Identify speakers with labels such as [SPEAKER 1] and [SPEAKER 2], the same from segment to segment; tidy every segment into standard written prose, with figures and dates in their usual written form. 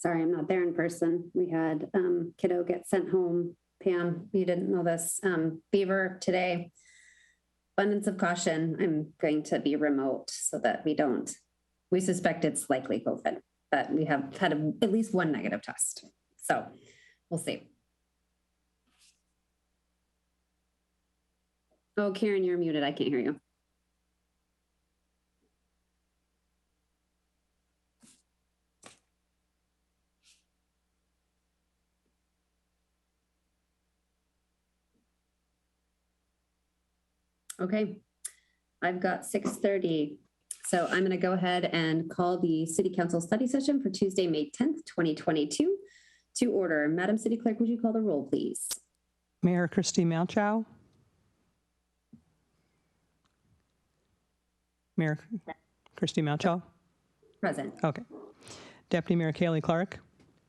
[SPEAKER 1] Sorry, I'm not there in person. We had kiddo get sent home. Pam, you didn't know this. Beaver today. Abundance of caution. I'm going to be remote so that we suspect it's likely COVID, but we have had at least one negative test. So we'll see. Oh, Karen, you're muted. I can't hear you. Okay, I've got 6:30. So I'm going to go ahead and call the City Council study session for Tuesday, May 10th, 2022 to order. Madam City Clerk, would you call the roll, please?
[SPEAKER 2] Mayor Christy Malchow. Mayor Christy Malchow.
[SPEAKER 1] Present.
[SPEAKER 2] Okay. Deputy Mayor Kaylee Clark.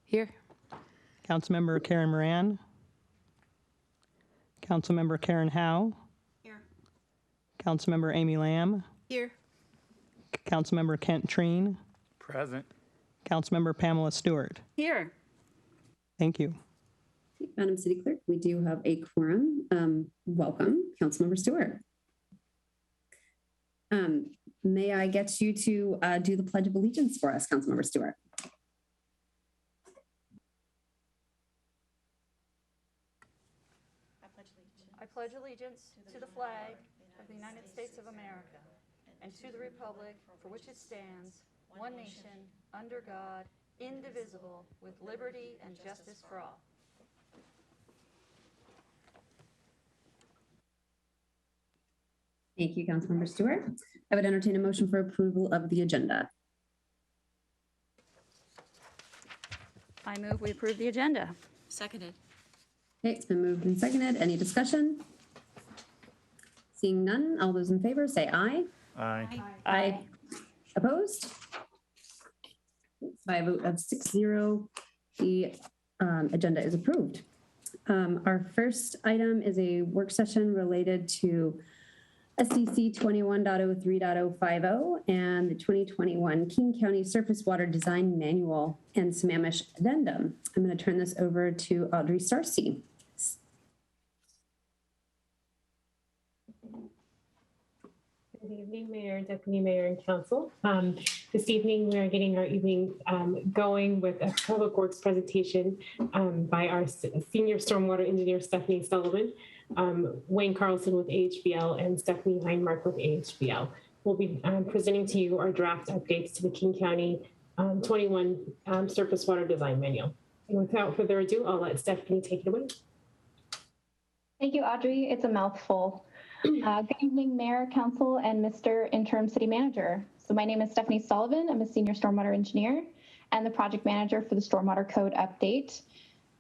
[SPEAKER 3] Here.
[SPEAKER 2] Councilmember Karen Moran. Councilmember Karen Howe.
[SPEAKER 3] Here.
[SPEAKER 2] Councilmember Amy Lamb.
[SPEAKER 3] Here.
[SPEAKER 2] Councilmember Kent Treen.
[SPEAKER 4] Present.
[SPEAKER 2] Councilmember Pamela Stewart.
[SPEAKER 3] Here.
[SPEAKER 2] Thank you.
[SPEAKER 1] Madam City Clerk, we do have a quorum. Welcome, Councilmember Stewart. May I get you to do the Pledge of Allegiance for us, Councilmember Stewart?
[SPEAKER 5] I pledge allegiance to the flag of the United States of America and to the republic for which it stands, one nation, under God, indivisible, with liberty and justice for all.
[SPEAKER 1] Thank you, Councilmember Stewart. I would entertain a motion for approval of the agenda.
[SPEAKER 5] I move we approve the agenda.
[SPEAKER 3] Seconded.
[SPEAKER 1] Okay, it's been moved and seconded. Any discussion? Seeing none, all those in favor say aye.
[SPEAKER 4] Aye.
[SPEAKER 1] Aye. Opposed? By a vote of 6-0, the agenda is approved. Our first item is a work session related to SDC 21.03.050 and the 2021 King County Surface Water Design Manual and Sammamish Addendum. I'm going to turn this over to Audrey Starcy.
[SPEAKER 6] Good evening, Mayor, Deputy Mayor, and Council. This evening, we are getting our evening going with a public works presentation by our Senior Stormwater Engineer, Stephanie Sullivan, Wayne Carlson with AHBL, and Stephanie Heinmark with AHBL. We'll be presenting to you our draft updates to the King County 21 Surface Water Design Manual. And without further ado, I'll let Stephanie take it away.
[SPEAKER 7] Thank you, Audrey. It's a mouthful. Good evening, Mayor, Council, and Mr. Interim City Manager. So my name is Stephanie Sullivan. I'm a Senior Stormwater Engineer and the Project Manager for the Stormwater Code Update.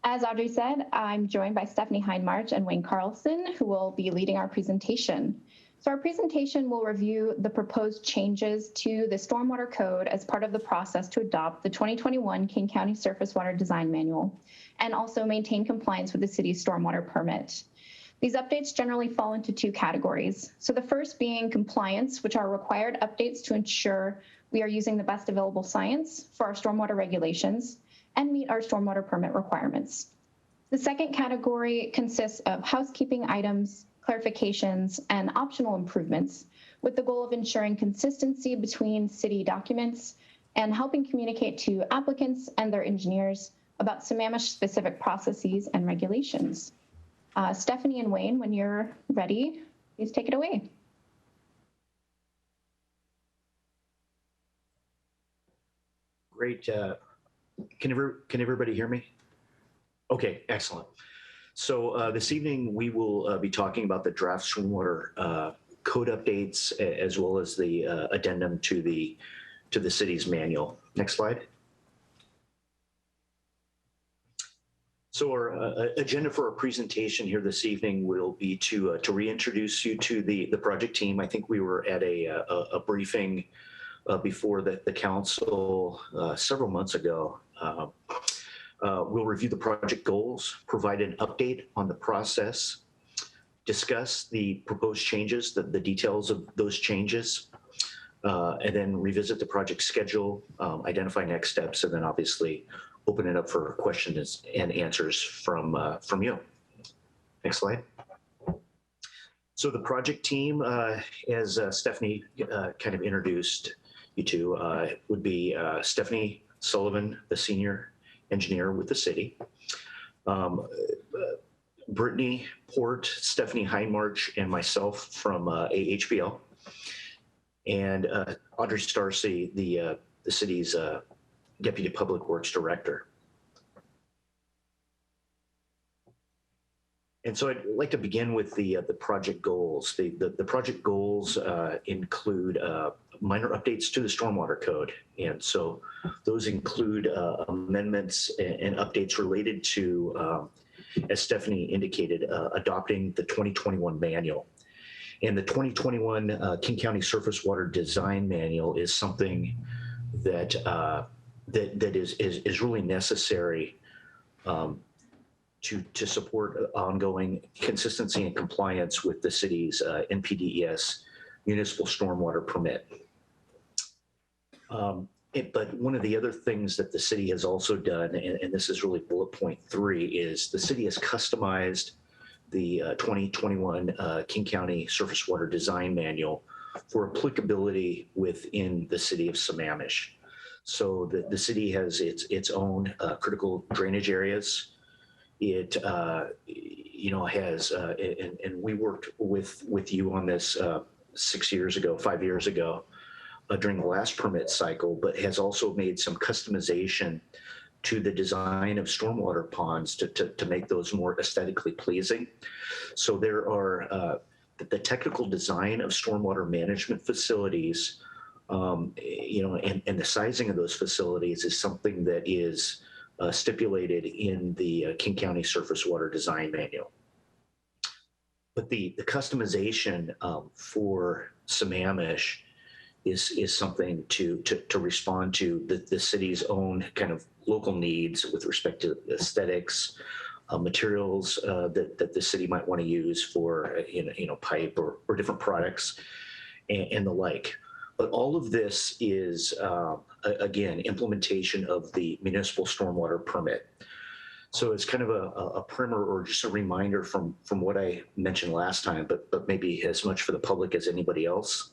[SPEAKER 7] As Audrey said, I'm joined by Stephanie Heinmarch and Wayne Carlson, who will be leading our presentation. So our presentation will review the proposed changes to the Stormwater Code as part of the process to adopt the 2021 King County Surface Water Design Manual and also maintain compliance with the city's stormwater permit. These updates generally fall into two categories. So the first being compliance, which are required updates to ensure we are using the best available science for our stormwater regulations and meet our stormwater permit requirements. The second category consists of housekeeping items, clarifications, and optional improvements with the goal of ensuring consistency between city documents and helping communicate to applicants and their engineers about Sammamish specific processes and regulations. Stephanie and Wayne, when you're ready, please take it away.
[SPEAKER 8] Great. Can everybody hear me? Okay, excellent. So this evening we will be talking about the draft stormwater code updates as well as the addendum to the city's manual. Next slide. So our agenda for our presentation here this evening will be to reintroduce you to the project team. I think we were at a briefing before the council several months ago. We'll review the project goals, provide an update on the process, discuss the proposed changes, the details of those changes, and then revisit the project schedule, identify next steps, and then obviously open it up for questions and answers from you. Next slide. So the project team, as Stephanie kind of introduced you to, would be Stephanie Sullivan, the senior engineer with the city, Brittany Port, Stephanie Heinmarch, and myself from AHBL, and Audrey Starcy, the city's Deputy Public Works Director. And so I'd like to begin with the project goals. The project goals include minor updates to the stormwater code. And so those include amendments and updates related to, as Stephanie indicated, adopting the 2021 manual. And the 2021 King County Surface Water Design Manual is something that that is really necessary to support ongoing consistency and compliance with the city's NPDES municipal stormwater permit. But one of the other things that the city has also done, and this is really bullet point 3, is the city has customized the 2021 King County Surface Water Design Manual for applicability within the city of Sammamish. So the city has its own critical drainage areas. It has, and we worked with you on this 5 years ago, during the last permit cycle, but has also made some customization to the design of stormwater ponds to make those more aesthetically pleasing. So there are the technical design of stormwater management facilities, and the sizing of those facilities is something that is stipulated in the King County Surface Water Design Manual. But the customization for Sammamish is something to respond to the city's own kind of local needs with respect to aesthetics, materials that the city might want to use for pipe or different products and the like. But all of this is, again, implementation of the municipal stormwater permit. So it's kind of a primer or just a reminder from what I mentioned last time, but maybe as much for the public as anybody else.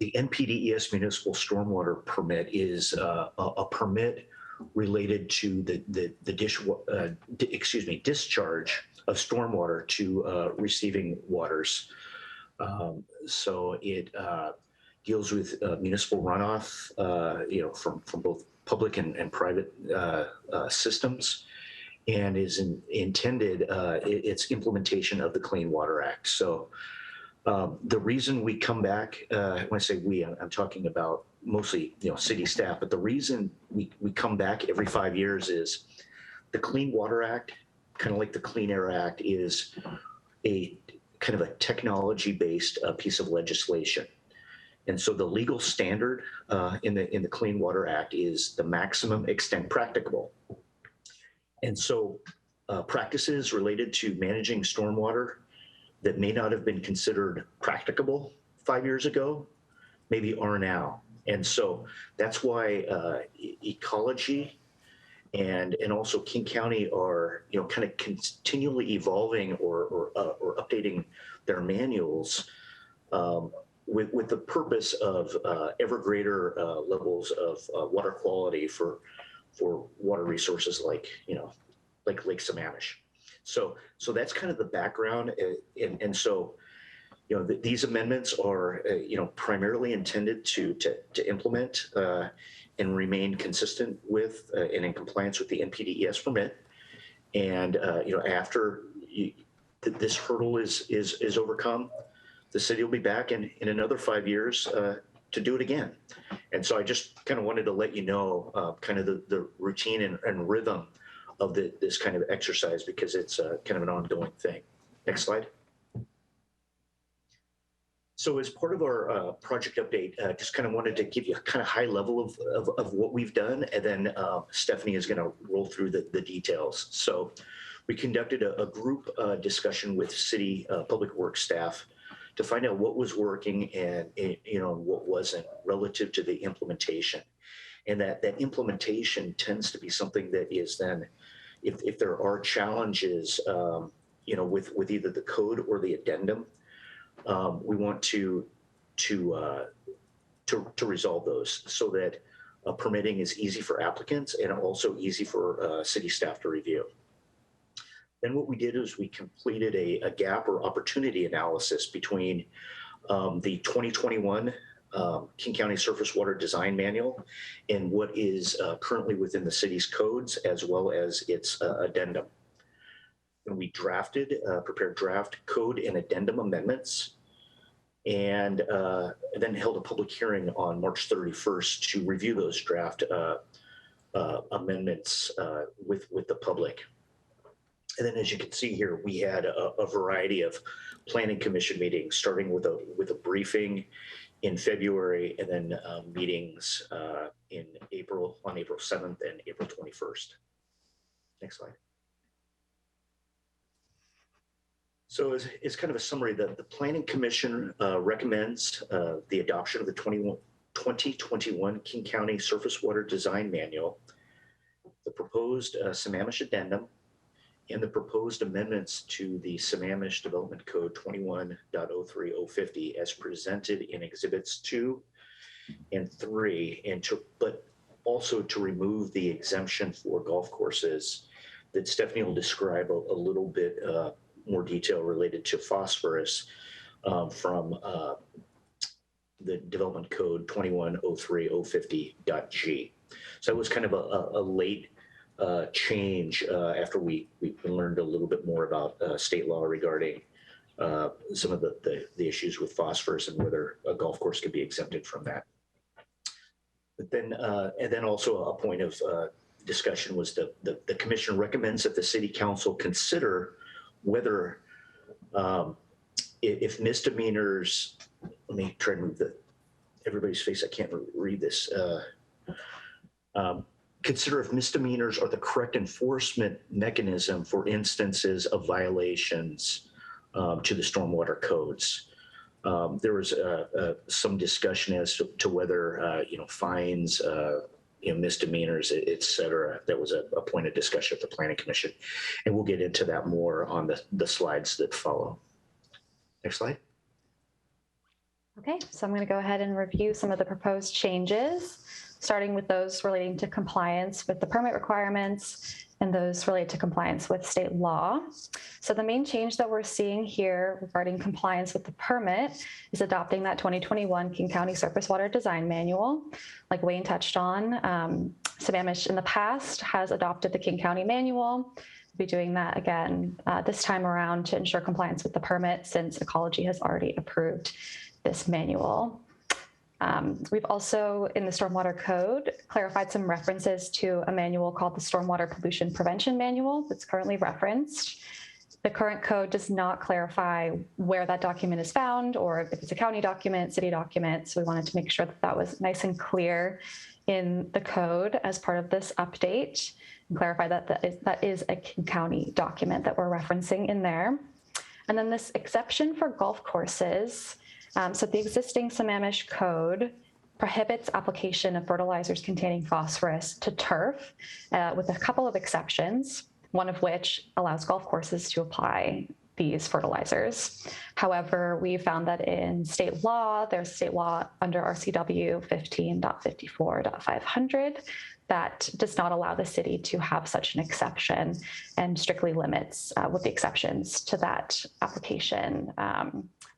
[SPEAKER 8] The NPDES municipal stormwater permit is a permit related to the discharge of stormwater to receiving waters. So it deals with municipal runoff, from both public and private systems, and is intended its implementation of the Clean Water Act. So the reason we come back, when I say we, I'm talking about mostly city staff, but the reason we come back every 5 years is the Clean Water Act, kind of like the Clean Air Act, is a kind of a technology-based piece of legislation. And so the legal standard in the Clean Water Act is the maximum extent practicable. And so practices related to managing stormwater that may not have been considered practicable 5 years ago maybe are now. And so that's why ecology and also King County are kind of continually evolving or updating their manuals with the purpose of ever greater levels of water quality for water resources like Lake Sammamish. So that's kind of the background, and so these amendments are primarily intended to implement and remain consistent with and in compliance with the NPDES permit. And after this hurdle is overcome, the city will be back in another 5 years to do it again. And so I just kind of wanted to let you know kind of the routine and rhythm of this kind of exercise, because it's kind of an ongoing thing. Next slide. So as part of our project update, just kind of wanted to give you a kind of high level of what we've done, and then Stephanie is going to roll through the details. So we conducted a group discussion with city public works staff to find out what was working and what wasn't relative to the implementation. And that implementation tends to be something that is then, if there are challenges, with either the code or the addendum, we want to resolve those so that permitting is easy for applicants and also easy for city staff to review. Then what we did is we completed a gap or opportunity analysis between the 2021 King County Surface Water Design Manual and what is currently within the city's codes as well as its addendum. And we prepared draft code and addendum amendments, and then held a public hearing on March 31st to review those draft amendments with the public. And then, as you can see here, we had a variety of planning commission meetings, starting with a briefing in February, and then meetings on April 7th and April 21st. Next slide. So it's kind of a summary that the Planning Commission recommends the adoption of the 2021 King County Surface Water Design Manual, the proposed Sammamish Addendum, and the proposed amendments to the Sammamish Development Code 21.03050 as presented in Exhibits 2 and 3, but also to remove the exemption for golf courses that Stephanie will describe a little bit more detail related to phosphorus from the Development Code 21.03050.g. So that was kind of a late change after we learned a little bit more about state law regarding some of the issues with phosphorus and whether a golf course could be exempted from that. But then, and then also a point of discussion was the commission recommends that the city council consider whether if misdemeanors, let me try to move everybody's face, I can't read this. Consider if misdemeanors are the correct enforcement mechanism for instances of violations to the stormwater codes. There was some discussion as to whether fines, misdemeanors, et cetera. That was a point of discussion at the Planning Commission, and we'll get into that more on the slides that follow. Next slide.
[SPEAKER 3] Okay, so I'm going to go ahead and review some of the proposed changes, starting with those relating to compliance with the permit requirements and those related to compliance with state law. So the main change that we're seeing here regarding compliance with the permit is adopting that 2021 King County Surface Water Design Manual. Like Wayne touched on, Sammamish in the past has adopted the King County Manual. We'll be doing that again this time around to ensure compliance with the permit, since Ecology has already approved this manual. We've also, in the Stormwater Code, clarified some references to a manual called the Stormwater Pollution Prevention Manual that's currently referenced. The current code does not clarify where that document is found or if it's a county document, city document. So we wanted to make sure that that was nice and clear in the code as part of this update, and clarify that that is a county document that we're referencing in there. And then this exception for golf courses. So the existing Sammamish code prohibits application of fertilizers containing phosphorus to turf with a couple of exceptions, one of which allows golf courses to apply these fertilizers. However, we found that in state law, there's state law under RCW 15.54.500 that does not allow the city to have such an exception and strictly limits what the exceptions to that application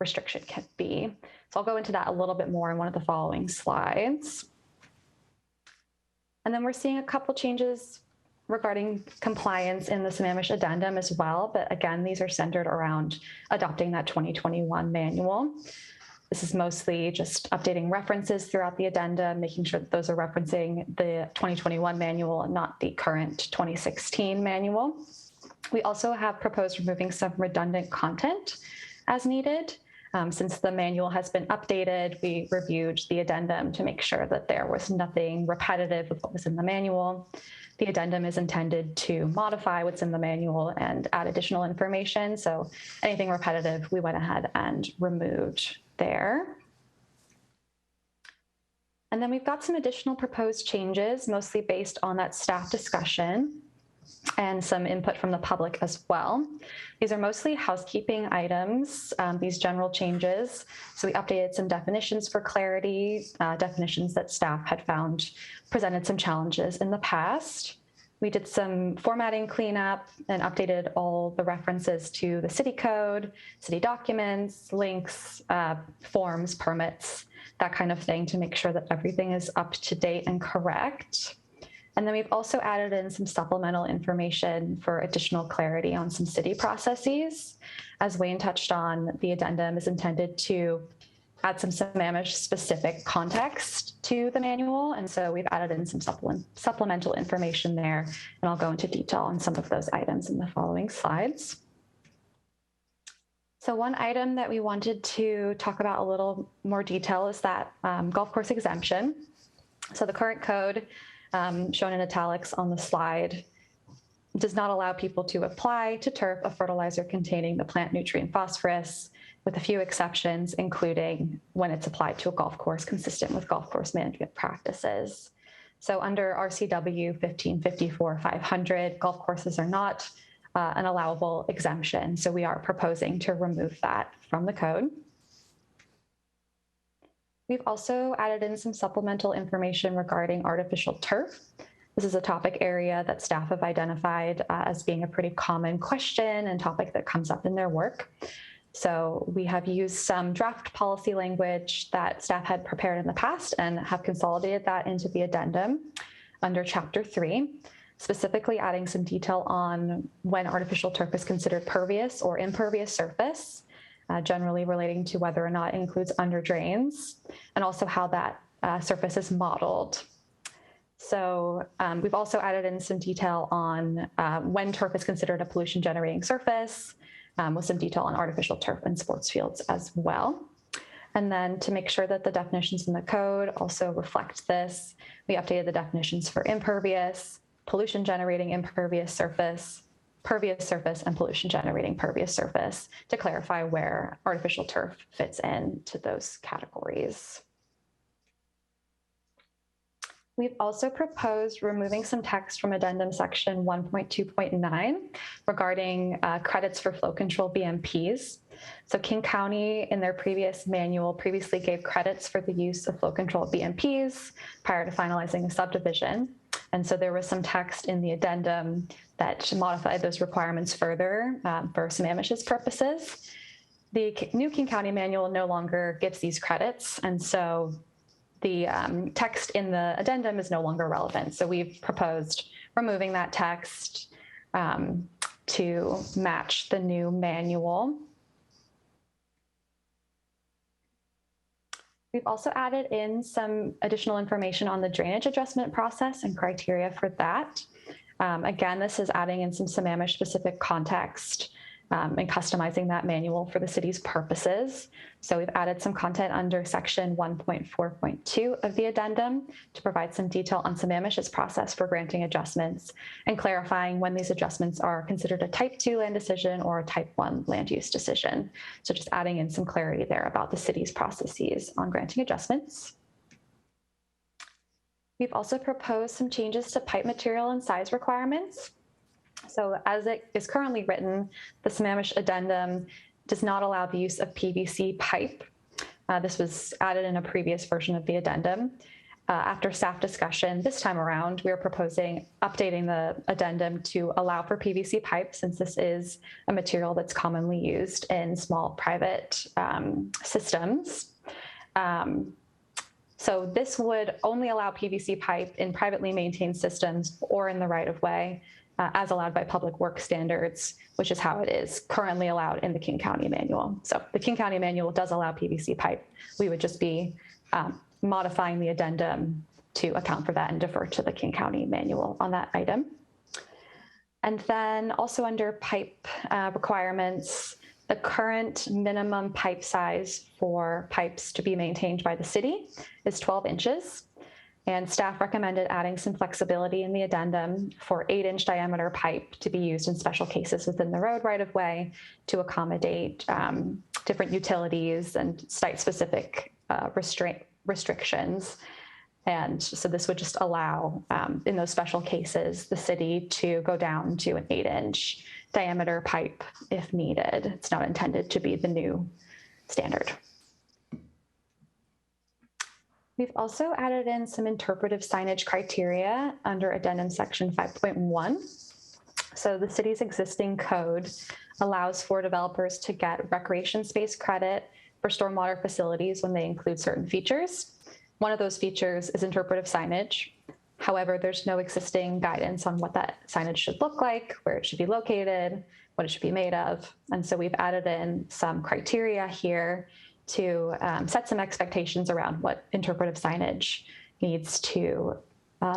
[SPEAKER 3] restriction can be. So I'll go into that a little bit more in one of the following slides. And then we're seeing a couple changes regarding compliance in the Sammamish Addendum as well. But again, these are centered around adopting that 2021 manual. This is mostly just updating references throughout the addenda, making sure that those are referencing the 2021 manual and not the current 2016 manual. We also have proposed removing some redundant content as needed. Since the manual has been updated, we reviewed the addendum to make sure that there was nothing repetitive with what was in the manual. The addendum is intended to modify what's in the manual and add additional information. So anything repetitive, we went ahead and removed there. And then we've got some additional proposed changes, mostly based on that staff discussion and some input from the public as well. These are mostly housekeeping items, these general changes. So we updated some definitions for clarity, definitions that staff had found presented some challenges in the past. We did some formatting cleanup and updated all the references to the city code, city documents, links, forms, permits, that kind of thing, to make sure that everything is up to date and correct. And then we've also added in some supplemental information for additional clarity on some city processes. As Wayne touched on, the addendum is intended to add some Sammamish specific context to the manual. And so we've added in some supplemental information there, and I'll go into detail on some of those items in the following slides. So one item that we wanted to talk about a little more detail is that golf course exemption. So the current code, shown in italics on the slide, does not allow people to apply to turf a fertilizer containing the plant nutrient phosphorus, with a few exceptions, including when it's applied to a golf course consistent with golf course management practices. So under RCW 1554-500, golf courses are not an allowable exemption. So we are proposing to remove that from the code. We've also added in some supplemental information regarding artificial turf. This is a topic area that staff have identified as being a pretty common question and topic that comes up in their work. So we have used some draft policy language that staff had prepared in the past and have consolidated that into the addendum under Chapter 3, specifically adding some detail on when artificial turf is considered pervious or impervious surface, generally relating to whether or not it includes under drains, and also how that surface is modeled. So we've also added in some detail on when turf is considered a pollution generating surface, with some detail on artificial turf and sports fields as well. And then to make sure that the definitions in the code also reflect this, we updated the definitions for impervious, pollution generating impervious surface, pervious surface, and pollution generating pervious surface to clarify where artificial turf fits into those categories. We've also proposed removing some text from addendum section 1.2.9 regarding credits for flow control BMPs. So King County in their previous manual previously gave credits for the use of flow control BMPs prior to finalizing a subdivision. And so there was some text in the addendum that modified those requirements further for Sammamish's purposes. The new King County manual no longer gives these credits, and so the text in the addendum is no longer relevant. So we've proposed removing that text to match the new manual. We've also added in some additional information on the drainage adjustment process and criteria for that. Again, this is adding in some Sammamish specific context and customizing that manual for the city's purposes. So we've added some content under section 1.4.2 of the addendum to provide some detail on Sammamish's process for granting adjustments and clarifying when these adjustments are considered a type 2 land decision or a type 1 land use decision. So just adding in some clarity there about the city's processes on granting adjustments. We've also proposed some changes to pipe material and size requirements. So as it is currently written, the Sammamish addendum does not allow the use of PVC pipe. This was added in a previous version of the addendum. After staff discussion this time around, we are proposing updating the addendum to allow for PVC pipe, since this is a material that's commonly used in small private systems. So this would only allow PVC pipe in privately maintained systems or in the right-of-way, as allowed by public works standards, which is how it is currently allowed in the King County manual. So the King County manual does allow PVC pipe. We would just be modifying the addendum to account for that and defer to the King County manual on that item. And then also under pipe requirements, the current minimum pipe size for pipes to be maintained by the city is 12 inches. And staff recommended adding some flexibility in the addendum for 8-inch diameter pipe to be used in special cases within the road right-of-way to accommodate different utilities and site-specific restrictions. And so this would just allow, in those special cases, the city to go down to an 8-inch diameter pipe if needed. It's not intended to be the new standard. We've also added in some interpretive signage criteria under addendum section 5.1. So the city's existing code allows for developers to get recreation space credit for stormwater facilities when they include certain features. One of those features is interpretive signage. However, there's no existing guidance on what that signage should look like, where it should be located, what it should be made of. And so we've added in some criteria here to set some expectations around what interpretive signage needs to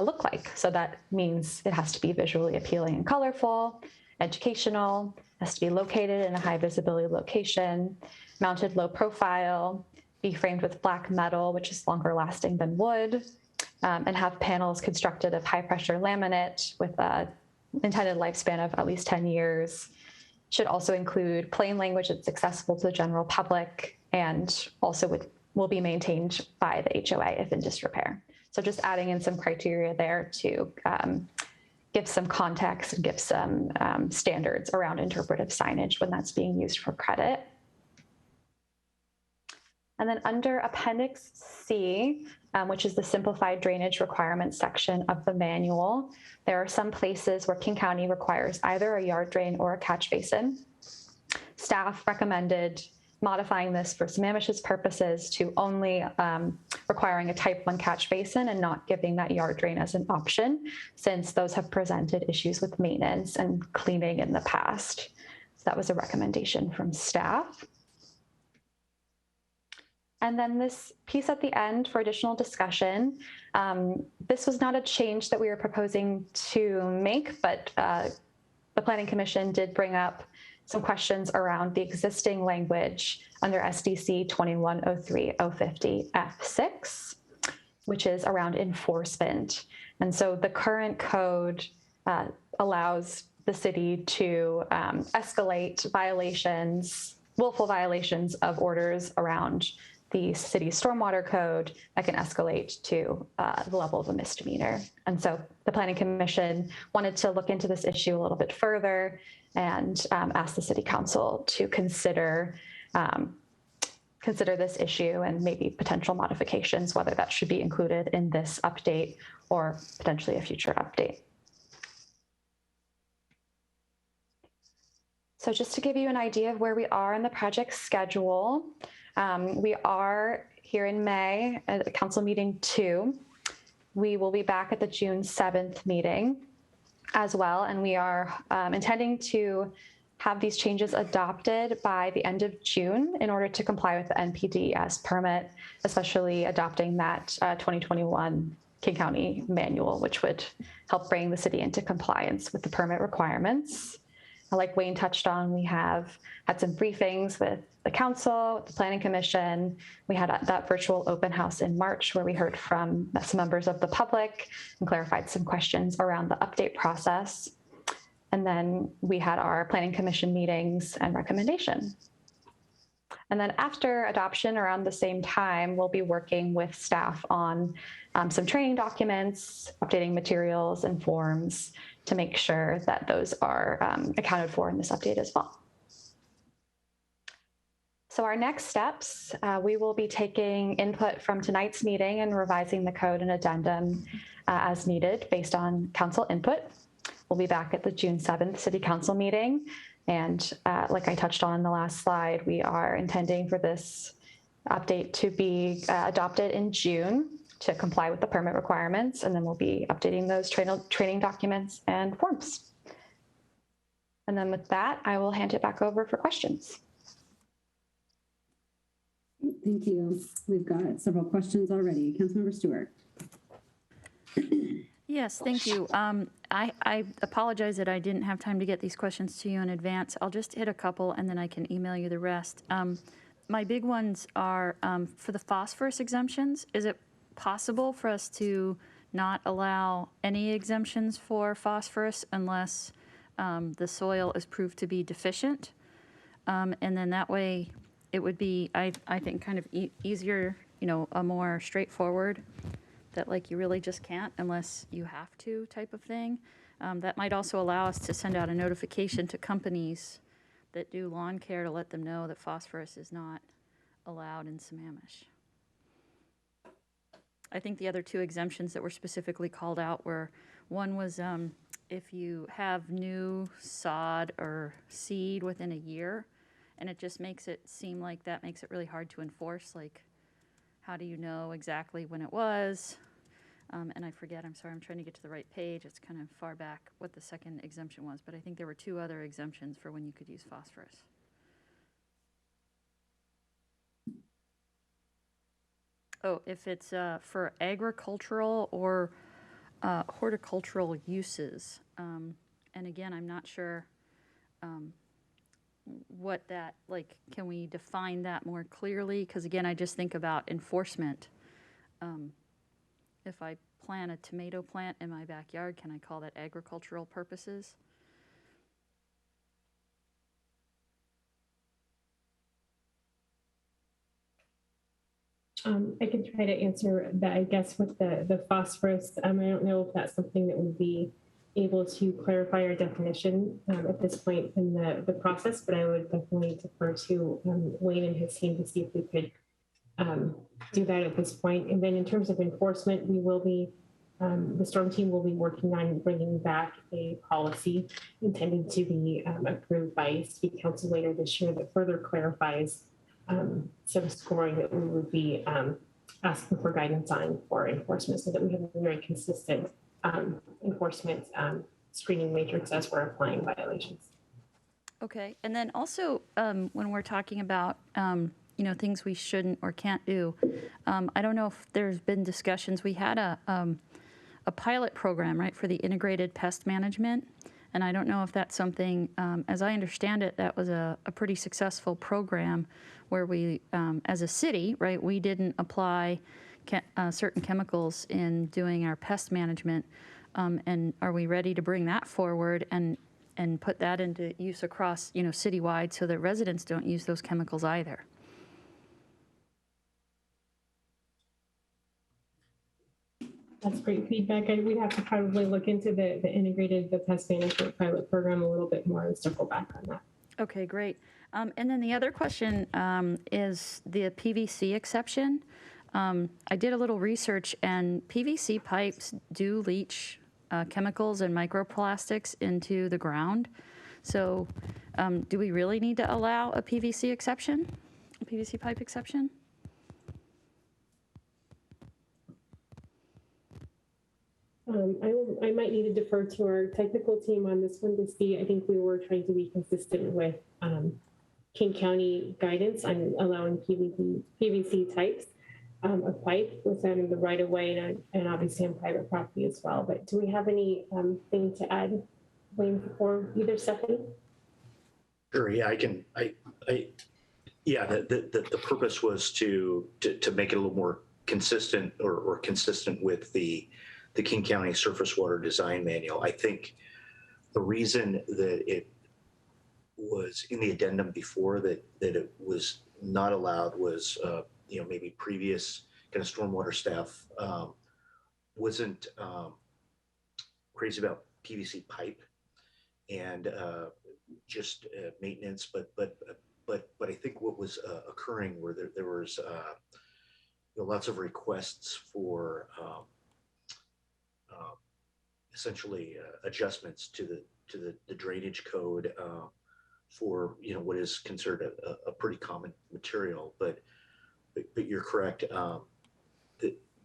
[SPEAKER 3] look like. So that means it has to be visually appealing and colorful, educational, has to be located in a high visibility location, mounted low profile, be framed with black metal, which is longer lasting than wood, and have panels constructed of high pressure laminate with an intended lifespan of at least 10 years. Should also include plain language that's accessible to the general public, and also will be maintained by the HOA if in disrepair. So just adding in some criteria there to give some context and give some standards around interpretive signage when that's being used for credit. And then under Appendix C, which is the simplified drainage requirements section of the manual, there are some places where King County requires either a yard drain or a catch basin. Staff recommended modifying this for Sammamish's purposes to only requiring a type 1 catch basin and not giving that yard drain as an option, since those have presented issues with maintenance and cleaning in the past. So that was a recommendation from staff. And then this piece at the end for additional discussion. This was not a change that we were proposing to make, but the Planning Commission did bring up some questions around the existing language under SDC 2103-050 F6, which is around enforcement. And so the current code allows the city to escalate violations, willful violations of orders around the city's stormwater code that can escalate to the level of a misdemeanor. And so the Planning Commission wanted to look into this issue a little bit further and ask the City Council to consider this issue and maybe potential modifications, whether that should be included in this update or potentially a future update. So just to give you an idea of where we are in the project schedule, we are here in May at Council Meeting 2. We will be back at the June 7th meeting as well, and we are intending to have these changes adopted by the end of June in order to comply with the NPDES permit, especially adopting that 2021 King County manual, which would help bring the city into compliance with the permit requirements. Like Wayne touched on, we have had some briefings with the council, the Planning Commission. We had that virtual open house in March where we heard from some members of the public and clarified some questions around the update process. And then we had our Planning Commission meetings and recommendation. And then after adoption around the same time, we'll be working with staff on some training documents, updating materials and forms to make sure that those are accounted for in this update as well. So our next steps, we will be taking input from tonight's meeting and revising the code and addendum as needed based on council input. We'll be back at the June 7th City Council meeting. And like I touched on in the last slide, we are intending for this update to be adopted in June to comply with the permit requirements. And then we'll be updating those training documents and forms. And then with that, I will hand it back over for questions.
[SPEAKER 1] Thank you. We've got several questions already. Councilmember Stewart.
[SPEAKER 5] Yes, thank you. I apologize that I didn't have time to get these questions to you in advance. I'll just hit a couple and then I can email you the rest. My big ones are for the phosphorus exemptions. Is it possible for us to not allow any exemptions for phosphorus unless the soil is proved to be deficient? And then that way it would be, I think, kind of easier, a more straightforward that like you really just can't unless you have to type of thing. That might also allow us to send out a notification to companies that do lawn care to let them know that phosphorus is not allowed in Sammamish. I think the other two exemptions that were specifically called out were, one was if you have new sod or seed within a year, and it just makes it seem like that makes it really hard to enforce, like how do you know exactly when it was? And I forget, I'm sorry, I'm trying to get to the right page. It's kind of far back what the second exemption was, but I think there were two other exemptions for when you could use phosphorus. Oh, if it's for agricultural or horticultural uses. And again, I'm not sure what that, like, can we define that more clearly? Because again, I just think about enforcement. If I plant a tomato plant in my backyard, can I call that agricultural purposes?
[SPEAKER 6] I can try to answer that, I guess, with the phosphorus. I don't know if that's something that would be able to clarify our definition at this point in the process, but I would definitely defer to Wayne and his team to see if we could do that at this point. And then in terms of enforcement, we will be, the Storm team will be working on bringing back a policy intended to be approved by City Council later this year that further clarifies some scoring that we would be asking for guidance on for enforcement, so that we have a very consistent enforcement screening matrix as we're applying violations.
[SPEAKER 5] Okay, and then also when we're talking about you know, things we shouldn't or can't do, I don't know if there's been discussions. We had a pilot program, right, for the integrated pest management, and I don't know if that's something, as I understand it, that was a pretty successful program where we, as a city, right, we didn't apply certain chemicals in doing our pest management. And are we ready to bring that forward and put that into use across, you know, citywide, so that residents don't use those chemicals either?
[SPEAKER 6] That's great feedback. We'd have to probably look into the integrated, the pest management pilot program a little bit more and circle back on that.
[SPEAKER 5] Okay, great. And then the other question is the PVC exception. I did a little research, and PVC pipes do leach chemicals and microplastics into the ground. So do we really need to allow a PVC exception, a PVC pipe exception?
[SPEAKER 6] I might need to defer to our technical team on this one to see. I think we were trying to be consistent with King County guidance on allowing PVC types of pipe within the right of way and obviously on private property as well. But do we have any thing to add, Wayne, or either Stephanie?
[SPEAKER 8] Sure. Yeah, yeah, the purpose was to make it a little more consistent or consistent with the King County Surface Water Design Manual. I think the reason that it was in the addendum before that it was not allowed was, you know, maybe previous kind of stormwater staff wasn't crazy about PVC pipe and just maintenance, but I think what was occurring were there was you know, lots of requests for essentially adjustments to the drainage code for, you know, what is considered a pretty common material. But you're correct.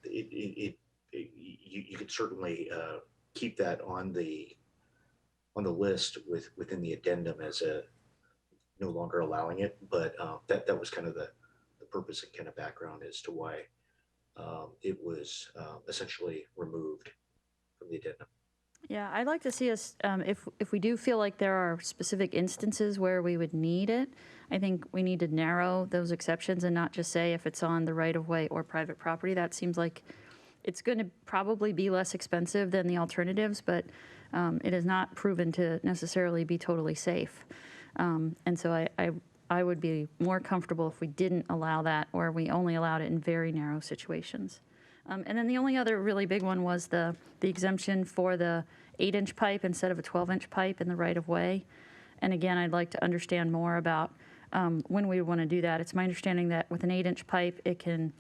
[SPEAKER 8] You could certainly keep that on the list within the addendum as a no longer allowing it. But that was kind of the purpose and kind of background as to why it was essentially removed from the addendum.
[SPEAKER 5] Yeah, I'd like to see us, if we do feel like there are specific instances where we would need it, I think we need to narrow those exceptions and not just say if it's on the right of way or private property. That seems like it's going to probably be less expensive than the alternatives, but it is not proven to necessarily be totally safe. And so I would be more comfortable if we didn't allow that, or we only allowed it in very narrow situations. And then the only other really big one was the exemption for the 8-inch pipe instead of a 12-inch pipe in the right-of-way. And again, I'd like to understand more about when we want to do that. It's my understanding that with an 8-inch pipe, it can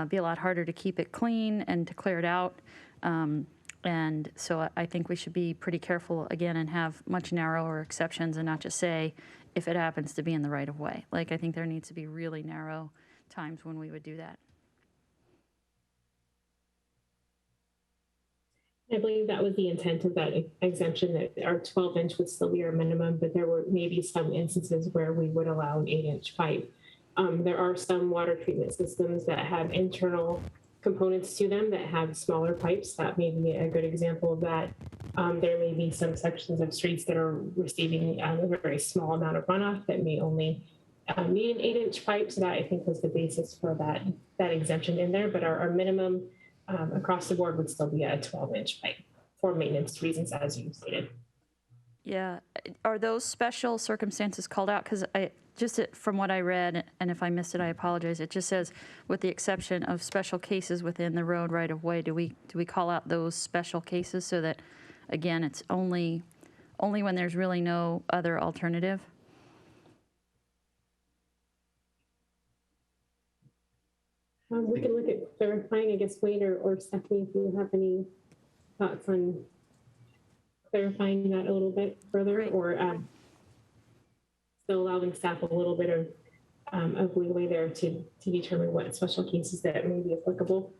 [SPEAKER 5] be a lot harder to keep it clean and to clear it out. And so I think we should be pretty careful again and have much narrower exceptions and not just say if it happens to be in the right-of-way. Like, I think there needs to be really narrow times when we would do that.
[SPEAKER 6] I believe that was the intent of that exemption, that our 12-inch would still be our minimum, but there were maybe some instances where we would allow an 8-inch pipe. There are some water treatment systems that have internal components to them that have smaller pipes. That may be a good example of that. There may be some sections of streets that are receiving a very small amount of runoff that may only need an 8-inch pipe. So that, I think, was the basis for that exemption in there. But our minimum across the board would still be a 12-inch pipe for maintenance reasons, as you stated.
[SPEAKER 5] Yeah. Are those special circumstances called out? Because from what I read, and if I missed it, I apologize. It just says, with the exception of special cases within the road right of way. Do we call out those special cases so that, again, it's only when there's really no other alternative?
[SPEAKER 6] We can look at clarifying, I guess, Wade or Stephanie, if you have any thoughts on clarifying that a little bit further,
[SPEAKER 5] Right.
[SPEAKER 6] Or still allowing staff a little bit of leeway there to determine what special cases that may be applicable.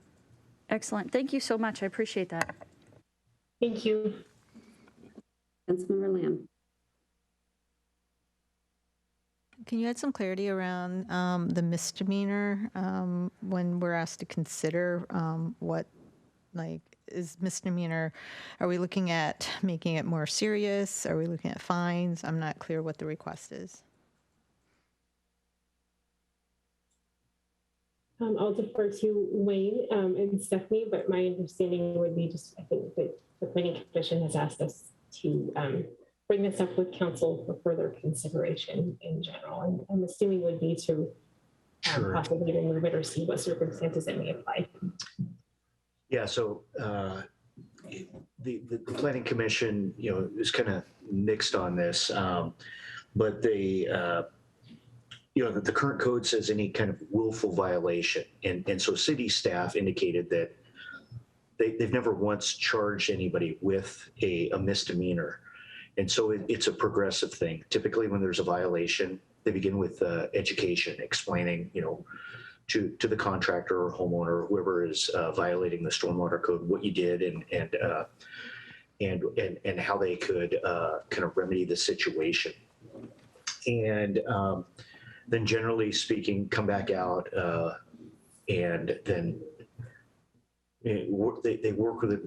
[SPEAKER 5] Excellent. Thank you so much. I appreciate that.
[SPEAKER 6] Thank you.
[SPEAKER 1] Councilmember Lamb.
[SPEAKER 4] Can you add some clarity around the misdemeanor when we're asked to consider what, like, is misdemeanor? Are we looking at making it more serious? Are we looking at fines? I'm not clear what the request is.
[SPEAKER 6] I'll defer to Wayne and Stephanie, but my understanding would be I think that the Planning Commission has asked us to bring this up with council for further consideration in general. And I'm assuming would be to possibly remove it or see what circumstances it may apply.
[SPEAKER 8] Yeah, so the Planning Commission, is kind of mixed on this, but the current code says any kind of willful violation, and so city staff indicated that they've never once charged anybody with a misdemeanor, and so it's a progressive thing. Typically, when there's a violation, they begin with education, explaining, to the contractor or homeowner, or whoever is violating the stormwater code, what you did and how they could kind of remedy the situation. And then, generally speaking, come back out and then they work with it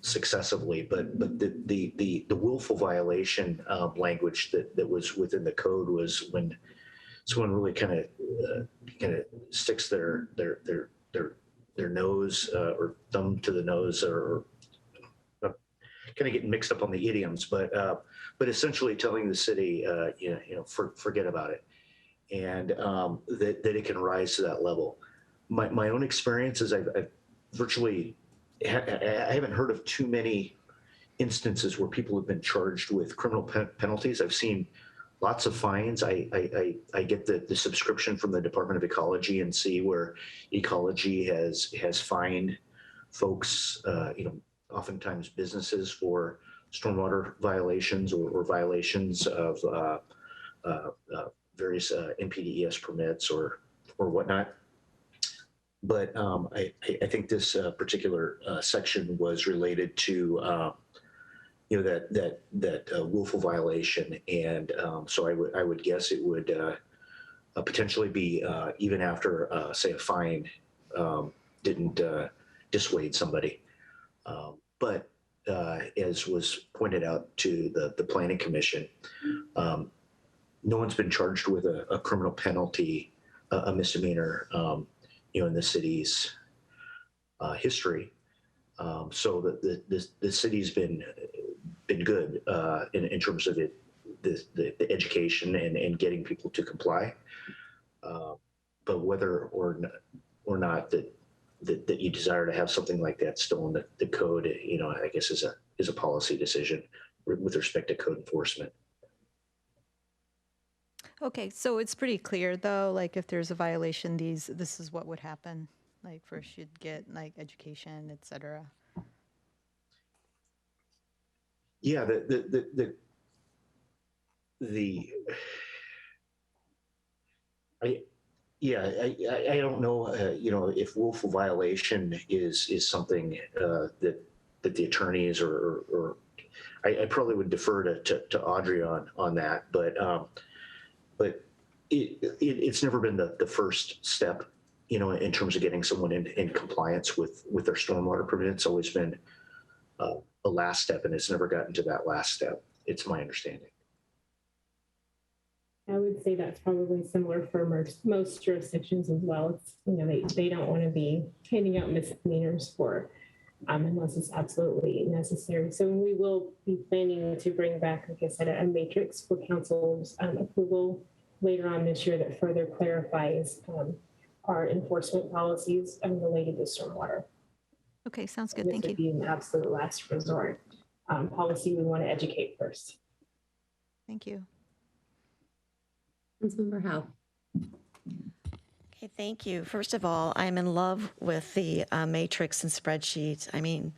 [SPEAKER 8] successively. But the willful violation language that was within the code was when someone really kind of sticks their nose or thumb to the nose, or kind of getting mixed up on the idioms, but essentially telling the city, forget about it, and that it can rise to that level. My own experience is I've virtually I haven't heard of too many instances where people have been charged with criminal penalties. I've seen lots of fines. I get the subscription from the Department of Ecology and see where Ecology has fined folks, oftentimes businesses, for stormwater violations or violations of various NPDES permits or whatnot. But I think this particular section was related to that willful violation, and so I would guess it would potentially be even after say a fine didn't dissuade somebody. But as was pointed out to the Planning Commission, no one's been charged with a criminal penalty, a misdemeanor, in the city's history. So the city's been good in terms of the education and getting people to comply. But whether or not that that you desire to have something like that still in the code, I guess is a policy decision with respect to code enforcement.
[SPEAKER 4] Okay, so it's pretty clear though, like if there's a violation, this is what would happen. Like first you'd get like education, et cetera.
[SPEAKER 8] Yeah, I don't know, if willful violation is something that the attorneys or I probably would defer to Audrey on that, but it's never been the first step, in terms of getting someone in compliance with their stormwater permit. It's always been the last step, and it's never gotten to that last step. It's my understanding.
[SPEAKER 6] I would say that's probably similar for most jurisdictions as well. It's, they don't want to be handing out misdemeanors for unless it's absolutely necessary. So we will be planning to bring back, like I said, a matrix for council's approval later on this year that further clarifies our enforcement policies related to stormwater.
[SPEAKER 4] Okay, sounds good.
[SPEAKER 6] This
[SPEAKER 4] Thank
[SPEAKER 6] would
[SPEAKER 4] you.
[SPEAKER 6] be an absolute last resort policy we want to educate first.
[SPEAKER 4] Thank you.
[SPEAKER 1] Councilmember Howe.
[SPEAKER 9] Okay, thank you. First of all, I'm in love with the matrix and spreadsheets. I mean,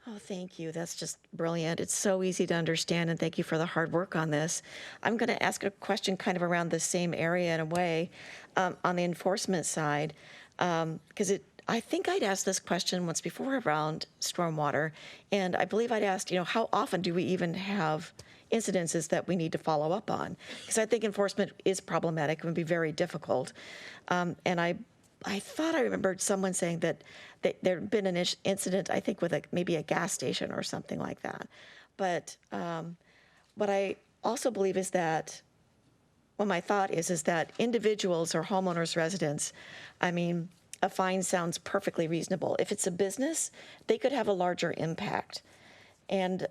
[SPEAKER 9] oh, thank you. That's just brilliant. It's so easy to understand, and thank you for the hard work on this. I'm going to ask a question kind of around the same area in a way on the enforcement side, because I think I'd asked this question once before around stormwater, and I believe I'd asked, how often do we even have incidences that we need to follow up on? Because I think enforcement is problematic and would be very difficult. And I thought I remembered someone saying that there had been an incident, I think, with maybe a gas station or something like that. But what I also believe is that, well, my thought is that individuals or homeowners, residents, I mean, a fine sounds perfectly reasonable. If it's a business, they could have a larger impact. And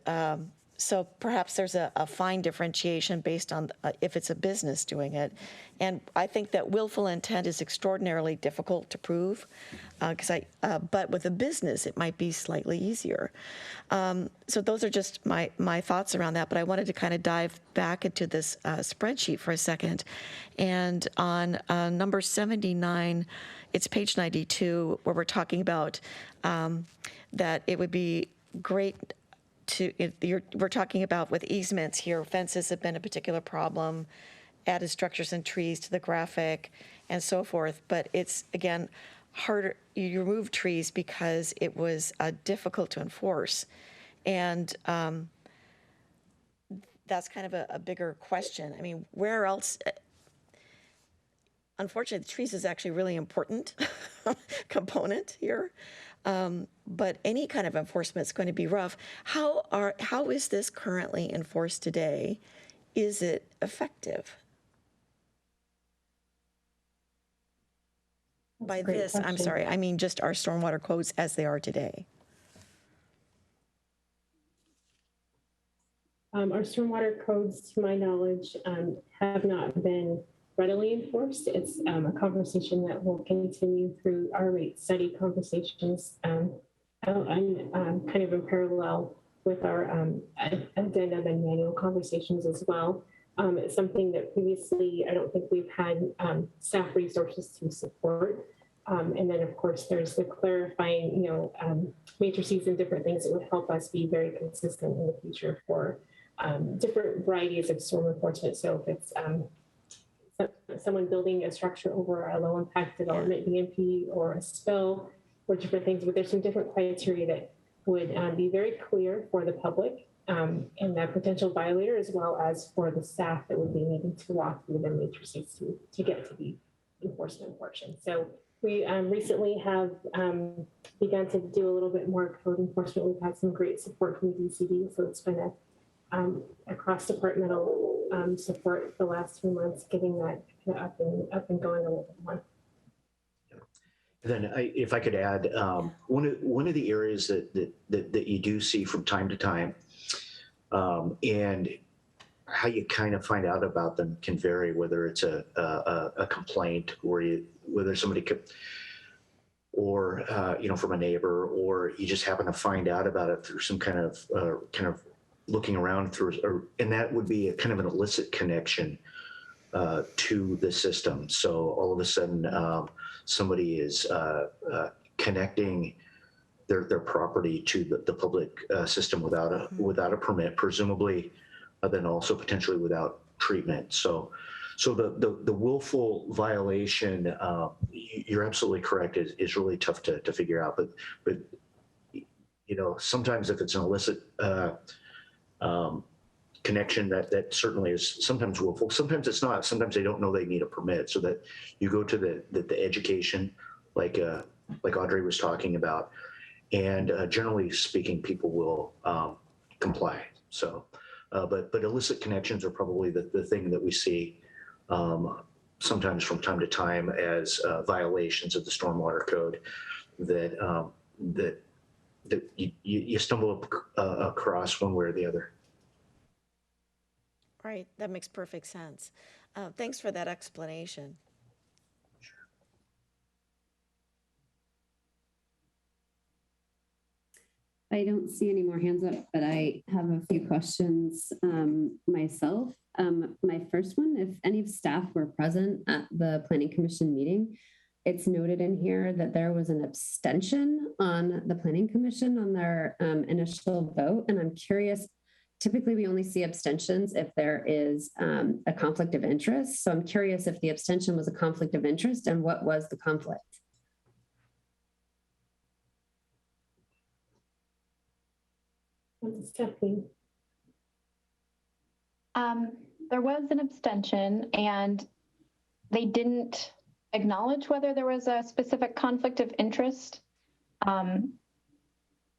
[SPEAKER 9] so perhaps there's a fine differentiation based on if it's a business doing it. And I think that willful intent is extraordinarily difficult to prove, but with a business, it might be slightly easier. So those are just my thoughts around that, but I wanted to kind of dive back into this spreadsheet for a second. And on number 79, it's page 92, where we're talking about that it would be great we're talking about with easements here, fences have been a particular problem, added structures and trees to the graphic and so forth. But it's, again, harder, you remove trees because it was difficult to enforce. And that's kind of a bigger question. I mean, where else? Unfortunately, the trees is actually a really important component here. But any kind of enforcement is going to be rough. How is this currently enforced today? Is it effective? By this, I'm sorry, I mean just our stormwater codes as they are today.
[SPEAKER 6] Our stormwater codes, to my knowledge, have not been readily enforced. It's a conversation that will continue through our rate study conversations and kind of in parallel with our addendum and manual conversations as well. It's something that previously I don't think we've had staff resources to support. And then of course there's the clarifying, matrices and different things that would help us be very consistent in the future for different varieties of storm enforcement. So if it's someone building a structure over a low impact development BMP or a spill or different things, but there's some different criteria that would be very clear for the public and the potential violator, as well as for the staff that would be needing to walk through the matrices to get to the enforcement portion. So we recently have begun to do a little bit more code enforcement. We've had some great support from DCD, so it's been a cross-departmental support the last few months, getting that up and going a little bit more.
[SPEAKER 8] Then if I could add, one of the areas that you do see from time to time, and how you kind of find out about them can vary, whether it's a complaint or whether somebody could. or from a neighbor, or you just happen to find out about it through some kind of looking around through, and that would be a kind of an illicit connection to the system. So all of a sudden, somebody is connecting their property to the public system without a permit, presumably, then also potentially without treatment. So the willful violation, you're absolutely correct, is really tough to figure out. But sometimes if it's an illicit connection, that certainly is sometimes willful. Sometimes it's not. Sometimes they don't know they need a permit. So that you go to the education, like Audrey was talking about, and generally speaking, people will comply. So, but illicit connections are probably the thing that we see sometimes from time to time as violations of the stormwater code that you stumble across one way or the other.
[SPEAKER 9] Right, that makes perfect sense. Thanks for that explanation.
[SPEAKER 1] I don't see any more hands up, but I have a few questions myself. My first one, if any of staff were present at the Planning Commission meeting, it's noted in here that there was an abstention on the Planning Commission on their initial vote. And I'm curious, typically we only see abstentions if there is a conflict of interest. So I'm curious if the abstention was a conflict of interest and what was the conflict?
[SPEAKER 6] Stephanie.
[SPEAKER 7] There was an abstention, and they didn't acknowledge whether there was a specific conflict of interest. I'm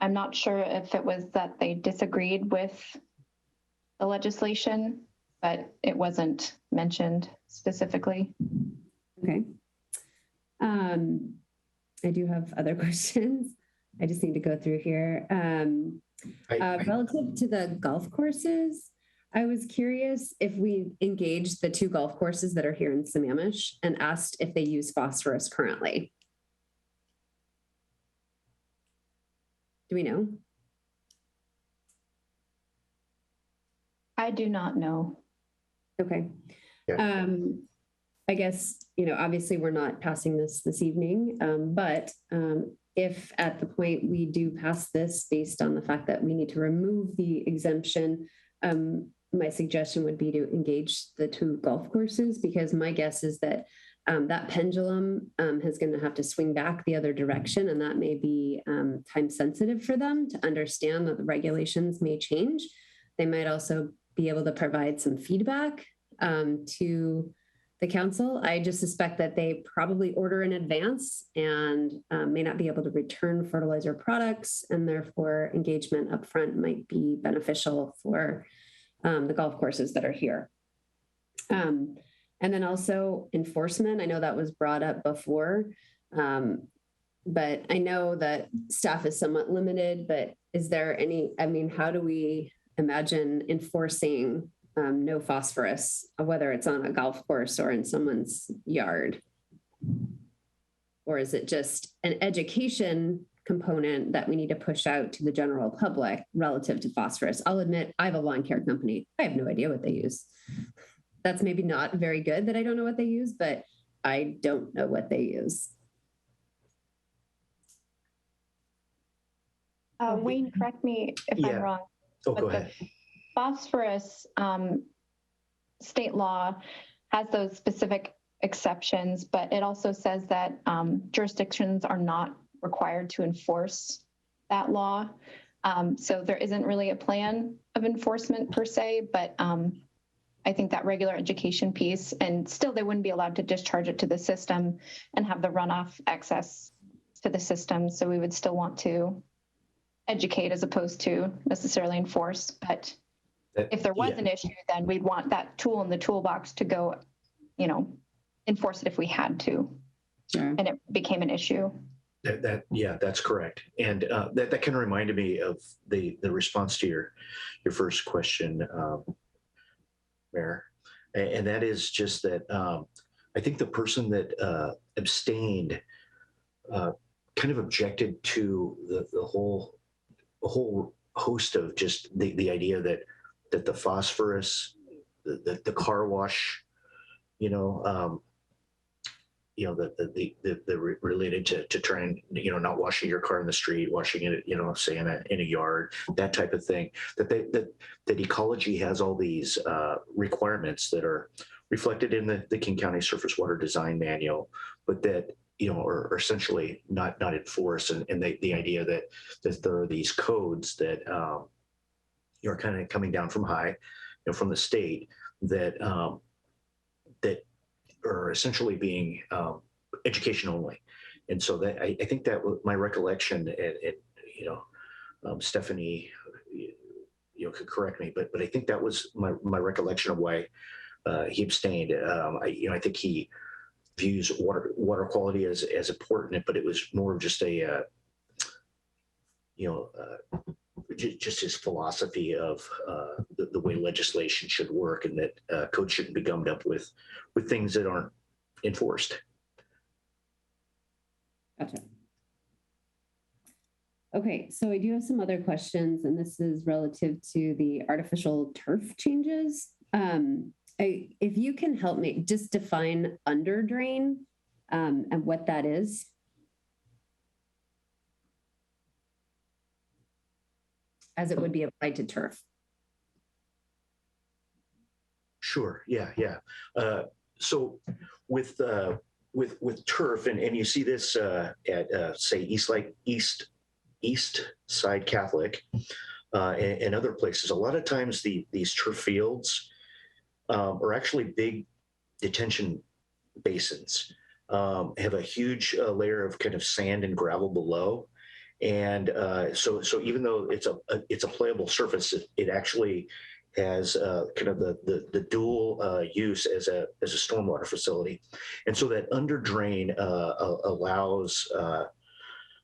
[SPEAKER 7] not sure if it was that they disagreed with the legislation, but it wasn't mentioned specifically.
[SPEAKER 1] Okay. I do have other questions. I just need to go through here. Relative to the golf courses, I was curious if we engaged the 2 golf courses that are here in Sammamish and asked if they use phosphorus currently. Do we know?
[SPEAKER 7] I do not know.
[SPEAKER 1] Okay.
[SPEAKER 8] Yeah.
[SPEAKER 1] I guess, obviously we're not passing this evening, but if at the point we do pass this based on the fact that we need to remove the exemption, my suggestion would be to engage the 2 golf courses, because my guess is that that pendulum is going to have to swing back the other direction, and that may be time sensitive for them to understand that the regulations may change. They might also be able to provide some feedback to the council. I just suspect that they probably order in advance and may not be able to return fertilizer products, and therefore engagement upfront might be beneficial for the golf courses that are here. And then also enforcement. I know that was brought up before, but I know that staff is somewhat limited, but is there any, how do we imagine enforcing no phosphorus, whether it's on a golf course or in someone's yard? Or is it just an education component that we need to push out to the general public relative to phosphorus? I'll admit, I have a lawn care company. I have no idea what they use. That's maybe not very good that I don't know what they use, but I don't know what they use.
[SPEAKER 7] Wayne, correct me if I'm wrong.
[SPEAKER 8] Oh, go ahead.
[SPEAKER 7] Phosphorus state law has those specific exceptions, but it also says that jurisdictions are not required to enforce that law. So there isn't really a plan of enforcement per se, but I think that regular education piece, and still they wouldn't be allowed to discharge it to the system and have the runoff access to the system. So we would still want to educate as opposed to necessarily enforce. But if there was an issue, then we'd want that tool in the toolbox to go, enforce it if we had to.
[SPEAKER 1] Sure.
[SPEAKER 7] And it became an issue.
[SPEAKER 8] That's correct. And that kind of reminded me of the response to your first question, Mayor. And that is just that I think the person that abstained kind of objected to the whole host of just the idea that the phosphorus, the car wash, the related to trying, not washing your car in the street, washing it, say in a yard, that type of thing, that ecology has all these requirements that are reflected in the King County Surface Water Design Manual, but that, are essentially not enforced. And the idea that there are these codes that are kind of coming down from high, from the state, that that are essentially being education only. And so that I think that my recollection, and Stephanie, could correct me, but I think that was my recollection of why he abstained. I think he views water quality as important, but it was more of just a just his philosophy of the way legislation should work, and that code shouldn't be gummed up with things that aren't enforced.
[SPEAKER 1] Gotcha. Okay, so I do have some other questions, and this is relative to the artificial turf changes. If you can help me just define under drain and what that is. As it would be applied to turf.
[SPEAKER 8] Sure. Yeah. So with turf, and you see this at say East Side Catholic and other places. A lot of times these turf fields are actually big detention basins. Have a huge layer of kind of sand and gravel below. And so even though it's a playable surface, it actually has kind of the dual use as a stormwater facility. And so that under drain allows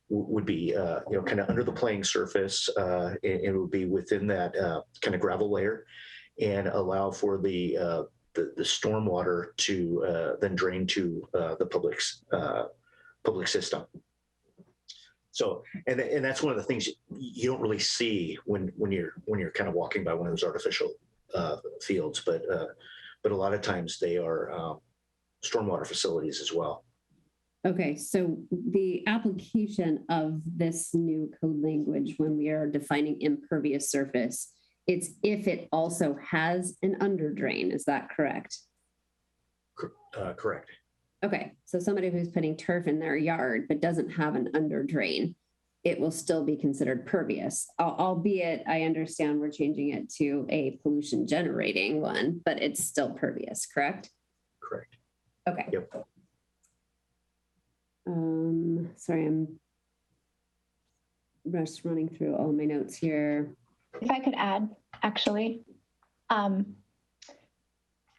[SPEAKER 8] would be kind of under the playing surface, and it would be within that kind of gravel layer, and allow for the stormwater to then drain to the public system. So, and that's one of the things you don't really see when you're kind of walking by one of those artificial fields, but a lot of times they are stormwater facilities as well.
[SPEAKER 1] Okay, so the application of this new code language when we are defining impervious surface, it's if it also has an under drain, is that correct?
[SPEAKER 8] Correct.
[SPEAKER 1] Okay, so somebody who's putting turf in their yard but doesn't have an under drain, it will still be considered pervious, albeit I understand we're changing it to a pollution generating one, but it's still pervious, correct?
[SPEAKER 8] Correct.
[SPEAKER 1] Okay.
[SPEAKER 8] Yep.
[SPEAKER 1] Sorry, I'm just running through all my notes here.
[SPEAKER 7] If I could add, actually,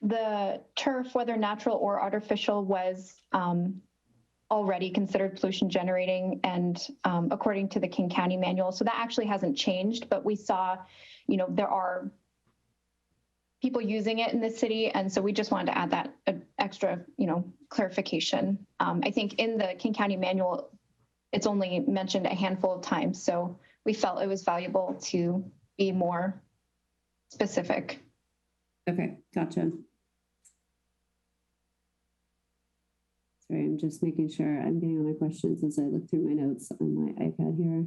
[SPEAKER 7] the turf, whether natural or artificial, was already considered pollution generating, and according to the King County manual. So that actually hasn't changed, but we saw, there are people using it in the city. And so we just wanted to add that extra, clarification. I think in the King County manual, it's only mentioned a handful of times. So we felt it was valuable to be more specific.
[SPEAKER 1] Okay, gotcha. Sorry, I'm just making sure I'm getting all my questions as I look through my notes on my iPad here.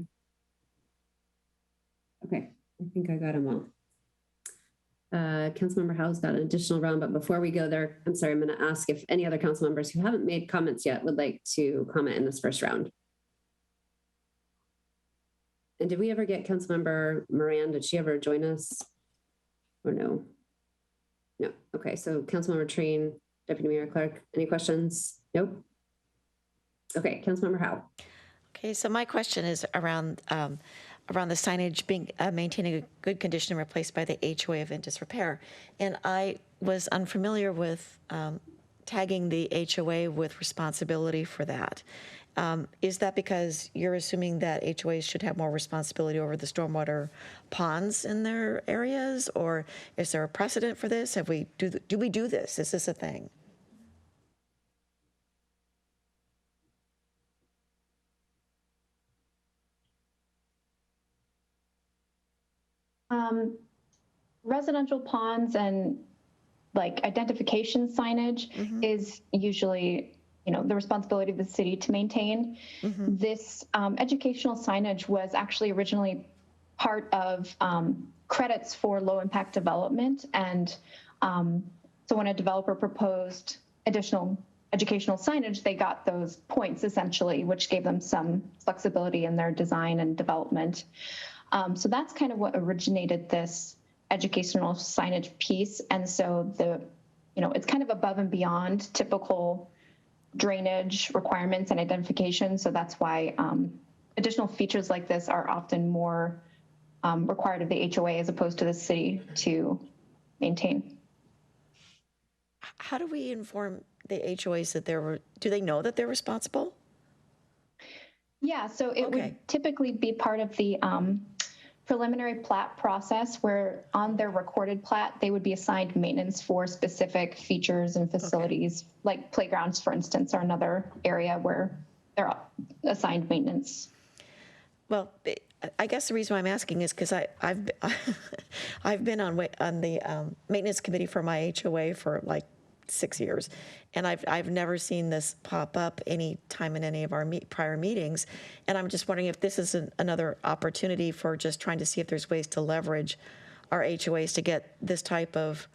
[SPEAKER 1] Okay, I think I got them all. Councilmember Howe's got an additional round, but before we go there, I'm sorry, I'm going to ask if any other council members who haven't made comments yet would like to comment in this first round. And did we ever get Councilmember Moran? Did she ever join us or no? No. Okay, so Councilmember Treen, Deputy Mayor Clark, any questions? Nope. Okay, Councilmember Howe.
[SPEAKER 9] Okay, so my question is around the signage being maintaining a good condition and replaced by the HOA of in disrepair. And I was unfamiliar with tagging the HOA with responsibility for that. Is that because you're assuming that HOAs should have more responsibility over the stormwater ponds in their areas, or is there a precedent for this? Do we do this? Is this a thing?
[SPEAKER 7] Residential ponds and like identification signage is usually, the responsibility of the city to maintain. This educational signage was actually originally part of credits for low impact development. And so when a developer proposed additional educational signage, they got those points essentially, which gave them some flexibility in their design and development. So that's kind of what originated this educational signage piece. And so it's kind of above and beyond typical drainage requirements and identification. So that's why additional features like this are often more required of the HOA as opposed to the city to maintain.
[SPEAKER 9] How do we inform the HOAs that do they know that they're responsible?
[SPEAKER 7] Yeah, so it would typically be part of the preliminary plat process where on their recorded plat, they would be assigned maintenance for specific features and facilities, like playgrounds, for instance, are another area where they're assigned maintenance.
[SPEAKER 9] Well, I guess the reason why I'm asking is because I've been on the maintenance committee for my HOA for like 6 years, and I've never seen this pop up any time in any of our prior meetings, and I'm just wondering if this is another opportunity for just trying to see if there's ways to leverage our HOAs to get this type of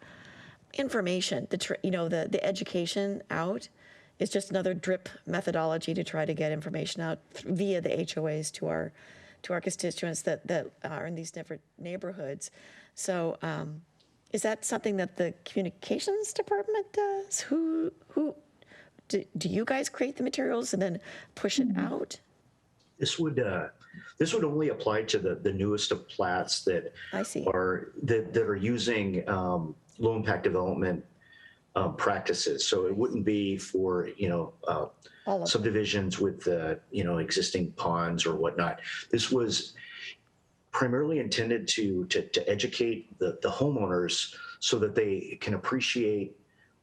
[SPEAKER 9] information. The education out is just another drip methodology to try to get information out via the HOAs to our constituents that are in these different neighborhoods. So is that something that the communications department does? Who do you guys create the materials and then push it out?
[SPEAKER 8] This would only apply to the newest of plats that are using low impact development practices. So it wouldn't be for subdivisions with existing ponds or whatnot. This was primarily intended to educate the homeowners so that they can appreciate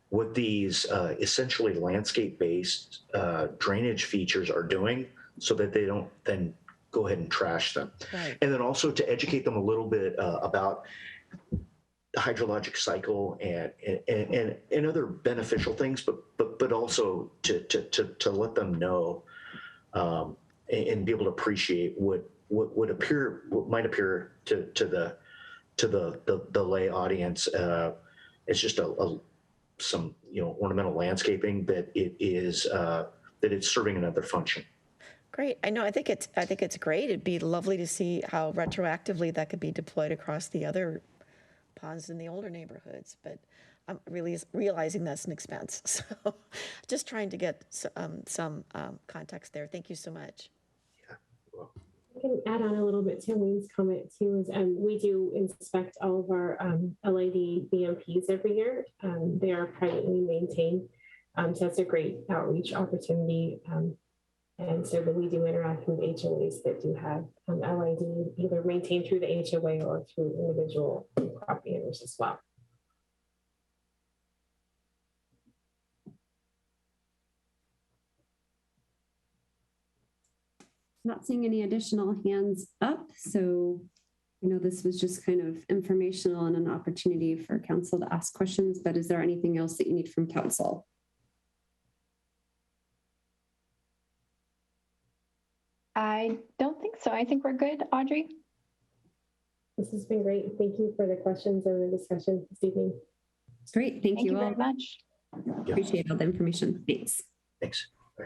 [SPEAKER 8] what these essentially landscape-based drainage features are doing, so that they don't then go ahead and trash them.
[SPEAKER 9] Right.
[SPEAKER 8] And then also to educate them a little bit about the hydrologic cycle and other beneficial things, but also to let them know and be able to appreciate what might appear to the lay audience as just some ornamental landscaping that it's serving another function.
[SPEAKER 9] Great. I know. I think it's great. It'd be lovely to see how retroactively that could be deployed across the other ponds in the older neighborhoods, but I'm really realizing that's an expense. So just trying to get some context there. Thank you so much.
[SPEAKER 8] Yeah. Well,
[SPEAKER 6] I can add on a little bit to Wayne's comment too, is we do inspect all of our LID BMPs every year. They are privately maintained. So that's a great outreach opportunity. And so that we do interact with HOAs that do have LID either maintained through the HOA or through individual property owners as well.
[SPEAKER 1] Not seeing any additional hands up, so this was just kind of informational and an opportunity for council to ask questions, but is there anything else that you need from council?
[SPEAKER 7] I don't think so. I think we're good, Audrey.
[SPEAKER 6] This has been great. Thank you for the questions and the discussion this evening.
[SPEAKER 1] Great, thank you all
[SPEAKER 7] very much.
[SPEAKER 1] Appreciate all the information. Thanks.
[SPEAKER 8] Thanks.
[SPEAKER 1] All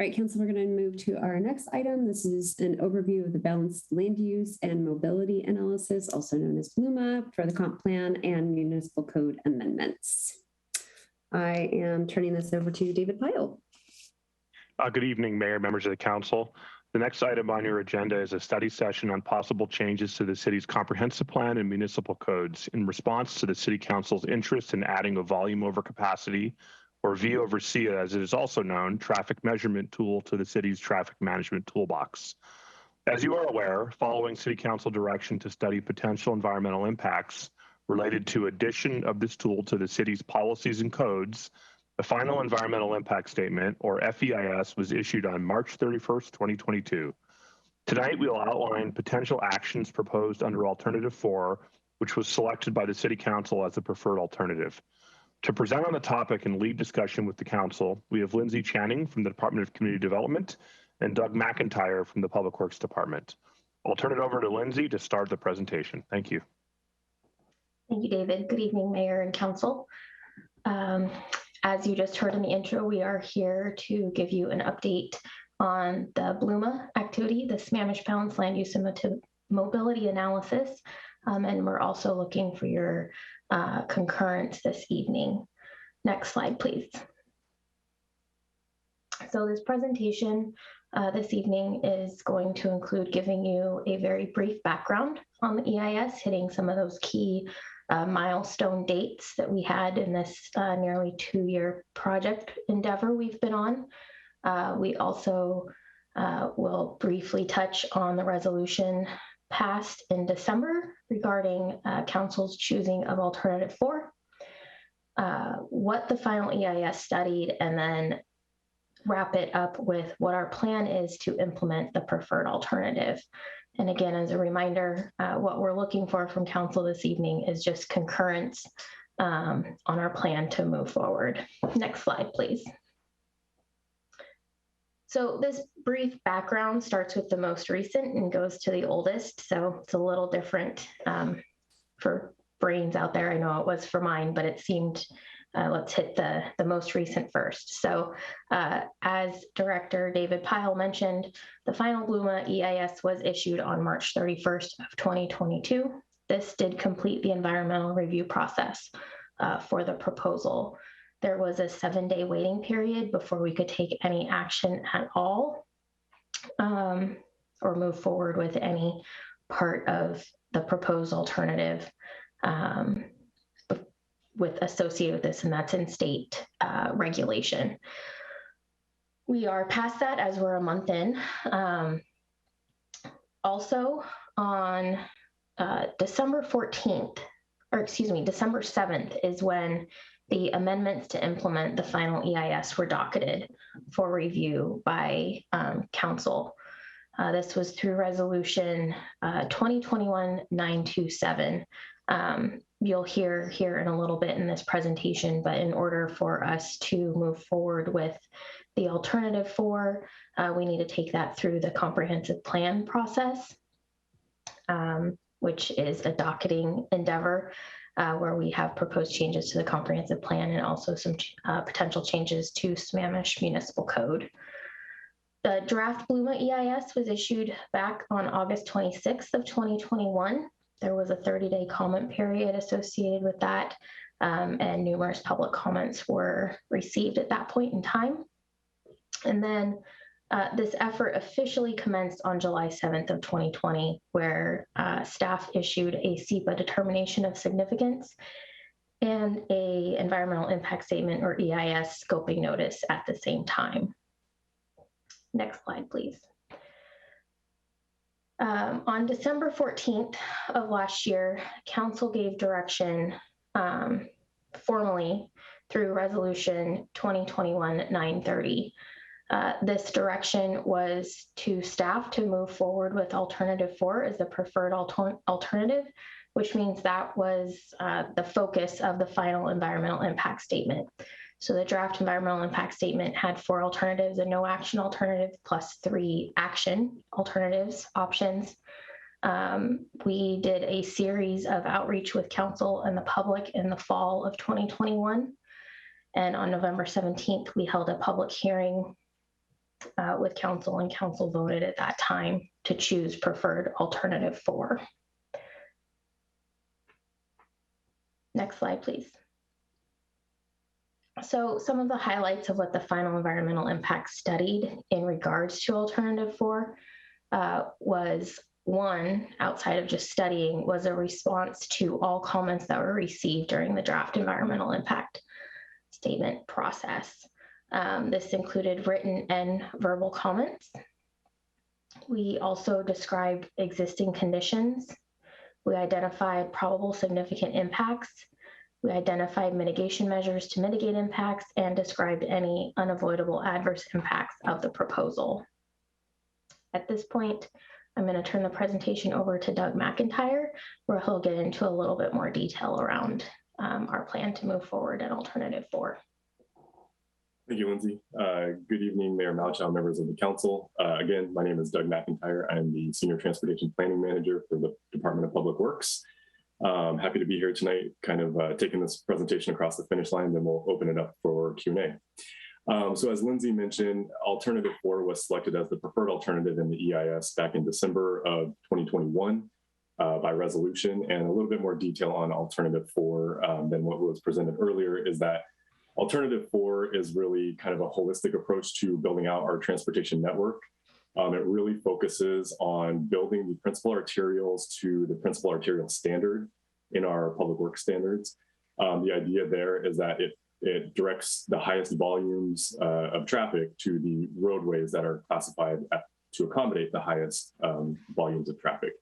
[SPEAKER 1] right, council, we're going to move to our next item. This is an overview of the balanced land use and mobility analysis, also known as LUMA, for the comp plan and municipal code amendments. I am turning this over to David Pyle.
[SPEAKER 10] Good evening, Mayor, members of the council. The next item on your agenda is a study session on possible changes to the city's comprehensive plan and municipal codes in response to the city council's interest in adding a volume over capacity, or V over C as it is also known, traffic measurement tool to the city's traffic management toolbox. As you are aware, following city council direction to study potential environmental impacts related to addition of this tool to the city's policies and codes, the final environmental impact statement, or FEIS, was issued on March 31st, 2022. Tonight, we will outline potential actions proposed under Alternative 4, which was selected by the City Council as the preferred alternative. To present on the topic and lead discussion with the Council, we have Lindsay Channing from the Department of Community Development and Doug McIntyre from the Public Works Department. I'll turn it over to Lindsay to start the presentation. Thank you.
[SPEAKER 11] Thank you, David. Good evening, Mayor and Council. As you just heard in the intro, we are here to give you an update on the LUMA activity, the Spanish Balanced Land Use and Mobility Analysis, and we're also looking for your concurrence this evening. Next slide, please. So this presentation this evening is going to include giving you a very brief background on the EIS, hitting some of those key milestone dates that we had in this nearly 2-year project endeavor we've been on. We also will briefly touch on the resolution passed in December regarding Council's choosing of Alternative 4, what the final EIS studied, and then wrap it up with what our plan is to implement the preferred alternative. And again, as a reminder, what we're looking for from Council this evening is just concurrence on our plan to move forward. Next slide, please. So this brief background starts with the most recent and goes to the oldest. So it's a little different for brains out there. I know it was for mine, but it seemed, let's hit the most recent first. So as Director David Pyle mentioned, the final LUMA EIS was issued on March 31st of 2022. This did complete the environmental review process for the proposal. There was a 7-day waiting period before we could take any action at all or move forward with any part of the proposed alternative associated with this, and that's in state regulation. We are past that as we're a month in. Also on December 14th, or excuse me, December 7th is when the amendments to implement the final EIS were docketed for review by Council. This was through Resolution 2021-927. You'll hear here in a little bit in this presentation, but in order for us to move forward with the Alternative 4, we need to take that through the comprehensive plan process, which is a docketing endeavor where we have proposed changes to the comprehensive plan and also some potential changes to Sammamish Municipal Code. The draft LUMA EIS was issued back on August 26th of 2021. There was a 30-day comment period associated with that, and numerous public comments were received at that point in time. And then this effort officially commenced on July 7th of 2020, where staff issued a SEPA determination of significance and a environmental impact statement, or EIS, scoping notice at the same time. Next slide, please. On December 14th of last year, Council gave direction formally through Resolution 2021-930. This direction was to staff to move forward with Alternative 4 as the preferred alternative, which means that was the focus of the final environmental impact statement. So the draft environmental impact statement had 4 alternatives: a no action alternative plus 3 action alternatives options. We did a series of outreach with Council and the public in the fall of 2021. And on November 17th, we held a public hearing with Council, and Council voted at that time to choose preferred Alternative 4. Next slide, please. So some of the highlights of what the final environmental impact studied in regards to Alternative 4 was, one, outside of just studying, was a response to all comments that were received during the draft environmental impact statement process. This included written and verbal comments. We also described existing conditions. We identified probable significant impacts. We identified mitigation measures to mitigate impacts and described any unavoidable adverse impacts of the proposal. At this point, I'm going to turn the presentation over to Doug McIntyre, where he'll get into a little bit more detail around our plan to move forward in Alternative 4.
[SPEAKER 12] Thank you, Lindsay. Good evening, Mayor Malchow, members of the council. Again, my name is Doug McIntyre. I'm the Senior Transportation Planning Manager for the Department of Public Works. Happy to be here tonight, kind of taking this presentation across the finish line, then we'll open it up for Q&A. So as Lindsay mentioned, Alternative 4 was selected as the preferred alternative in the EIS back in December of 2021 by resolution. And a little bit more detail on Alternative 4 than what was presented earlier is that Alternative 4 is really kind of a holistic approach to building out our transportation network. It really focuses on building the principal arterials to the principal arterial standard in our public works standards. The idea there is that it directs the highest volumes of traffic to the roadways that are classified to accommodate the highest volumes of traffic.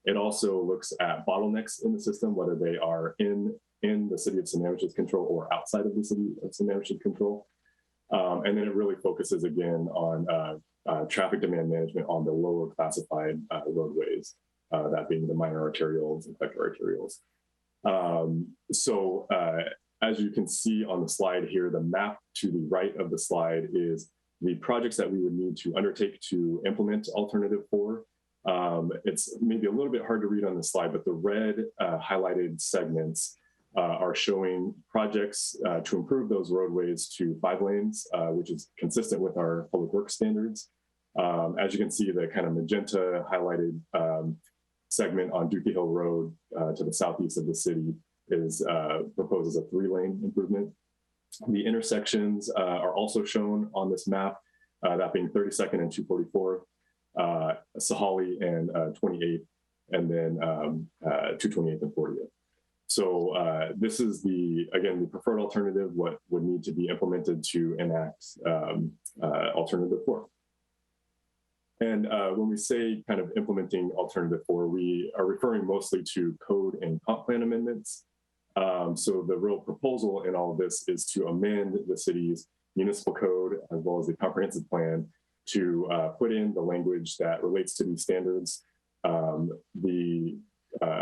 [SPEAKER 12] It also looks at bottlenecks in the system, whether they are in the city of Sammamish's control or outside of the city of Sammamish's control. And then it really focuses again on traffic demand management on the lower classified roadways, that being the minor arterials and collector arterials. As you can see on the slide here, the map to the right of the slide is the projects that we would need to undertake to implement Alternative 4. It's maybe a little bit hard to read on the slide, but the red highlighted segments are showing projects to improve those roadways to 5 lanes, which is consistent with our public works standards. As you can see, the kind of magenta highlighted segment on Dookie Hill Road to the southeast of the city is proposed as a 3-lane improvement. The intersections are also shown on this map, that being 32nd and 244, Sahali and 28th, and then 228th and 40th. So this is again, the preferred alternative, what would need to be implemented to enact Alternative 4. And when we say kind of implementing Alternative 4, we are referring mostly to code and comp plan amendments. So the real proposal in all of this is to amend the city's municipal code as well as the comprehensive plan to put in the language that relates to these standards.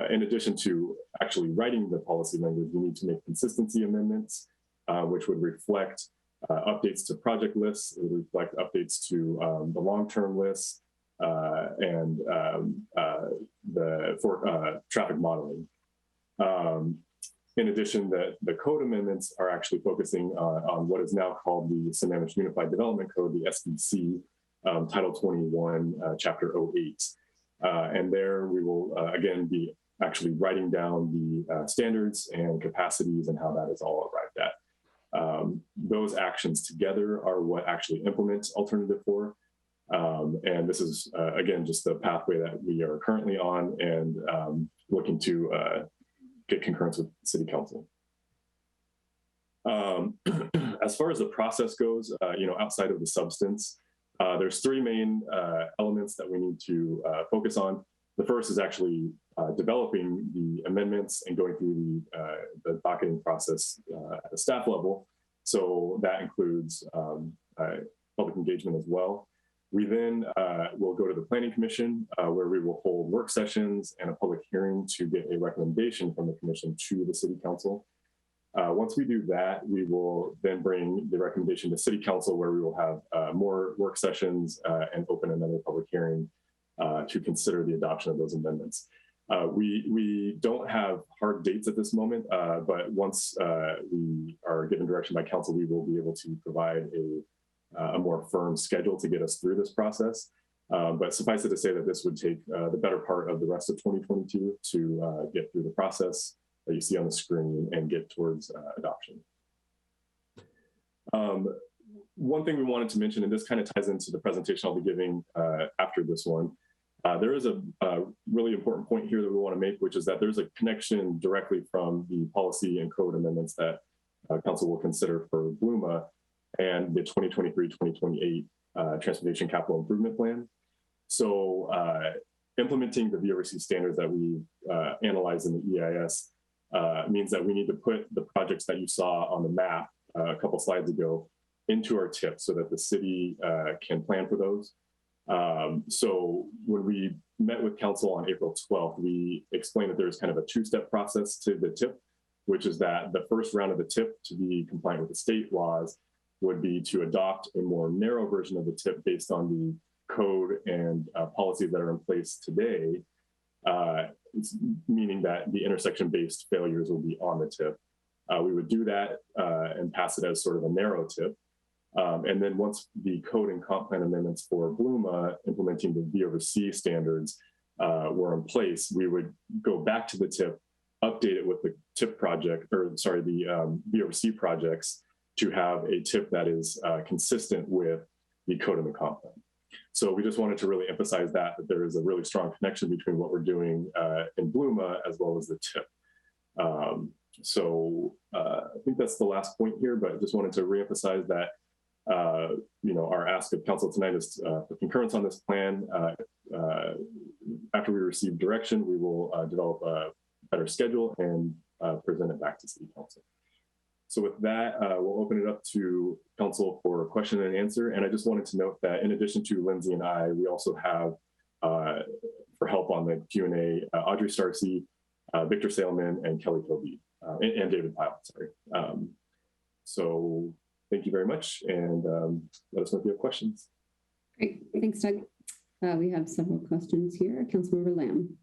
[SPEAKER 12] In addition to actually writing the policy language, we need to make consistency amendments, which would reflect updates to project lists. It would reflect updates to the long-term lists and for traffic modeling. In addition, the code amendments are actually focusing on what is now called the Sammamish Unified Development Code, the SDC, Title 21, Chapter 08. And there we will, again, be actually writing down the standards and capacities and how that is all arrived at. Those actions together are what actually implements Alternative 4. And this is, again, just the pathway that we are currently on and looking to get concurrence with City Council. As far as the process goes, outside of the substance, there's 3 main elements that we need to focus on. The first is actually developing the amendments and going through the docketing process at the staff level. So that includes public engagement as well. We then will go to the Planning Commission, where we will hold work sessions and a public hearing to get a recommendation from the Commission to the City Council. Once we do that, we will then bring the recommendation to City Council, where we will have more work sessions and open another public hearing to consider the adoption of those amendments. We don't have hard dates at this moment, but once we are given direction by Council, we will be able to provide a more firm schedule to get us through this process. But suffice it to say that this would take the better part of the rest of 2022 to get through the process that you see on the screen and get towards adoption. One thing we wanted to mention, and this kind of ties into the presentation I'll be giving after this one, there is a really important point here that we want to make, which is that there's a connection directly from the policy and code amendments that Council will consider for LUMA and the 2023-2028 Transportation Capital Improvement Plan. So implementing the VRC standards that we analyzed in the EIS means that we need to put the projects that you saw on the map a couple slides ago into our TIP so that the city can plan for those. So when we met with council on April 12th, we explained that there's kind of a two-step process to the TIP, which is that the first round of the TIP to be compliant with the state laws would be to adopt a more narrow version of the TIP based on the code and policies that are in place today, meaning that the intersection-based failures will be on the TIP. We would do that and pass it as sort of a narrow TIP. And then once the code and comp plan amendments for LUMA implementing the V over C standards were in place, we would go back to the TIP, update it with the TIP project, or sorry, the V over C projects to have a TIP that is consistent with the code and the comp plan. So we just wanted to really emphasize that there is a really strong connection between what we're doing in LUMA as well as the TIP. I think that's the last point here, but I just wanted to reemphasize that our ask of council tonight is for concurrence on this plan. After we receive direction, we will develop a better schedule and present it back to City Council. So with that, we'll open it up to council for question and answer. And I just wanted to note that in addition to Lindsay and I, we also have for help on the Q&A, Audrey Starcy, Victor Sailman, and Kelly Toby, and David Pyle, sorry. So thank you very much, and let us know if you have questions.
[SPEAKER 1] Great, thanks, Doug. We have several questions here. Councilmember Lamb.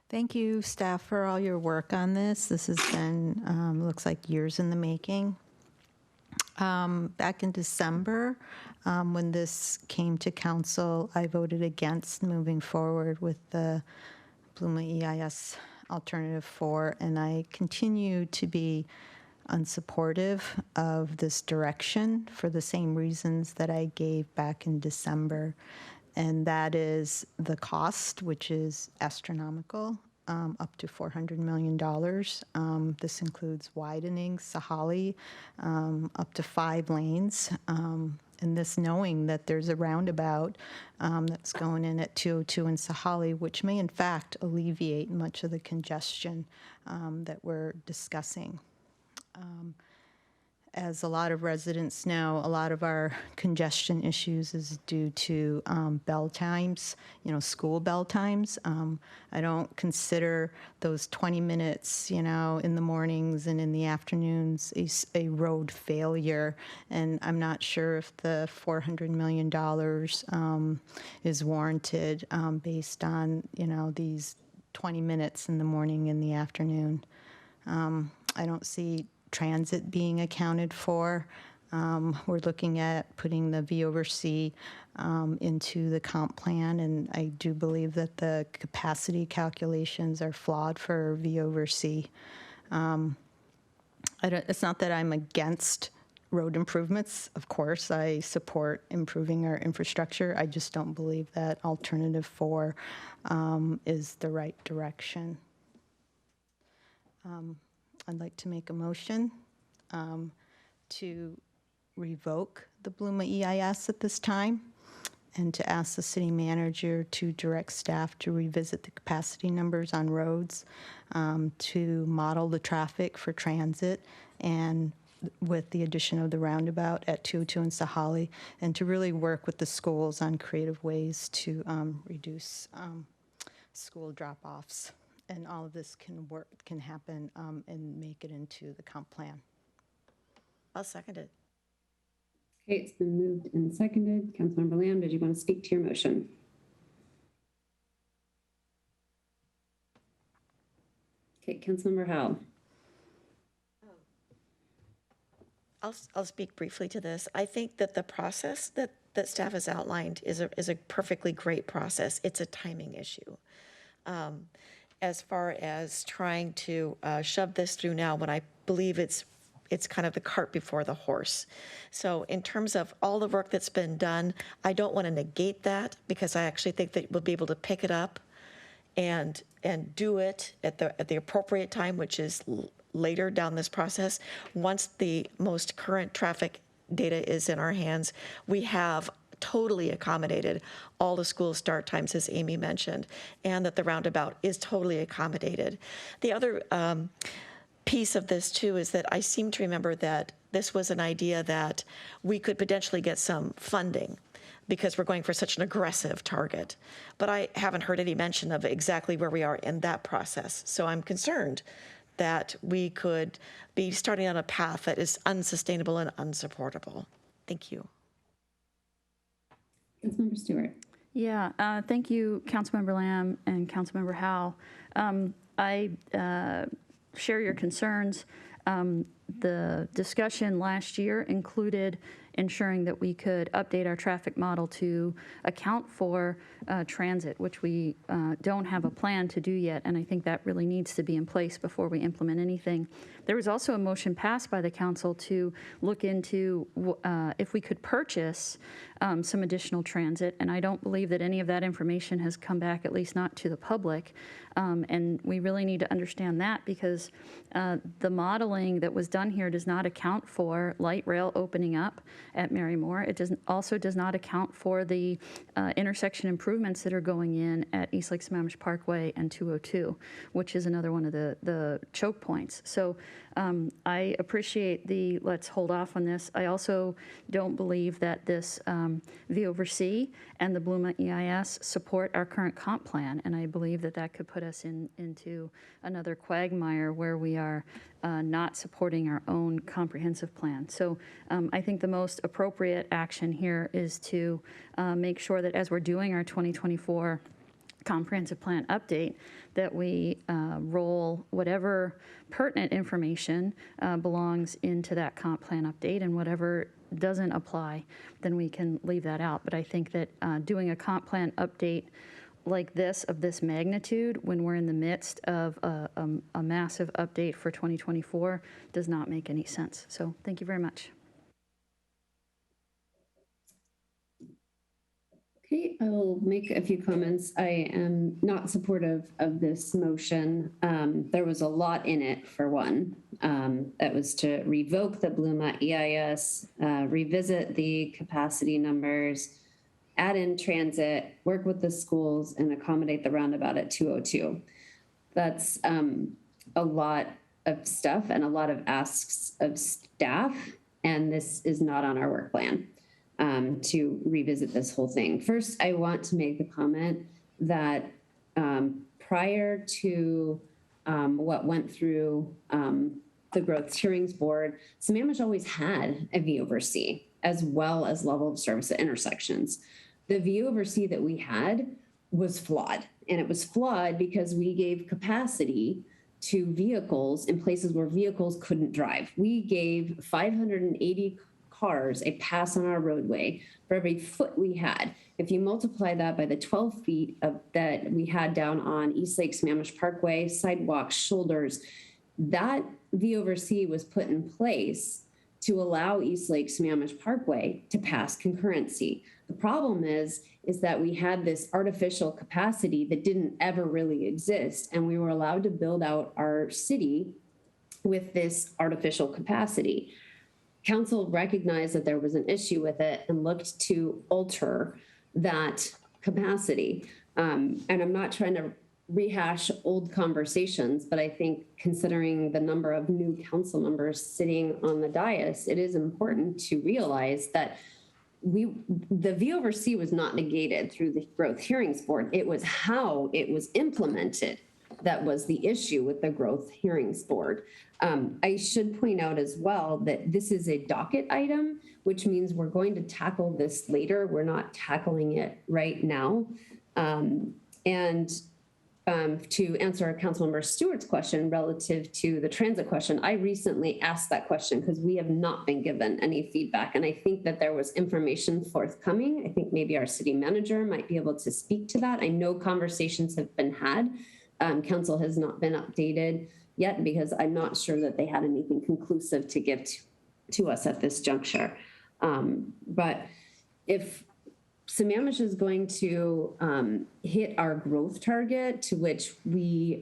[SPEAKER 4] Thank you, staff, for all your work on this. This has been, looks like years in the making. Back in December, when this came to council, I voted against moving forward with the LUMA EIS Alternative 4, and I continue to be unsupportive of this direction for the same reasons that I gave back in December. And that is the cost, which is astronomical, up to $400 million. This includes widening Sahali up to 5 lanes. And this knowing that there's a roundabout that's going in at 202 in Sahali, which may in fact alleviate much of the congestion that we're discussing. As a lot of residents know, a lot of our congestion issues is due to bell times, school bell times. I don't consider those 20 minutes, in the mornings and in the afternoons a road failure. And I'm not sure if the $400 million is warranted based on, these 20 minutes in the morning and the afternoon. I don't see transit being accounted for. We're looking at putting the V over C into the comp plan, and I do believe that the capacity calculations are flawed for V over C. It's not that I'm against road improvements. Of course, I support improving our infrastructure. I just don't believe that Alternative 4 is the right direction. I'd like to make a motion to revoke the LUMA EIS at this time and to ask the city manager to direct staff to revisit the capacity numbers on roads, to model the traffic for transit, and with the addition of the roundabout at 202 in Sahali, and to really work with the schools on creative ways to reduce school drop-offs. And all of this can happen and make it into the comp plan.
[SPEAKER 9] I'll second it.
[SPEAKER 1] Okay, it's been moved and seconded. Councilmember Lamb, did you want to speak to your motion? Okay, Councilmember Howell.
[SPEAKER 9] I'll speak briefly to this. I think that the process that staff has outlined is a perfectly great process. It's a timing issue. As far as trying to shove this through now, when I believe it's kind of the cart before the horse. So in terms of all the work that's been done, I don't want to negate that, because I actually think that we'll be able to pick it up and do it at the appropriate time, which is later down this process. Once the most current traffic data is in our hands, we have totally accommodated all the school start times, as Amy mentioned, and that the roundabout is totally accommodated. The other piece of this too is that I seem to remember that this was an idea that we could potentially get some funding, because we're going for such an aggressive target. But I haven't heard any mention of exactly where we are in that process. So I'm concerned that we could be starting on a path that is unsustainable and unsupportable. Thank you.
[SPEAKER 1] Councilmember Stewart.
[SPEAKER 5] Yeah, thank you, Councilmember Lamb and Councilmember Howell. I share your concerns. The discussion last year included ensuring that we could update our traffic model to account for transit, which we don't have a plan to do yet, and I think that really needs to be in place before we implement anything. There was also a motion passed by the council to look into if we could purchase some additional transit, and I don't believe that any of that information has come back, at least not to the public, and we really need to understand that because the modeling that was done here does not account for light rail opening up at Marymore. It also does not account for the intersection improvements that are going in at East Lake Sammamish Parkway and 202, which is another one of the choke points. So I appreciate the let's hold off on this. I also don't believe that this VOC and the LUMA EIS support our current comp plan, and I believe that that could put us into another quagmire where we are not supporting our own comprehensive plan. So I think the most appropriate action here is to make sure that as we're doing our 2024 comprehensive plan update, that we roll whatever pertinent information belongs into that comp plan update, and whatever doesn't apply, then we can leave that out. But I think that doing a comp plan update like this, of this magnitude, when we're in the midst of a massive update for 2024, does not make any sense. So thank you very much.
[SPEAKER 1] Okay, I will make a few comments. I am not supportive of this motion. There was a lot in it, for one. That was to revoke the LUMA EIS, revisit the capacity numbers, add in transit, work with the schools, and accommodate the roundabout at 202. That's a lot of stuff and a lot of asks of staff, and this is not on our work plan. To revisit this whole thing. First, I want to make the comment that prior to what went through the Growth Hearings Board, Sammamish always had a V over C, as well as level of service at intersections. The V over C that we had was flawed, and it was flawed because we gave capacity to vehicles in places where vehicles couldn't drive. We gave 580 cars a pass on our roadway for every foot we had. If you multiply that by the 12 feet that we had down on East Lake Sammamish Parkway, sidewalks, shoulders, that V over C was put in place to allow East Lake Sammamish Parkway to pass concurrency. The problem is that we had this artificial capacity that didn't ever really exist, and we were allowed to build out our city with this artificial capacity. Council recognized that there was an issue with it and looked to alter that capacity. And I'm not trying to rehash old conversations, but I think considering the number of new council members sitting on the dais, it is important to realize that the V over C was not negated through the Growth Hearings Board. It was how it was implemented that was the issue with the Growth Hearings Board. I should point out as well that this is a docket item, which means we're going to tackle this later. We're not tackling it right now. To answer Councilmember Stewart's question relative to the transit question, I recently asked that question because we have not been given any feedback. And I think that there was information forthcoming. I think maybe our city manager might be able to speak to that. I know conversations have been had. Council has not been updated yet because I'm not sure that they had anything conclusive to give to us at this juncture. But if Sammamish is going to hit our growth target, to which we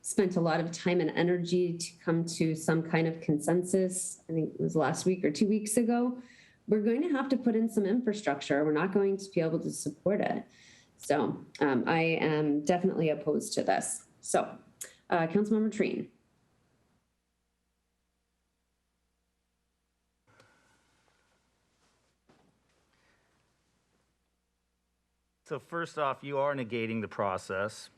[SPEAKER 1] spent a lot of time and energy to come to some kind of consensus, I think it was last week or 2 weeks ago, we're going to have to put in some infrastructure. We're not going to be able to support it. So I am definitely opposed to this. So Councilmember Treen.
[SPEAKER 13] So first off, you are negating the process.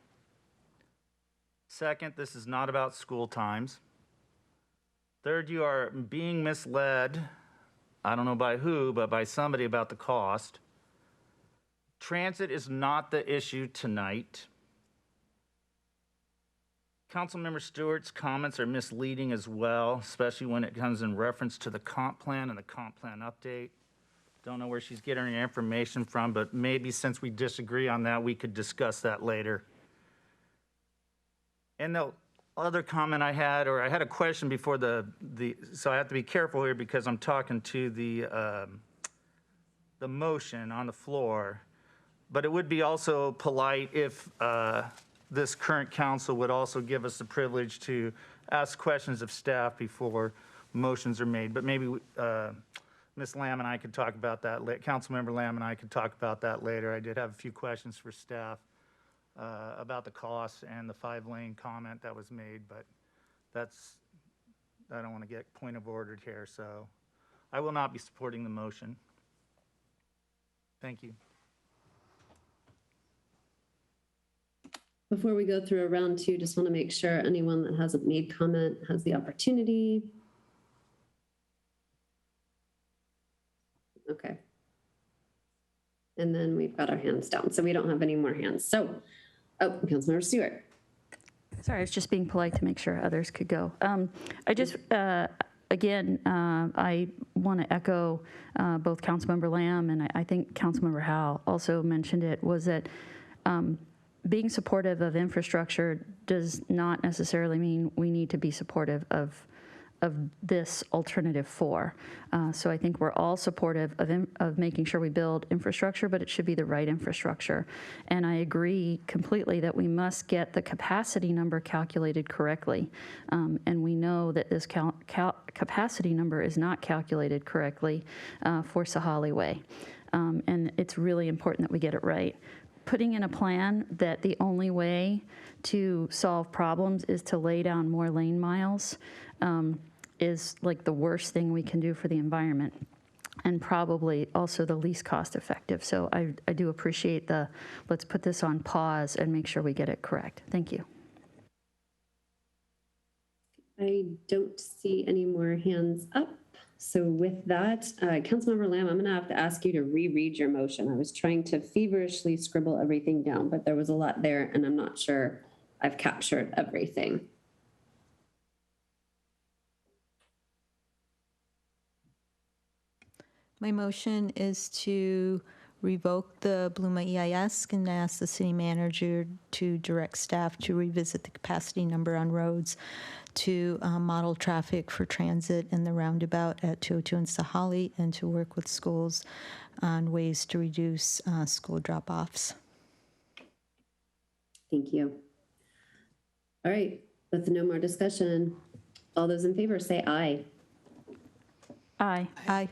[SPEAKER 13] Second, this is not about school times. Third, you are being misled, I don't know by who, but by somebody about the cost. Transit is not the issue tonight. Councilmember Stewart's comments are misleading as well, especially when it comes in reference to the comp plan and the comp plan update. Don't know where she's getting her information from, but maybe since we disagree on that, we could discuss that later. And the other comment I had, or I had a question before so I have to be careful here because I'm talking to the motion on the floor. But it would be also polite if this current council would also give us the privilege to ask questions of staff before motions are made. But maybe Ms. Lamb and I could talk about that, Councilmember Lamb and I could talk about that later. I did have a few questions for staff about the costs and the 5-lane comment that was made, but I don't want to get point of ordered here, so I will not be supporting the motion. Thank you.
[SPEAKER 1] Before we go through a round two, just want to make sure anyone that hasn't made comment has the opportunity. Okay. And then we've got our hands down, so we don't have any more hands. So, Councilmember Stewart.
[SPEAKER 5] Sorry, I was just being polite to make sure others could go. I just, again, I want to echo both Councilmember Lamb and I think Councilmember Howell also mentioned it, was that being supportive of infrastructure does not necessarily mean we need to be supportive of this alternative 4. So I think we're all supportive of making sure we build infrastructure, but it should be the right infrastructure. And I agree completely that we must get the capacity number calculated correctly. And we know that this capacity number is not calculated correctly for Sahali Way. And it's really important that we get it right. Putting in a plan that the only way to solve problems is to lay down more lane miles is like the worst thing we can do for the environment, and probably also the least cost effective. So I do appreciate let's put this on pause and make sure we get it correct. Thank you.
[SPEAKER 1] I don't see any more hands up. So with that, Councilmember Lamb, I'm going to have to ask you to reread your motion. I was trying to feverishly scribble everything down, but there was a lot there, and I'm not sure I've captured everything.
[SPEAKER 4] My motion is to revoke the LUMA EIS and ask the city manager to direct staff to revisit the capacity number on roads to model traffic for transit in the roundabout at 202 and Sahali, and to work with schools on ways to reduce school drop-offs.
[SPEAKER 1] Thank you. All right, with no more discussion, all those in favor say aye.
[SPEAKER 5] Aye.
[SPEAKER 4] Aye.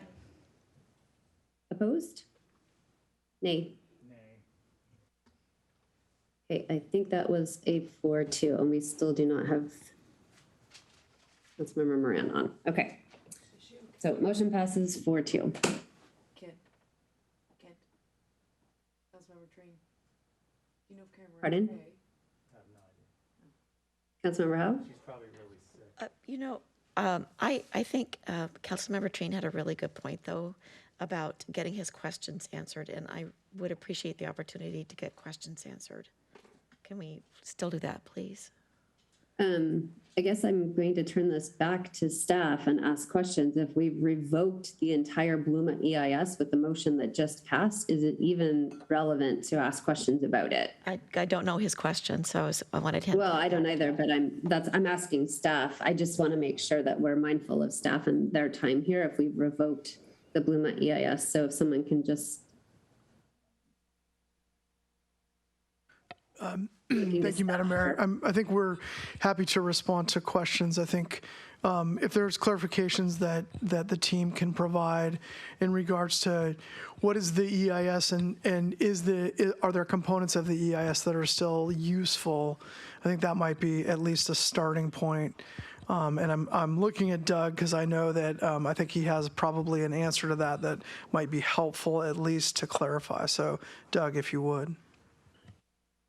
[SPEAKER 1] Opposed? Nay. Okay, I think that was a 4-2, and we still do not have Councilmember Moran on. Okay, so motion passes 4-2.
[SPEAKER 14] Kent. Councilmember Train. You know if Karen Moran
[SPEAKER 1] Pardon?
[SPEAKER 14] okay?
[SPEAKER 1] Councilmember Howe?
[SPEAKER 13] She's probably really sick.
[SPEAKER 9] I think Councilmember Train had a really good point, though, about getting his questions answered, and I would appreciate the opportunity to get questions answered. Can we still do that, please?
[SPEAKER 1] I guess I'm going to turn this back to staff and ask questions. If we've revoked the entire LUMA EIS with the motion that just passed, is it even relevant to ask questions about it?
[SPEAKER 9] I don't know his question, so I wanted him.
[SPEAKER 1] Well, I don't either, but I'm asking staff. I just want to make sure that we're mindful of staff and their time here if we've revoked the LUMA EIS. So if someone can just.
[SPEAKER 15] Thank you, Madam Mayor. I think we're happy to respond to questions. I think if there's clarifications that the team can provide in regards to what is the EIS and are there components of the EIS that are still useful, I think that might be at least a starting point. And I'm looking at Doug because I know that I think he has probably an answer to that that might be helpful, at least to clarify. So, Doug, if you would.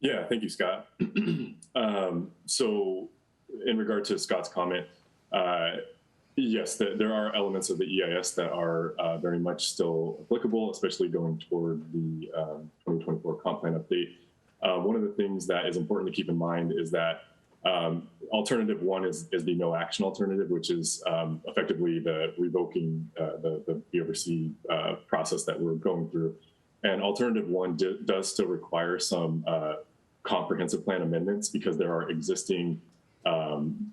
[SPEAKER 12] Yeah, thank you, Scott. So in regard to Scott's comment, yes, there are elements of the EIS that are very much still applicable, especially going toward the 2024 comp plan update. One of the things that is important to keep in mind is that alternative one is the no action alternative, which is effectively the revoking the BOC process that we're going through. And alternative one does still require some comprehensive plan amendments because there are existing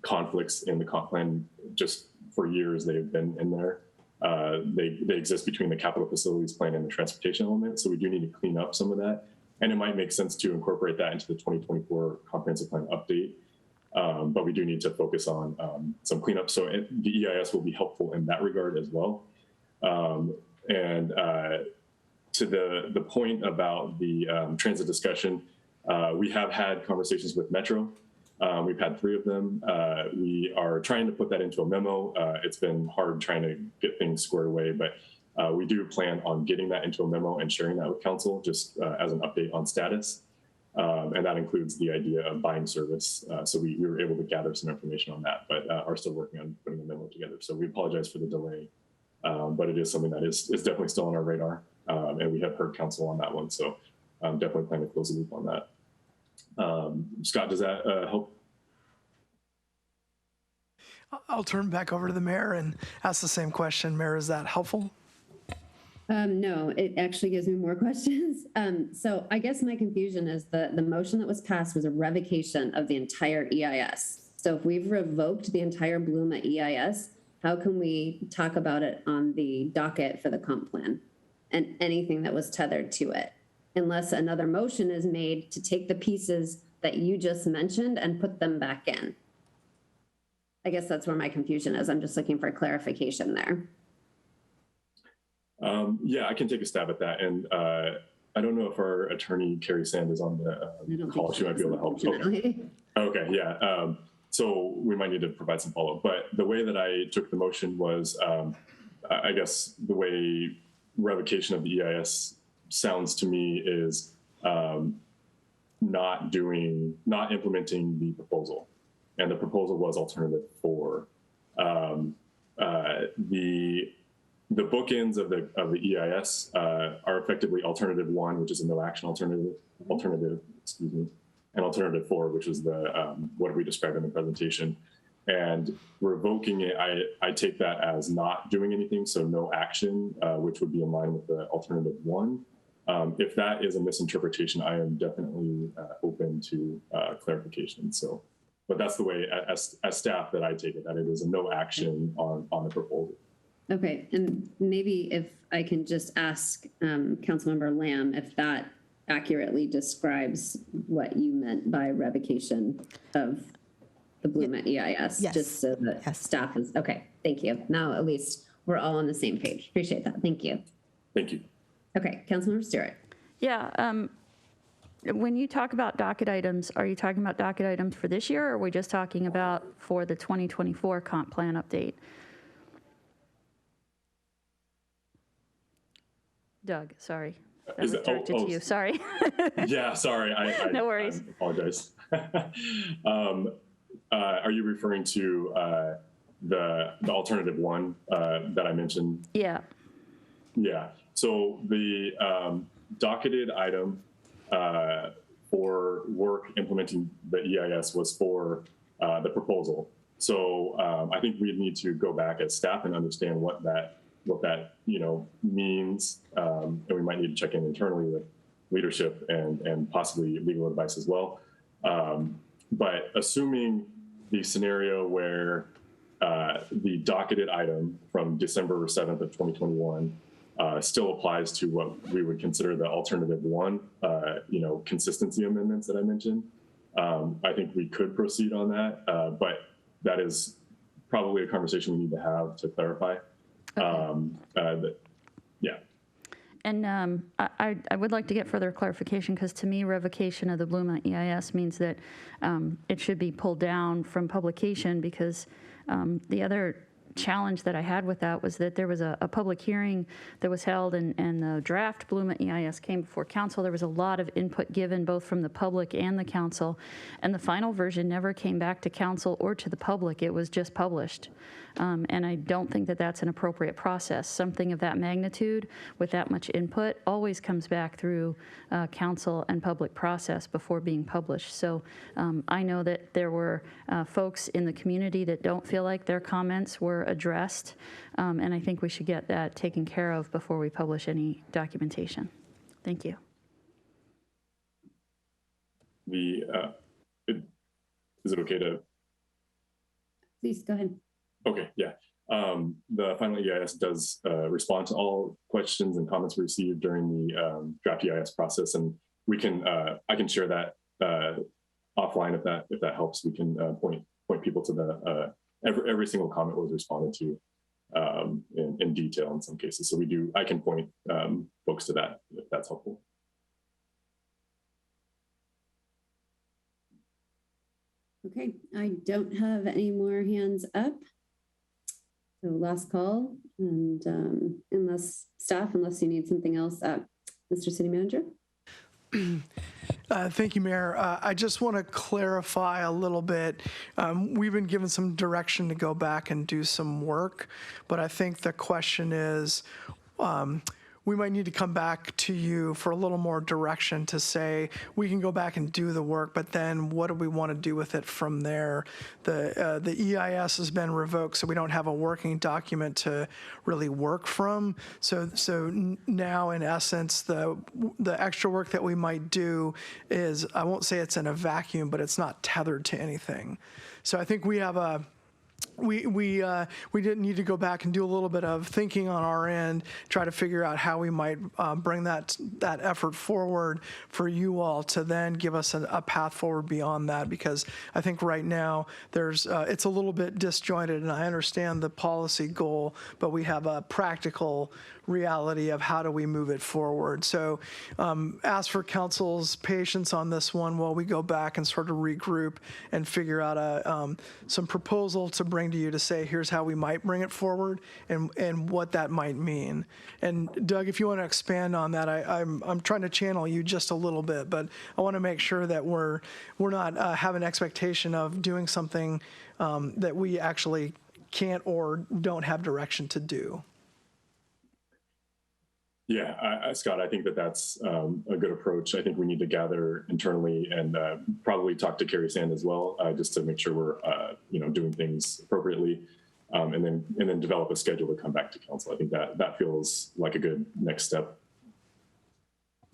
[SPEAKER 12] conflicts in the comp plan. Just for years they've been in there. They exist between the capital facilities plan and the transportation element. So we do need to clean up some of that. And it might make sense to incorporate that into the 2024 comprehensive plan update. But we do need to focus on some cleanup. So the EIS will be helpful in that regard as well. And to the point about the transit discussion, we have had conversations with Metro. We've had 3 of them. We are trying to put that into a memo. It's been hard trying to get things squared away, but we do plan on getting that into a memo and sharing that with council just as an update on status. And that includes the idea of buying service. So we were able to gather some information on that, but are still working on putting the memo together. So we apologize for the delay, but it is something that is definitely still on our radar. And we have heard council on that one. So definitely plan to close the loop on that. Scott, does that help?
[SPEAKER 15] I'll turn back over to the mayor and ask the same question. Mayor, is that helpful?
[SPEAKER 1] No, it actually gives me more questions. So I guess my confusion is the motion that was passed was a revocation of the entire EIS. So if we've revoked the entire LUMA EIS, how can we talk about it on the docket for the comp plan and anything that was tethered to it? Unless another motion is made to take the pieces that you just mentioned and put them back in. I guess that's where my confusion is. I'm just looking for clarification there.
[SPEAKER 12] Yeah, I can take a stab at that. And I don't know if our attorney, Carrie Sand, is on the call. She might be able to help. Okay, yeah. So we might need to provide some follow-up. But the way that I took the motion was, I guess the way revocation of the EIS sounds to me is not implementing the proposal. And the proposal was alternative 4. The bookends of the EIS are effectively alternative 1, which is a no action alternative, excuse me, and alternative 4, which is the what we described in the presentation. And revoking it, I take that as not doing anything, so no action, which would be in line with the alternative 1. If that is a misinterpretation, I am definitely open to clarification. So, but that's the way as staff that I take it, that it is a no action on the proposal.
[SPEAKER 1] Okay, and maybe if I can just ask Councilmember Lamb if that accurately describes what you meant by revocation of the LUMA EIS,
[SPEAKER 4] Yes.
[SPEAKER 1] just so that staff is, okay, thank you. Now at least we're all on the same page. Appreciate that. Thank you.
[SPEAKER 12] Thank you.
[SPEAKER 1] Okay, Councilmember Stewart.
[SPEAKER 5] Yeah, when you talk about docket items, are you talking about docket items for this year, or are we just talking about for the 2024 comp plan update? Doug, sorry. That was directed to you, sorry.
[SPEAKER 12] Yeah, sorry.
[SPEAKER 5] No worries.
[SPEAKER 12] I apologize. Are you referring to the alternative 1 that I mentioned?
[SPEAKER 5] Yeah.
[SPEAKER 12] Yeah. So the docketed item for work implementing the EIS was for the proposal. So I think we need to go back as staff and understand what that means, and we might need to check in internally with leadership and possibly legal advice as well. But assuming the scenario where the docketed item from December 7th of 2021 still applies to what we would consider the alternative 1, consistency amendments that I mentioned, I think we could proceed on that, but that is probably a conversation we need to have to clarify. Okay. Yeah.
[SPEAKER 5] And I would like to get further clarification, because to me, revocation of the LUMA EIS means that it should be pulled down from publication, because The other challenge that I had with that was that there was a public hearing that was held, and the draft LUMA EIS came before council. There was a lot of input given both from the public and the council, and the final version never came back to council or to the public. It was just published. And I don't think that that's an appropriate process. Something of that magnitude with that much input always comes back through council and public process before being published. So I know that there were folks in the community that don't feel like their comments were addressed, and I think we should get that taken care of before we publish any documentation. Thank you.
[SPEAKER 12] Is it okay to?
[SPEAKER 1] Please go ahead.
[SPEAKER 12] Okay, yeah. The final EIS does respond to all questions and comments received during the draft EIS process, and we can I can share that offline if that helps. We can point people to the every single comment was responded to in detail in some cases. So I can point folks to that if that's helpful.
[SPEAKER 1] Okay, I don't have any more hands up. So last call, and unless you need something else, Mr. City Manager.
[SPEAKER 15] Thank you, Mayor. I just want to clarify a little bit. We've been given some direction to go back and do some work, but I think the question is, we might need to come back to you for a little more direction to say, we can go back and do the work, but then what do we want to do with it from there? The EIS has been revoked, so we don't have a working document to really work from. So now, in essence, the extra work that we might do is, I won't say it's in a vacuum, but it's not tethered to anything. So I think we have we didn't need to go back and do a little bit of thinking on our end, try to figure out how we might bring that effort forward for you all to then give us a path forward beyond that, because I think right now it's a little bit disjointed, and I understand the policy goal, but we have a practical reality of how do we move it forward. So ask for council's patience on this one while we go back and sort of regroup and figure out some proposal to bring to you to say, here's how we might bring it forward and what that might mean. And Doug, if you want to expand on that, I'm trying to channel you just a little bit, but I want to make sure that we're not have an expectation of doing something that we actually can't or don't have direction to do.
[SPEAKER 12] Yeah, Scott, I think that's a good approach. I think we need to gather internally and probably talk to Carrie Sand as well, just to make sure we're doing things appropriately, and then develop a schedule to come back to council. I think that feels like a good next step.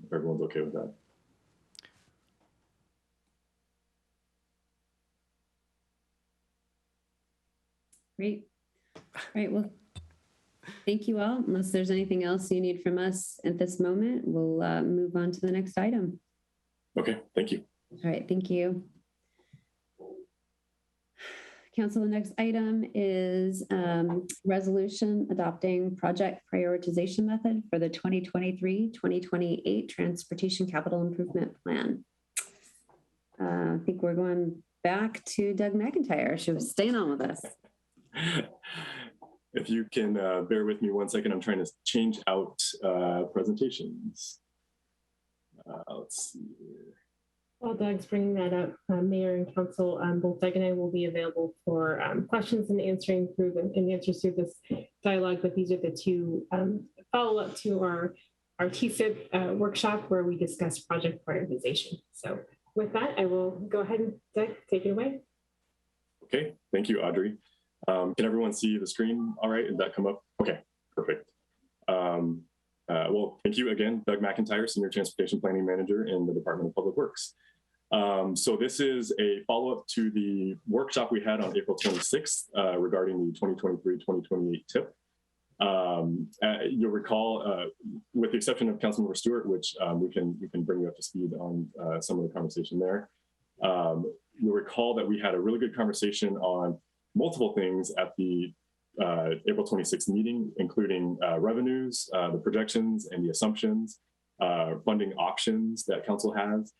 [SPEAKER 12] If everyone's okay with that.
[SPEAKER 1] Great. All right. Well, thank you all. Unless there's anything else you need from us at this moment, we'll move on to the next item.
[SPEAKER 12] Okay, thank you.
[SPEAKER 1] All right, thank you. Council, the next item is resolution adopting project prioritization method for the 2023-2028 Transportation Capital Improvement Plan. I think we're going back to Doug McIntyre. She was staying on with us.
[SPEAKER 12] If you can bear with me 1 second, I'm trying to change out presentations. Let's see here.
[SPEAKER 6] While Doug's bringing that up, Mayor and Council, both Doug and I will be available for questions and answers through this dialogue. But these are the two follow-up to our TSIP workshop where we discuss project prioritization. So with that, I will go ahead and Doug, take it away.
[SPEAKER 12] Okay, thank you, Audrey. Can everyone see the screen all right? Did that come up? Okay, perfect. Well, thank you again, Doug McIntyre, Senior Transportation Planning Manager in the Department of Public Works. So this is a follow-up to the workshop we had on April 26th regarding the 2023-2028 TIP. You'll recall, with the exception of Councilmember Stewart, which we can bring you up to speed on some of the conversation there. You'll recall that we had a really good conversation on multiple things at the April 26th meeting, including revenues, the projections and the assumptions, funding options that council has,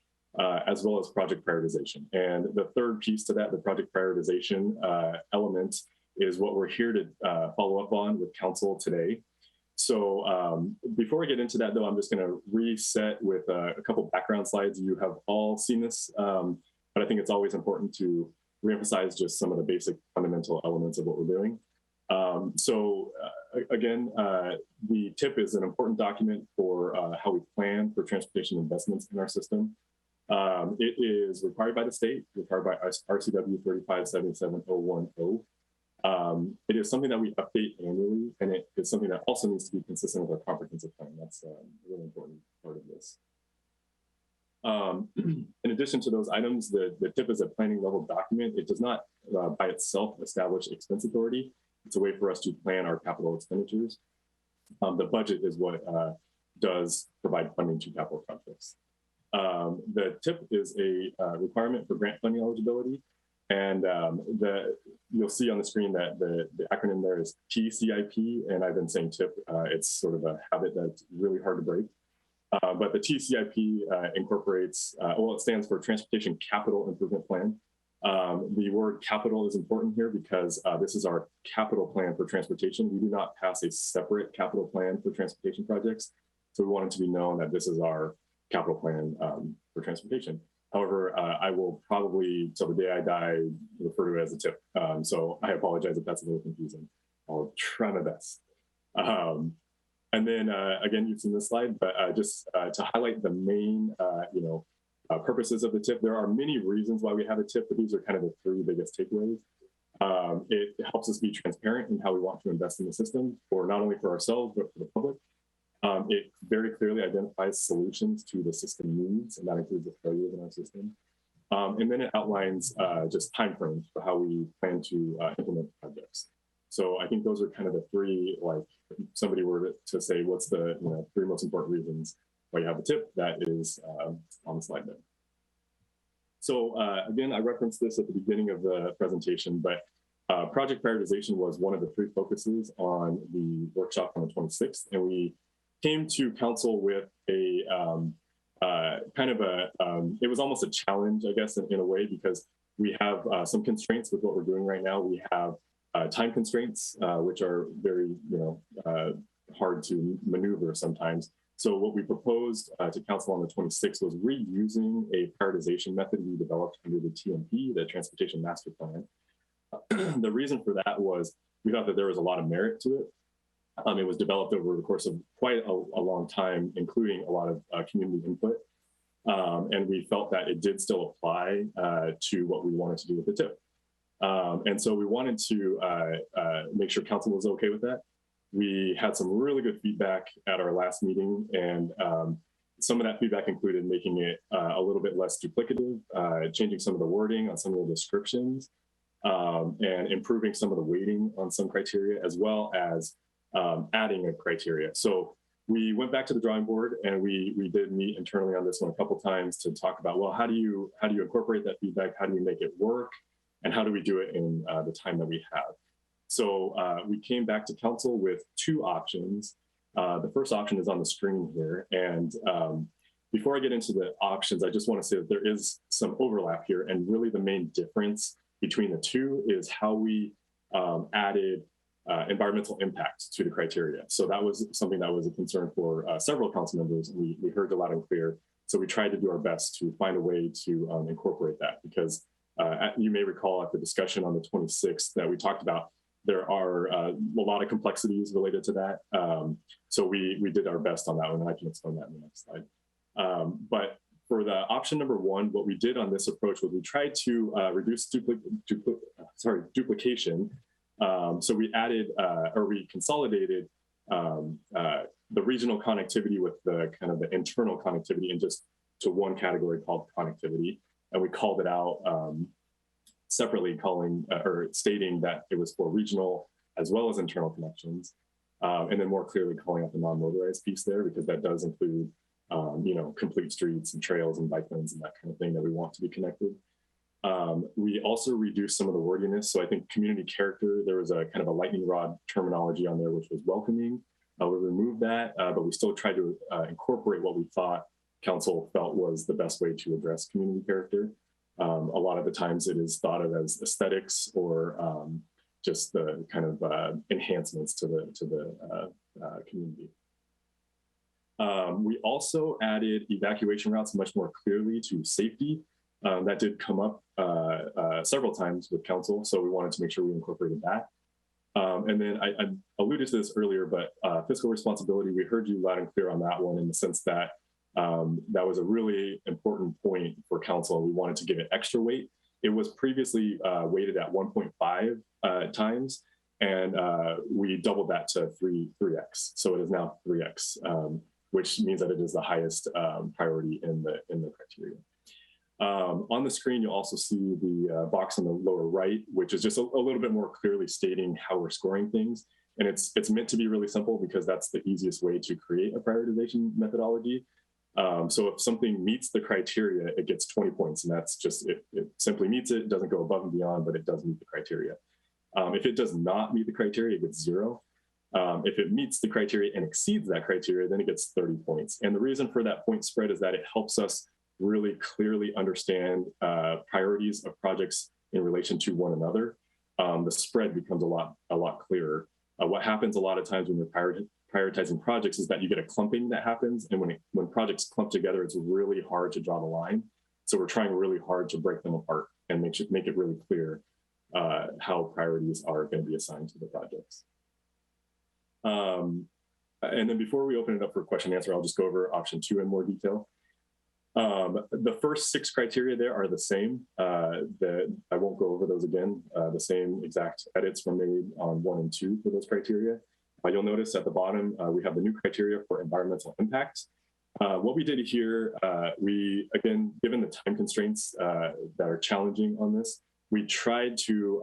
[SPEAKER 12] as well as project prioritization. And the third piece to that, the project prioritization element, is what we're here to follow up on with council today. So before we get into that, though, I'm just going to reset with a couple background slides. You have all seen this, but I think it's always important to reemphasize just some of the basic fundamental elements of what we're doing. Again, the TIP is an important document for how we plan for transportation investments in our system. It is required by the state, required by RCW 3577010. It is something that we update annually, and it is something that also needs to be consistent with our comprehensive plan. That's a really important part of this. In addition to those items, the TIP is a planning level document. It does not by itself establish expense authority. It's a way for us to plan our capital expenditures. The budget is what does provide funding to capital projects. The TIP is a requirement for grant funding eligibility. And you'll see on the screen that the acronym there is TCIP, and I've been saying TIP. It's sort of a habit that's really hard to break. But the TCIP incorporates, well, it stands for Transportation Capital Improvement Plan. The word capital is important here because this is our capital plan for transportation. We do not pass a separate capital plan for transportation projects. So we want it to be known that this is our capital plan for transportation. However, I will probably, till the day I die, refer to it as a TIP. So I apologize if that's a little confusing. I'll try my best. And then again, you've seen this slide, but just to highlight the main, purposes of the TIP, there are many reasons why we have a TIP, but these are kind of the three biggest takeaways. It helps us be transparent in how we want to invest in the system, for not only for ourselves, but for the public. It very clearly identifies solutions to the system needs, and that includes the failures in our system. And then it outlines just timeframes for how we plan to implement projects. So I think those are kind of the three, like if somebody were to say, what's the three most important reasons why you have a TIP, that is on the slide there. So again, I referenced this at the beginning of the presentation, but project prioritization was one of the three focuses on the workshop on the 26th. And we came to council with a it was almost a challenge, I guess, in a way, because we have some constraints with what we're doing right now. We have time constraints, which are very, hard to maneuver sometimes. So what we proposed to council on the 26th was reusing a prioritization method we developed under the TMP, the Transportation Master Plan. The reason for that was we thought that there was a lot of merit to it. It was developed over the course of quite a long time, including a lot of community input. And we felt that it did still apply to what we wanted to do with the TIP. And so we wanted to make sure council was okay with that. We had some really good feedback at our last meeting, and some of that feedback included making it a little bit less duplicative, changing some of the wording on some of the descriptions, and improving some of the weighting on some criteria, as well as adding a criteria. So we went back to the drawing board, and we did meet internally on this one a couple times to talk about, well, how do you incorporate that feedback? How do you make it work? And how do we do it in the time that we have? So we came back to council with two options. The first option is on the screen here. And before I get into the options, I just want to say that there is some overlap here. And really the main difference between the two is how we added environmental impact to the criteria. So that was something that was a concern for several council members. We heard it loud and clear. So we tried to do our best to find a way to incorporate that, because you may recall at the discussion on the 26th that we talked about, there are a lot of complexities related to that. So we did our best on that one, and I can explain that in the next slide. But for the option number one, what we did on this approach was we tried to reduce duplication. So we added, or we consolidated the regional connectivity with the kind of the internal connectivity in just to one category called connectivity. And we called it out separately, stating that it was for regional as well as internal connections. And then more clearly calling out the non-motorized piece there, because that does include, complete streets and trails and bike lanes and that kind of thing that we want to be connected. We also reduced some of the wordiness. So I think community character, there was a kind of a lightning rod terminology on there, which was welcoming. We removed that, but we still tried to incorporate what we thought council felt was the best way to address community character. A lot of the times it is thought of as aesthetics or just the kind of enhancements to the community. We also added evacuation routes much more clearly to safety. That did come up several times with council, so we wanted to make sure we incorporated that. And then I alluded to this earlier, but fiscal responsibility, we heard you loud and clear on that one in the sense that that was a really important point for council. We wanted to give it extra weight. It was previously weighted at 1.5 times, and we doubled that to 3x. So it is now 3x, which means that it is the highest priority in the criteria. On the screen, you'll also see the box on the lower right, which is just a little bit more clearly stating how we're scoring things. And it's meant to be really simple because that's the easiest way to create a prioritization methodology. So if something meets the criteria, it gets 20 points, and that's just, it simply meets it, doesn't go above and beyond, but it does meet the criteria. If it does not meet the criteria, it gets 0. If it meets the criteria and exceeds that criteria, then it gets 30 points. And the reason for that point spread is that it helps us really clearly understand priorities of projects in relation to one another. The spread becomes a lot clearer. What happens a lot of times when you're prioritizing projects is that you get a clumping that happens, and when projects clump together, it's really hard to draw the line. So we're trying really hard to break them apart and make it really clear how priorities are going to be assigned to the projects. And then before we open it up for question and answer, I'll just go over option 2 in more detail. The first 6 criteria there are the same. I won't go over those again. The same exact edits were made on 1 and 2 for those criteria. You'll notice at the bottom, we have the new criteria for environmental impact. What we did here, we, again, given the time constraints that are challenging on this, we tried to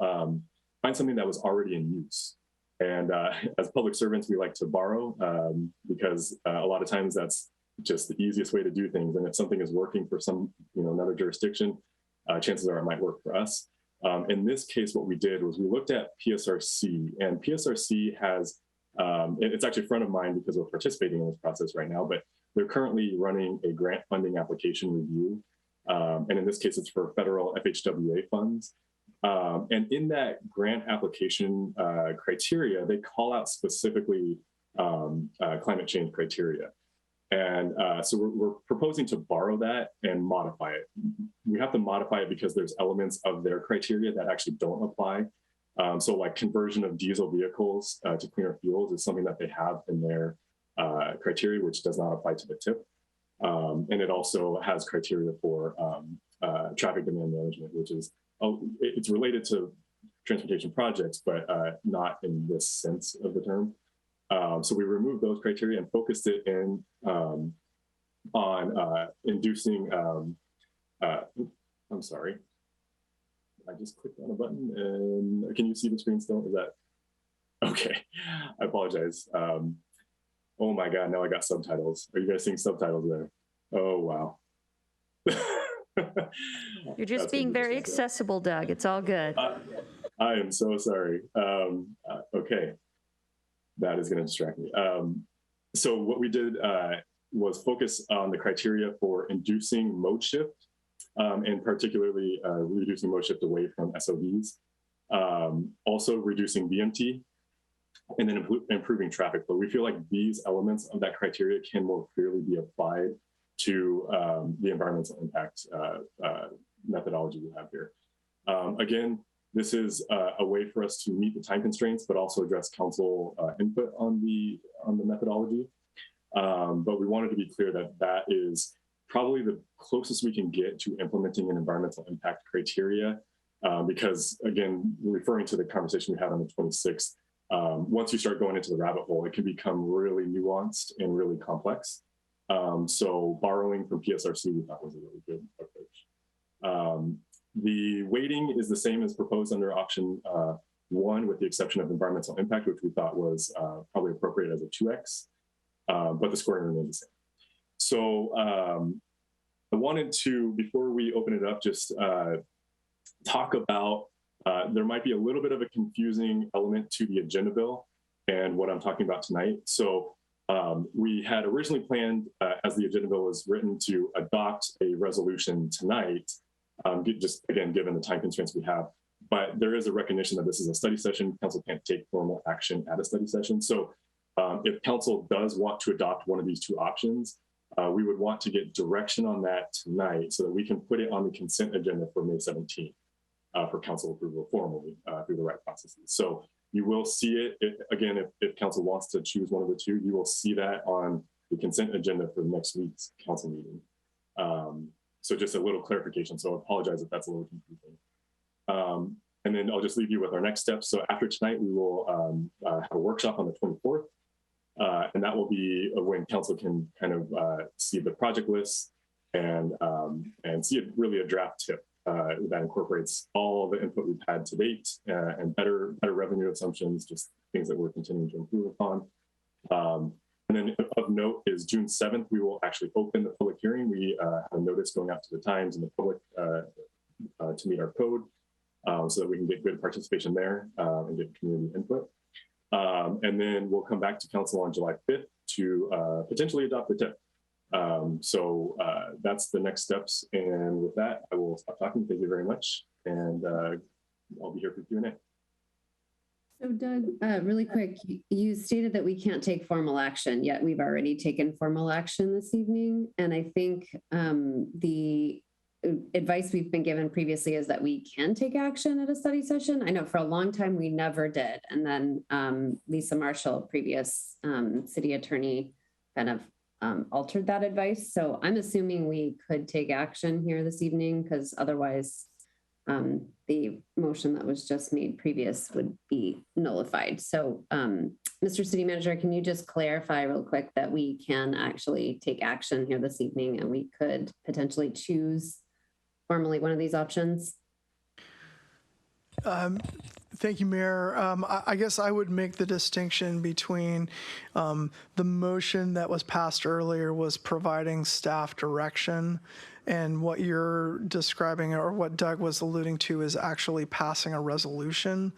[SPEAKER 12] find something that was already in use. And as public servants, we like to borrow because a lot of times that's just the easiest way to do things. And if something is working for some, another jurisdiction, chances are it might work for us. In this case, what we did was we looked at PSRC, and PSRC has, it's actually front of mind because we're participating in this process right now, but they're currently running a grant funding application review. And in this case, it's for federal FHWA funds. And in that grant application criteria, they call out specifically climate change criteria. And so we're proposing to borrow that and modify it. We have to modify it because there's elements of their criteria that actually don't apply. So like conversion of diesel vehicles to cleaner fuels is something that they have in their criteria, which does not apply to the tip. And it also has criteria for traffic demand management, which is, it's related to transportation projects, but not in this sense of the term. So we removed those criteria and focused it in on inducing, I'm sorry, I just clicked on a button and can you see the screen still? Is that, okay, I apologize. Oh my God, now I got subtitles. Are you guys seeing subtitles there? Oh, wow.
[SPEAKER 5] You're just being very accessible, Doug. It's all good.
[SPEAKER 12] I am so sorry. Okay. That is going to distract me. So what we did was focus on the criteria for inducing mode shift, and particularly reducing mode shift away from SOVs, also reducing VMT, and then improving traffic flow. We feel like these elements of that criteria can more clearly be applied to the environmental impact methodology we have here. Again, this is a way for us to meet the time constraints, but also address council input on the methodology. But we wanted to be clear that that is probably the closest we can get to implementing an environmental impact criteria, because again, referring to the conversation we had on the 26th, once you start going into the rabbit hole, it can become really nuanced and really complex. So borrowing from PSRC, we thought was a really good approach. The weighting is the same as proposed under option 1, with the exception of environmental impact, which we thought was probably appropriate as a 2x, but the scoring remains the same. So I wanted to, before we open it up, just talk about, there might be a little bit of a confusing element to the agenda bill and what I'm talking about tonight. So we had originally planned, as the agenda bill was written, to adopt a resolution tonight, just again, given the time constraints we have. But there is a recognition that this is a study session. Council can't take formal action at a study session. So if council does want to adopt one of these two options, we would want to get direction on that tonight so that we can put it on the consent agenda for May 17th for council approval formally through the right processes. So you will see it, again, if council wants to choose one of the two, you will see that on the consent agenda for next week's council meeting. So just a little clarification. So I apologize if that's a little confusing. And then I'll just leave you with our next steps. So after tonight, we will have a workshop on the 24th. And that will be when council can kind of see the project list and see really a draft tip that incorporates all the input we've had to date and better revenue assumptions, just things that we're continuing to improve upon. And then of note is June 7th, we will actually open the public hearing. We have a notice going out to the Times and the public to meet our code so that we can get good participation there and get community input. And then we'll come back to council on July 5th to potentially adopt the tip. So that's the next steps. And with that, I will stop talking. Thank you very much. And I'll be here for Q&A.
[SPEAKER 1] So Doug, really quick, you stated that we can't take formal action, yet we've already taken formal action this evening. And I think the advice we've been given previously is that we can take action at a study session. I know for a long time we never did. And then Lisa Marshall, previous city attorney, kind of altered that advice. So I'm assuming we could take action here this evening because otherwise the motion that was just made previous would be nullified. So Mr. City Manager, can you just clarify real quick that we can actually take action here this evening and we could potentially choose formally one of these options?
[SPEAKER 15] Thank you, Mayor. I guess I would make the distinction between the motion that was passed earlier was providing staff direction, and what you're describing or what Doug was alluding to is actually passing a resolution.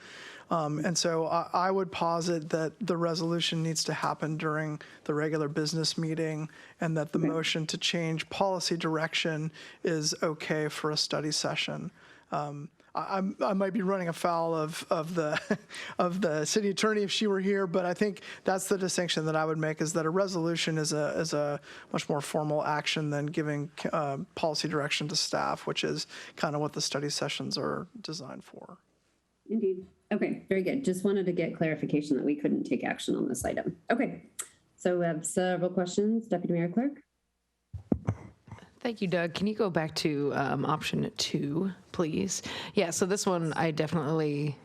[SPEAKER 15] And so I would posit that the resolution needs to happen during the regular business meeting and that the motion to change policy direction is okay for a study session. I might be running afoul of the city attorney if she were here, but I think that's the distinction that I would make, is that a resolution is a much more formal action than giving policy direction to staff, which is kind of what the study sessions are designed for.
[SPEAKER 1] Indeed. Okay, very good. Just wanted to get clarification that we couldn't take action on this item. Okay, so we have several questions. Deputy Mayor Clerk.
[SPEAKER 16] Thank you, Doug. Can you go back to option 2, please? Yeah, so this one I definitely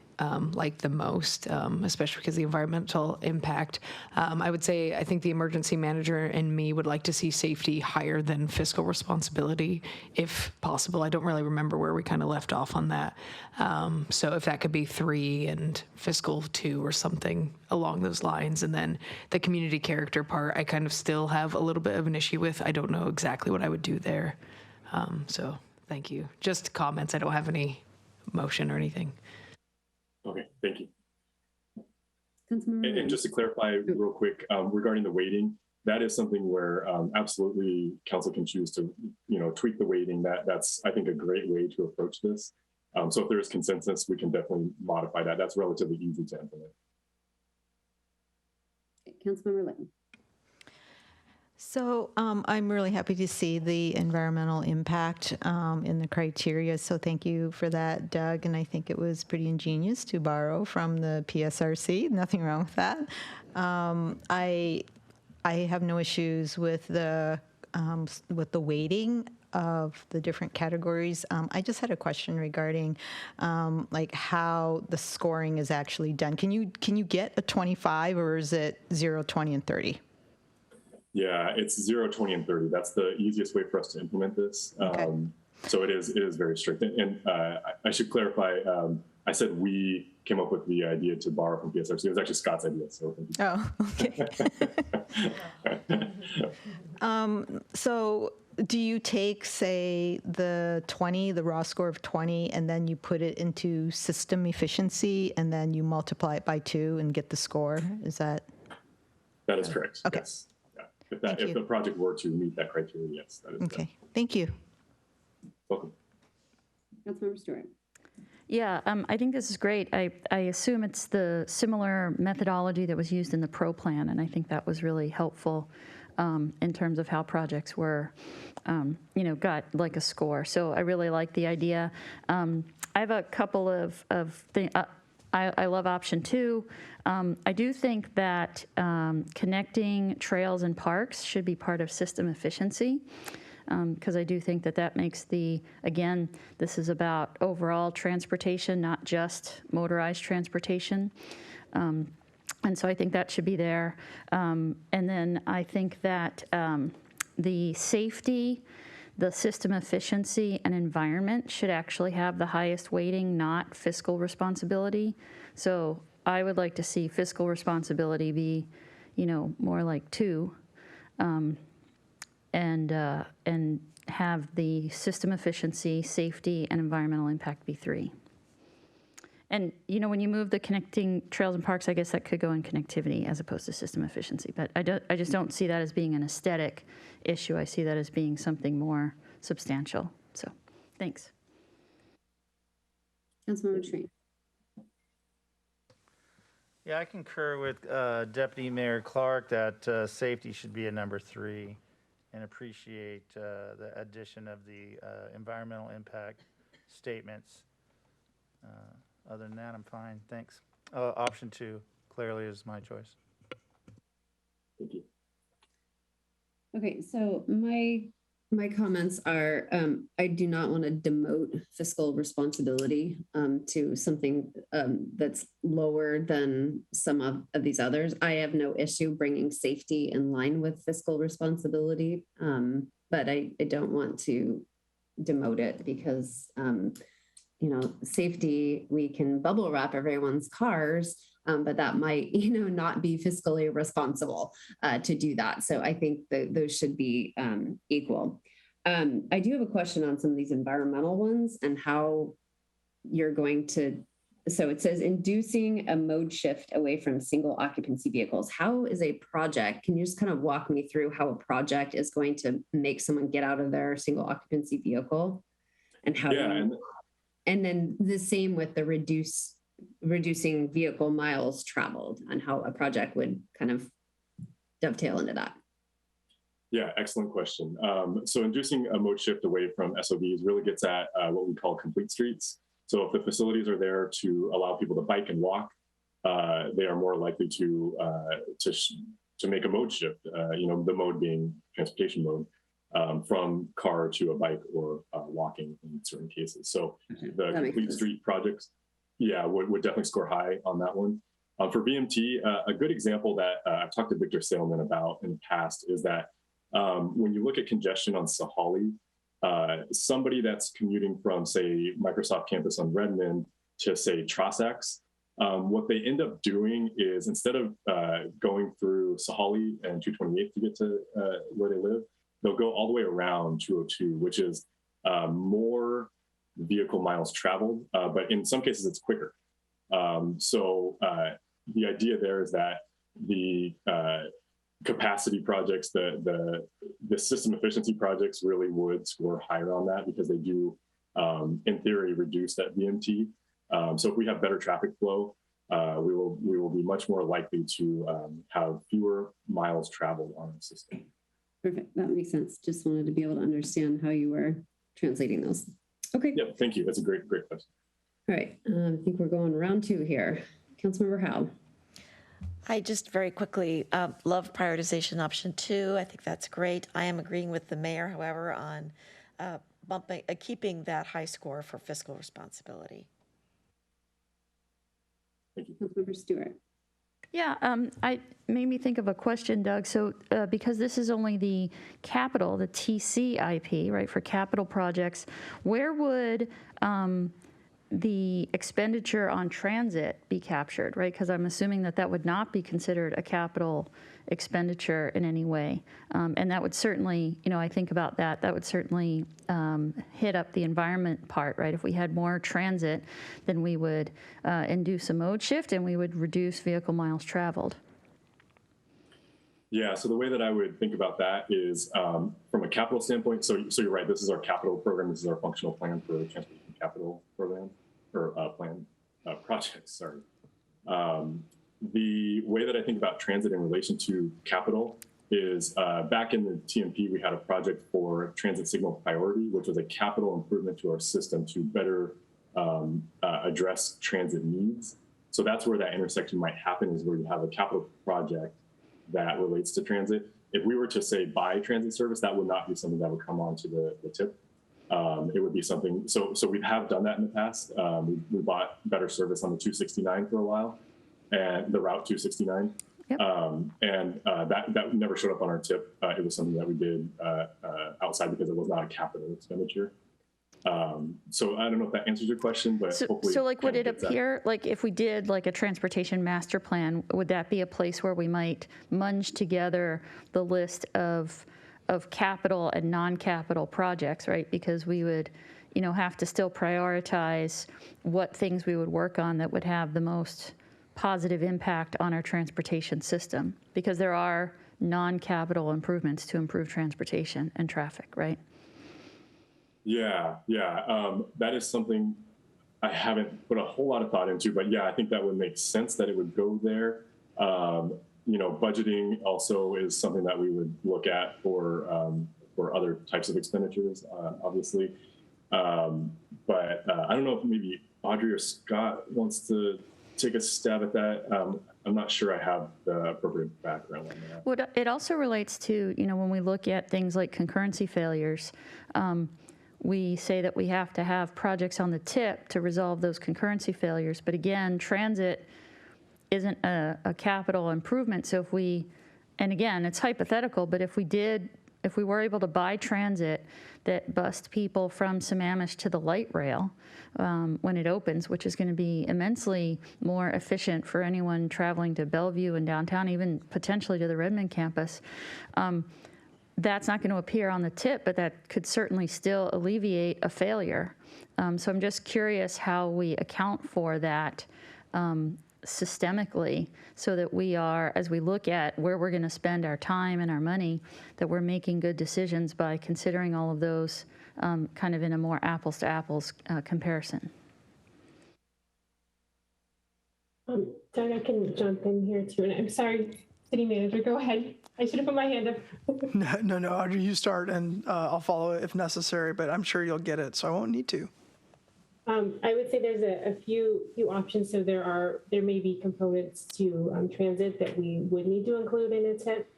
[SPEAKER 16] like the most, especially because the environmental impact. I would say I think the emergency manager and me would like to see safety higher than fiscal responsibility, if possible. I don't really remember where we kind of left off on that. So if that could be 3 and fiscal 2 or something along those lines. And then the community character part, I kind of still have a little bit of an issue with. I don't know exactly what I would do there. So thank you. Just comments. I don't have any motion or anything.
[SPEAKER 12] Okay, thank you.
[SPEAKER 1] Councilmember
[SPEAKER 12] And just to clarify real quick, regarding the weighting, that is something where absolutely council can choose to, tweak the weighting. That's, I think, a great way to approach this. So if there is consensus, we can definitely modify that. That's relatively easy to implement.
[SPEAKER 1] Councilmember Litton.
[SPEAKER 4] So I'm really happy to see the environmental impact in the criteria. So thank you for that, Doug. And I think it was pretty ingenious to borrow from the PSRC. Nothing wrong with that. I have no issues with the weighting of the different categories. I just had a question regarding like how the scoring is actually done. Can you get a 25, or is it 0, 20, and 30?
[SPEAKER 12] Yeah, it's 0, 20, and 30. That's the easiest way for us to implement this. Okay. So it is very strict. And I should clarify, I said we came up with the idea to borrow from PSRC. It was actually Scott's idea. So
[SPEAKER 4] okay. So do you take, say, the 20, the raw score of 20, and then you put it into system efficiency, and then you multiply it by 2 and get the score? Is that?
[SPEAKER 12] That is correct.
[SPEAKER 4] Okay.
[SPEAKER 12] Yes. If the project were to meet that criteria, yes. That is
[SPEAKER 4] okay. Thank you.
[SPEAKER 12] Welcome.
[SPEAKER 1] Councilmember Stewart.
[SPEAKER 5] Yeah, I think this is great. I assume it's the similar methodology that was used in the PRO plan, and I think that was really helpful in terms of how projects were, got like a score. So I really like the idea. I have a couple of things. I love option 2. I do think that connecting trails and parks should be part of system efficiency. Because I do think that that makes again, this is about overall transportation, not just motorized transportation. And so I think that should be there. And then I think that the safety, the system efficiency, and environment should actually have the highest weighting, not fiscal responsibility. So I would like to see fiscal responsibility be, more like 2. And have the system efficiency, safety, and environmental impact be 3. And, when you move the connecting trails and parks, I guess that could go in connectivity as opposed to system efficiency. But I just don't see that as being an aesthetic issue. I see that as being something more substantial. So, thanks.
[SPEAKER 1] Councilmember Tree.
[SPEAKER 13] Yeah, I concur with Deputy Mayor Clark that safety should be a number 3. And appreciate the addition of the environmental impact statements. Other than that, I'm fine. Thanks. Option 2 clearly is my choice.
[SPEAKER 12] Thank you.
[SPEAKER 1] Okay, so my comments are, I do not want to demote fiscal responsibility to something that's lower than some of these others. I have no issue bringing safety in line with fiscal responsibility, but I don't want to demote it because, safety, we can bubble wrap everyone's cars, but that might, not be fiscally responsible to do that. So I think that those should be equal. I do have a question on some of these environmental ones and how you're going to, so it says inducing a mode shift away from single occupancy vehicles. How is a project, can you just kind of walk me through how a project is going to make someone get out of their single occupancy vehicle? And how and then the same with the reducing vehicle miles traveled and how a project would kind of dovetail into that.
[SPEAKER 12] Yeah, excellent question. So inducing a mode shift away from SOVs really gets at what we call complete streets. So if the facilities are there to allow people to bike and walk, they are more likely to make a mode shift, the mode being transportation mode, from car to a bike or walking in certain cases. So the complete street projects, would definitely score high on that one. For VMT, a good example that I've talked to Victor Sailman about in the past is that when you look at congestion on Sahali, somebody that's commuting from, say, Microsoft campus on Redmond to, say, Trossachs, what they end up doing is instead of going through Sahali and 228 to get to where they live, they'll go all the way around 202, which is more vehicle miles traveled, but in some cases it's quicker. So the idea there is that the capacity projects, the system efficiency projects really would score higher on that because they do, in theory, reduce that VMT. So if we have better traffic flow, we will be much more likely to have fewer miles traveled on our system.
[SPEAKER 1] Perfect, that makes sense. Just wanted to be able to understand how you were translating those. Okay.
[SPEAKER 12] Yep, thank you. That's a great question.
[SPEAKER 1] All right, I think we're going round 2 here. Councilmember Howe.
[SPEAKER 9] I just very quickly love prioritization option 2. I think that's great. I am agreeing with the mayor, however, on keeping that high score for fiscal responsibility.
[SPEAKER 12] Thank you.
[SPEAKER 1] Councilmember Stewart.
[SPEAKER 5] Yeah, I made me think of a question, Doug. So because this is only the capital, the TCIP, right, for capital projects, where would the expenditure on transit be captured, right? Because I'm assuming that that would not be considered a capital expenditure in any way. And that would certainly, I think about that, that would certainly hit up the environment part, right? If we had more transit, then we would induce a mode shift and we would reduce vehicle miles traveled.
[SPEAKER 12] Yeah, so the way that I would think about that is from a capital standpoint, so you're right, this is our capital program, this is our functional plan for the transportation capital program, projects, sorry. The way that I think about transit in relation to capital is back in the TMP, we had a project for transit signal priority, which was a capital improvement to our system to better address transit needs. So that's where that intersection might happen, is where you have a capital project that relates to transit. If we were to say buy transit service, that would not be something that would come onto the tip. It would be something, so we have done that in the past. We bought better service on the 269 for a while, and the route 269.
[SPEAKER 5] Yep.
[SPEAKER 12] That never showed up on our tip. It was something that we did outside because it was not a capital expenditure. So I don't know if that answers your question, but hopefully.
[SPEAKER 5] So like, would it appear, like if we did like a transportation master plan, would that be a place where we might munge together the list of capital and non-capital projects, right? Because we would, have to still prioritize what things we would work on that would have the most positive impact on our transportation system, because there are non-capital improvements to improve transportation and traffic, right?
[SPEAKER 12] Yeah. That is something I haven't put a whole lot of thought into, but yeah, I think that would make sense that it would go there. Budgeting also is something that we would look at for other types of expenditures, obviously. But I don't know if maybe Audrey or Scott wants to take a stab at that. I'm not sure I have the appropriate background on that.
[SPEAKER 5] Well, it also relates to, when we look at things like concurrency failures, we say that we have to have projects on the tip to resolve those concurrency failures. But again, transit isn't a capital improvement. So and again, it's hypothetical, but if we were able to buy transit that bused people from Sammamish to the light rail when it opens, which is going to be immensely more efficient for anyone traveling to Bellevue and downtown, even potentially to the Redmond campus, that's not going to appear on the tip, but that could certainly still alleviate a failure. So I'm just curious how we account for that systemically, so that we are, as we look at where we're going to spend our time and our money, that we're making good decisions by considering all of those kind of in a more apples to apples comparison.
[SPEAKER 6] Doug, I can jump in here too. And I'm sorry, City Manager, go ahead. I should have put my hand up.
[SPEAKER 15] No, Audrey, you start and I'll follow it if necessary, but I'm sure you'll get it, so I won't need to.
[SPEAKER 6] I would say there's a few options. So there may be components to transit that we would need to include in a tip.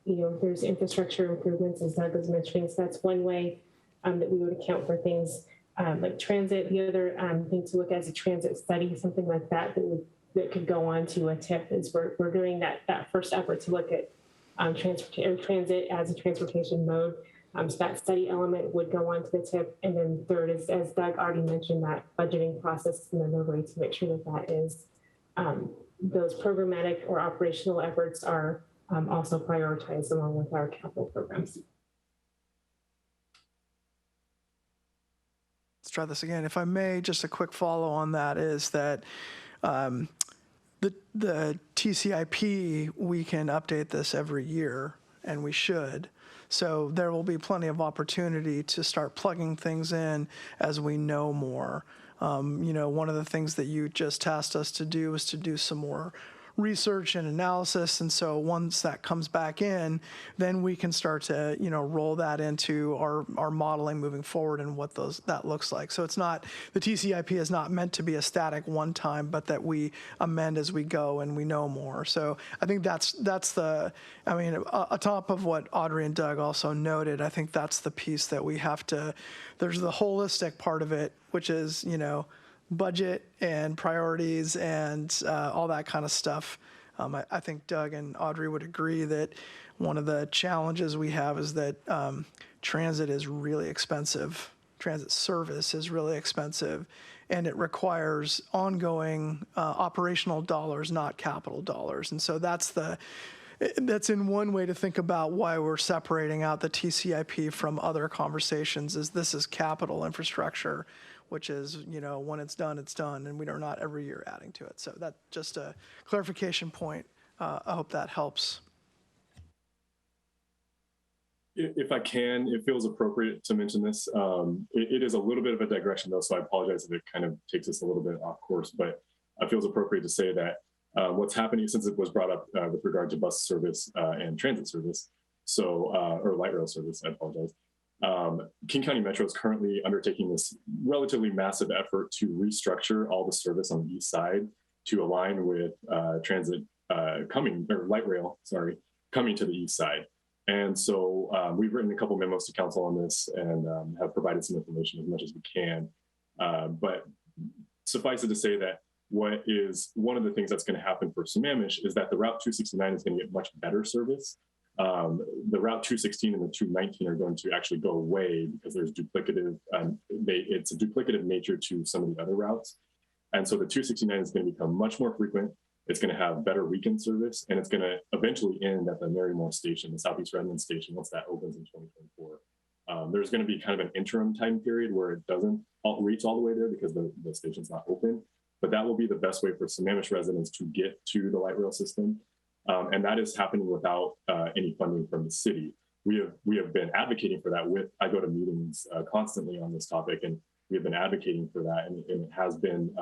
[SPEAKER 6] There's infrastructure improvements, as Doug was mentioning. So that's one way that we would account for things like transit. The other thing to look at is a transit study, something like that that could go on to a tip. Is we're doing that first effort to look at transit as a transportation mode. So that study element would go on to the tip. And then third is, as Doug already mentioned, that budgeting process and then way to make sure that is those programmatic or operational efforts are also prioritized along with our capital programs.
[SPEAKER 15] Let's try this again. If I may, just a quick follow on that is that the TCIP, we can update this every year, and we should. So there will be plenty of opportunity to start plugging things in as we know more. One of the things that you just tasked us to do is to do some more research and analysis. And so once that comes back in, then we can start to, roll that into our modeling moving forward and what that looks like. So it's not, the TCIP is not meant to be a static one time, but that we amend as we go and we know more. So I think that's atop of what Audrey and Doug also noted, I think that's the piece that we have to, there's the holistic part of it, which is, budget and priorities and all that kind of stuff. I think Doug and Audrey would agree that one of the challenges we have is that transit is really expensive. Transit service is really expensive, and it requires ongoing operational dollars, not capital dollars. And so that's in one way to think about why we're separating out the TCIP from other conversations, is this is capital infrastructure, which is, when it's done, and we are not every year adding to it. So that's just a clarification point. I hope that helps.
[SPEAKER 12] If I can, it feels appropriate to mention this. It is a little bit of a digression though, so I apologize if it kind of takes us a little bit off course, but it feels appropriate to say that what's happening, since it was brought up with regard to bus service and transit service, so, or light rail service, I apologize. King County Metro is currently undertaking this relatively massive effort to restructure all the service on the east side to align with transit light rail, sorry, coming to the east side. And so we've written a couple memos to council on this and have provided some information as much as we can. But suffice it to say that what is one of the things that's going to happen for Sammamish is that the Route 269 is going to get much better service. The Route 216 and the 219 are going to actually go away because there's duplicative, it's a duplicative nature to some of the other routes. And so the 269 is going to become much more frequent. It's going to have better weekend service, and it's going to eventually end at the Marymore station, the Southeast Redmond station, once that opens in 2024. There's going to be kind of an interim time period where it doesn't reach all the way there because the station's not open, but that will be the best way for Sammamish residents to get to the light rail system. And that is happening without any funding from the city. We have been advocating for that I go to meetings constantly on this topic, and we have been advocating for that, and it has been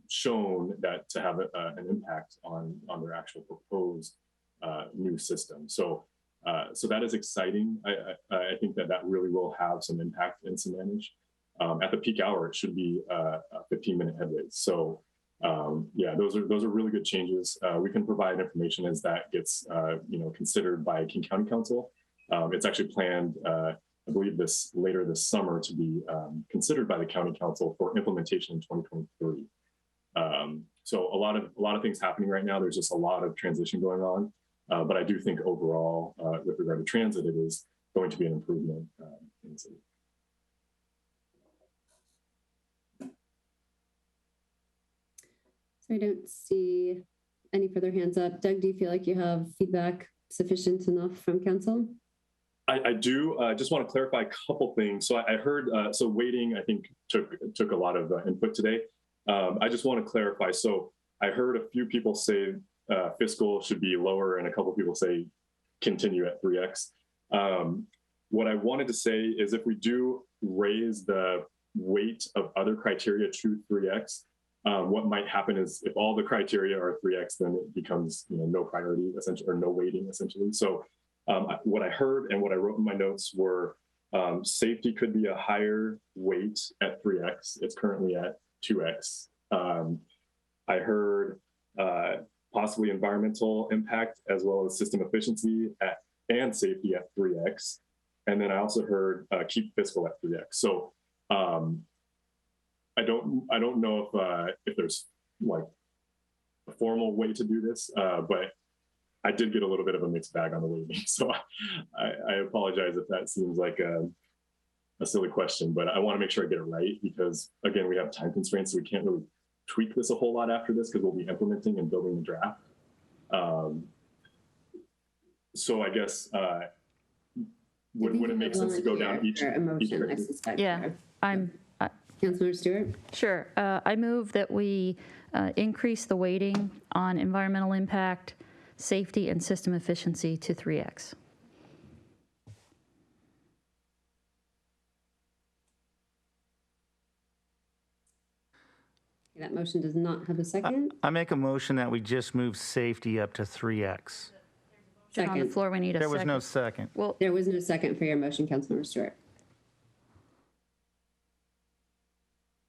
[SPEAKER 12] shown that to have an impact on their actual proposed new system. So that is exciting. I think that really will have some impact in Sammamish. At the peak hour, it should be a 15-minute headway. So yeah, those are really good changes. We can provide information as that gets considered by King County Council. It's actually planned, I believe later this summer, to be considered by the County Council for implementation in 2023. So a lot of things happening right now. There's just a lot of transition going on, but I do think overall, with regard to transit, it is going to be an improvement in the city.
[SPEAKER 1] So I don't see any further hands up. Doug, do you feel like you have feedback sufficient enough from council?
[SPEAKER 12] I do. Just want to clarify a couple things. So I heard, so waiting, I think took a lot of input today. I just want to clarify. So I heard a few people say fiscal should be lower and a couple people say continue at 3x. What I wanted to say is if we do raise the weight of other criteria to 3x, what might happen is if all the criteria are 3x, then it becomes no priority essentially, or no weighting essentially. So what I heard and what I wrote in my notes were safety could be a higher weight at 3x. It's currently at 2x. I heard possibly environmental impact as well as system efficiency and safety at 3x. And then I also heard keep fiscal at 3x. So I don't know if there's like a formal way to do this, but I did get a little bit of a mixed bag on the weighting. So I apologize if that seems like a silly question, but I want to make sure I get it right because again, we have time constraints, so we can't really tweak this a whole lot after this because we'll be implementing and building the draft. So I guess, would it make sense to go down each
[SPEAKER 1] emotion, I suspect.
[SPEAKER 5] Yeah,
[SPEAKER 1] Councilor Stewart?
[SPEAKER 5] Sure. I move that we increase the weighting on environmental impact, safety, and system efficiency to 3x.
[SPEAKER 1] That motion does not have a second.
[SPEAKER 13] I make a motion that we just move safety up to 3x.
[SPEAKER 5] On the floor, we need a second.
[SPEAKER 13] There was no second.
[SPEAKER 1] Well, there was no second for your motion, Councilmember Stewart.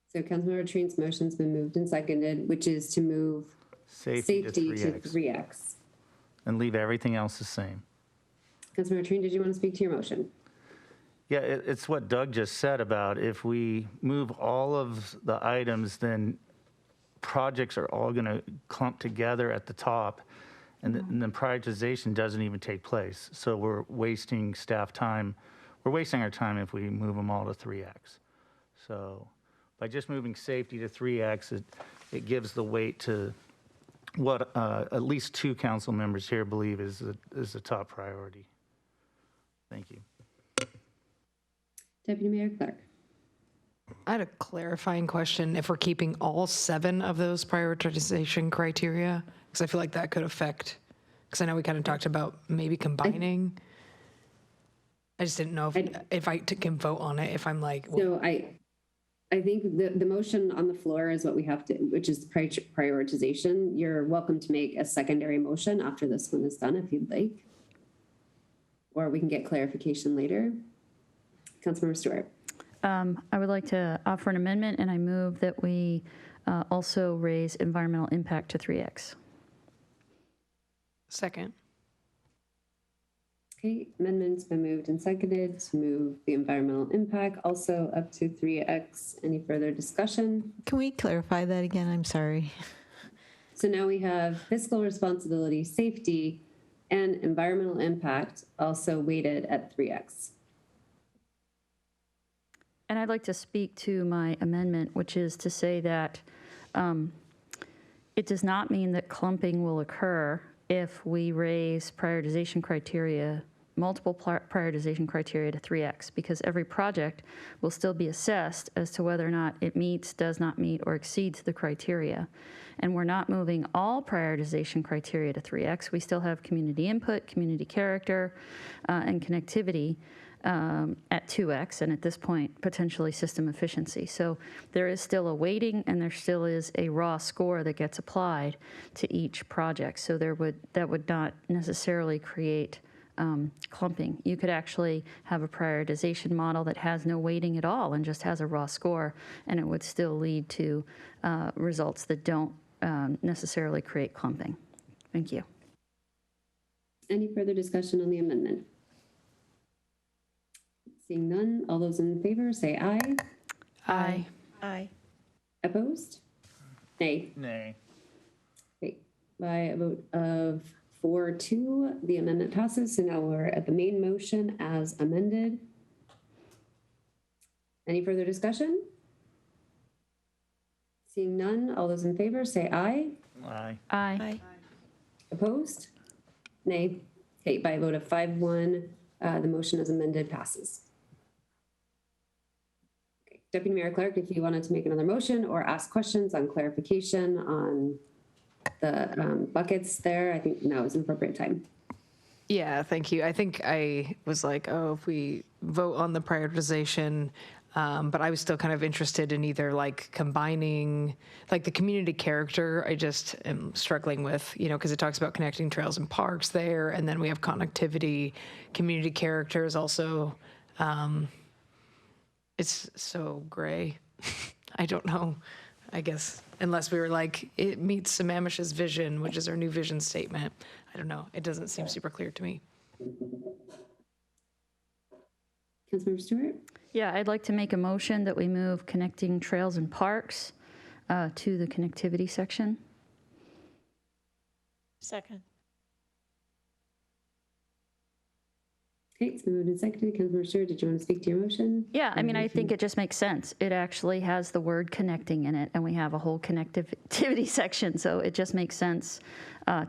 [SPEAKER 1] So Councilmember Treen's motion's been moved and seconded, which is to move safety to 3x.
[SPEAKER 13] And leave everything else the same.
[SPEAKER 1] Councilmember Treen, did you want to speak to your motion?
[SPEAKER 13] Yeah, it's what Doug just said about if we move all of the items, then projects are all going to clump together at the top, and then prioritization doesn't even take place. So we're wasting staff time. We're wasting our time if we move them all to 3x. So by just moving safety to 3x, it gives the weight to what at least two council members here believe is the top priority. Thank you.
[SPEAKER 1] Deputy Mayor Clark.
[SPEAKER 16] I had a clarifying question. If we're keeping all 7 of those prioritization criteria, because I feel like that could affect Because I know we kind of talked about maybe combining. I just didn't know if I can vote on it, if I'm like, well,
[SPEAKER 1] So I think the motion on the floor is what we have to, which is prioritization. You're welcome to make a secondary motion after this one is done if you'd like. Or we can get clarification later. Councilmember Stewart.
[SPEAKER 5] I would like to offer an amendment, and I move that we also raise environmental impact to 3X.
[SPEAKER 16] second.
[SPEAKER 1] Okay, amendment's been moved and seconded to move the environmental impact also up to 3X. Any further discussion?
[SPEAKER 4] Can we clarify that again? I'm sorry.
[SPEAKER 1] So now we have fiscal responsibility, safety, and environmental impact also weighted at 3X.
[SPEAKER 5] And I'd like to speak to my amendment, which is to say that it does not mean that clumping will occur if we raise prioritization criteria, multiple prioritization criteria to 3X, because every project will still be assessed as to whether or not it meets, does not meet, or exceeds the criteria. And we're not moving all prioritization criteria to 3X. We still have community input, community character, and connectivity at 2X, and at this point, potentially system efficiency. So there is still a weighting, and there still is a raw score that gets applied to each project. So that would not necessarily create clumping. You could actually have a prioritization model that has no weighting at all and just has a raw score, and it would still lead to results that don't necessarily create clumping. Thank you.
[SPEAKER 1] Any further discussion on the amendment? Seeing none, all those in favor say aye.
[SPEAKER 5] Aye.
[SPEAKER 9] Aye.
[SPEAKER 1] Opposed? Nay.
[SPEAKER 13] Nay.
[SPEAKER 1] Okay. By a vote of 4-2, the amendment passes. So now we're at the main motion as amended. Any further discussion? Seeing none, all those in favor say aye.
[SPEAKER 13] Aye.
[SPEAKER 5] Aye.
[SPEAKER 9] Aye.
[SPEAKER 1] Opposed? Nay. Okay, by a vote of 5-1, the motion as amended passes. Okay. Deputy Mayor Clerk, if you wanted to make another motion or ask questions on clarification on the buckets there, I think now is an appropriate time.
[SPEAKER 16] Yeah, thank you. I think I was like, oh, if we vote on the prioritization, but I was still kind of interested in either like combining like the community character. I just am struggling with, because it talks about connecting trails and parks there. And then we have connectivity, community character is also, it's so gray. I don't know, I guess, unless we were like, it meets Sammamish's vision, which is our new vision statement. I don't know. It doesn't seem super clear to me.
[SPEAKER 1] Councilmember Stewart?
[SPEAKER 5] Yeah, I'd like to make a motion that we move connecting trails and parks to the connectivity section.
[SPEAKER 9] Second.
[SPEAKER 1] Okay, it's been moved and seconded. Councilmember Stewart, did you want to speak to your motion?
[SPEAKER 5] Yeah, I mean, I think it just makes sense. It actually has the word connecting in it, and we have a whole connectivity section, so it just makes sense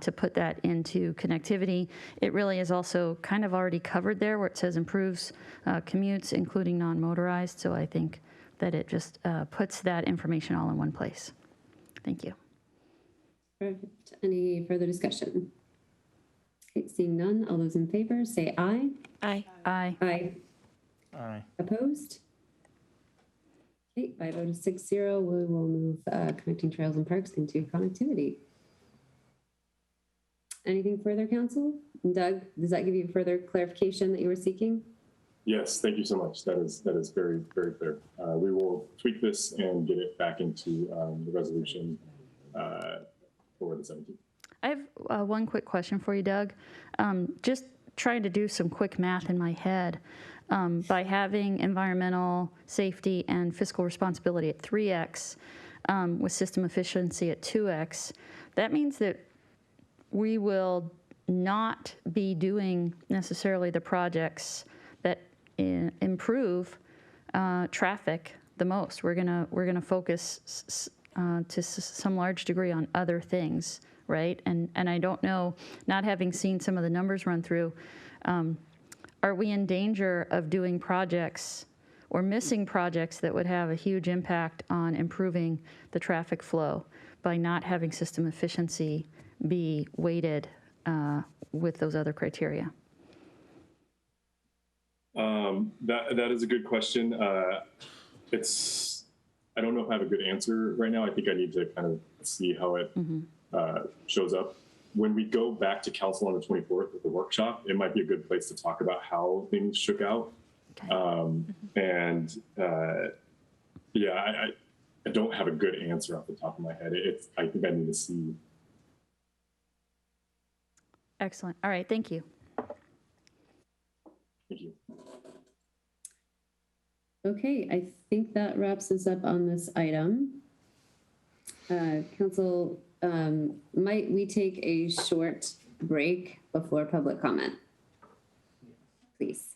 [SPEAKER 5] to put that into connectivity. It really is also kind of already covered there where it says improves commutes, including non-motorized, so I think that it just puts that information all in one place. Thank you.
[SPEAKER 1] Perfect. Any further discussion? Okay, seeing none, all those in favor say aye.
[SPEAKER 9] Aye.
[SPEAKER 5] Aye.
[SPEAKER 1] Aye.
[SPEAKER 13] Aye.
[SPEAKER 1] Opposed? Okay, by a vote of 6-0, we will move connecting trails and parks into connectivity. Anything further, Council? And Doug, does that give you further clarification that you were seeking?
[SPEAKER 12] Yes, thank you so much. That is very, very clear. We will tweak this and get it back into the resolution for the 17th.
[SPEAKER 5] I have one quick question for you, Doug. Just trying to do some quick math in my head. By having environmental safety and fiscal responsibility at 3X with system efficiency at 2X, that means that we will not be doing necessarily the projects that improve traffic the most. We're gonna focus to some large degree on other things, right? And I don't know, not having seen some of the numbers run through, are we in danger of doing projects or missing projects that would have a huge impact on improving the traffic flow by not having system efficiency be weighted with those other criteria?
[SPEAKER 12] That is a good question. I don't know if I have a good answer right now. I think I need to kind of see how it shows up. When we go back to council on the 24th with the workshop, it might be a good place to talk about how things shook out. Yeah, I don't have a good answer off the top of my head. I think I need to see.
[SPEAKER 5] Excellent. All right, thank you.
[SPEAKER 12] Thank you.
[SPEAKER 1] Okay, I think that wraps us up on this item. Council, might we take a short break before public comment? Please.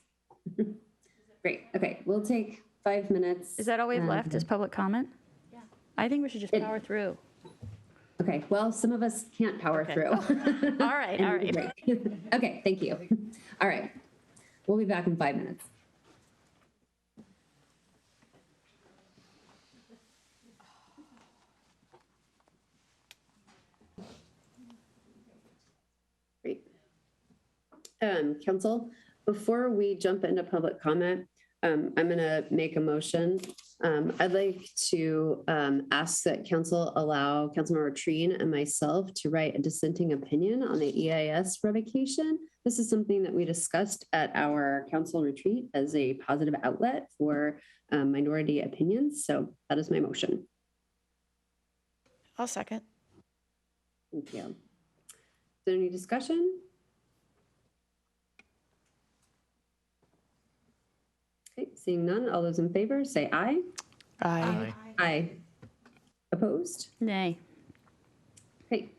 [SPEAKER 1] Great. Okay, we'll take 5 minutes.
[SPEAKER 5] Is that all we have left is public comment? Yeah. I think we should just power through.
[SPEAKER 1] Okay, well, some of us can't power through.
[SPEAKER 5] All right, all right.
[SPEAKER 1] Okay, thank you. All right, we'll be back in 5 minutes. Great. Council, before we jump into public comment, I'm going to make a motion. I'd like to ask that council allow Councilmember Treen and myself to write a dissenting opinion on the EIS revocation. This is something that we discussed at our council retreat as a positive outlet for minority opinions. So that is my motion.
[SPEAKER 9] I'll second.
[SPEAKER 1] Thank you. Is there any discussion? Okay, seeing none, all those in favor say aye.
[SPEAKER 9] Aye.
[SPEAKER 1] Aye. Opposed?
[SPEAKER 5] Nay.
[SPEAKER 1] Okay,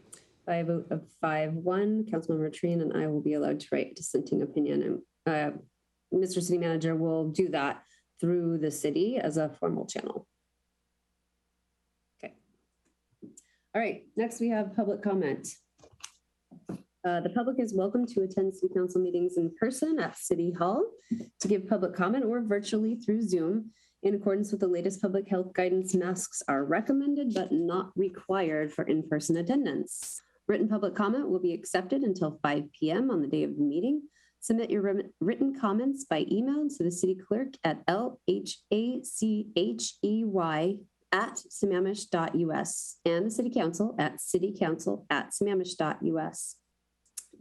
[SPEAKER 1] by a vote of 5-1, Councilmember Treen and I will be allowed to write a dissenting opinion, and Mr. City Manager will do that through the city as a formal channel. Okay. All right, next we have public comment. The public is welcome to attend City Council meetings in person at City Hall, to give public comment, or virtually through Zoom. In accordance with the latest public health guidance, masks are recommended but not required for in-person attendance. Written public comment will be accepted until 5 p.m. on the day of the meeting. Submit your written comments by email to the city clerk at lhachey@sammamish.us and the city council at citycouncil@sammamish.us.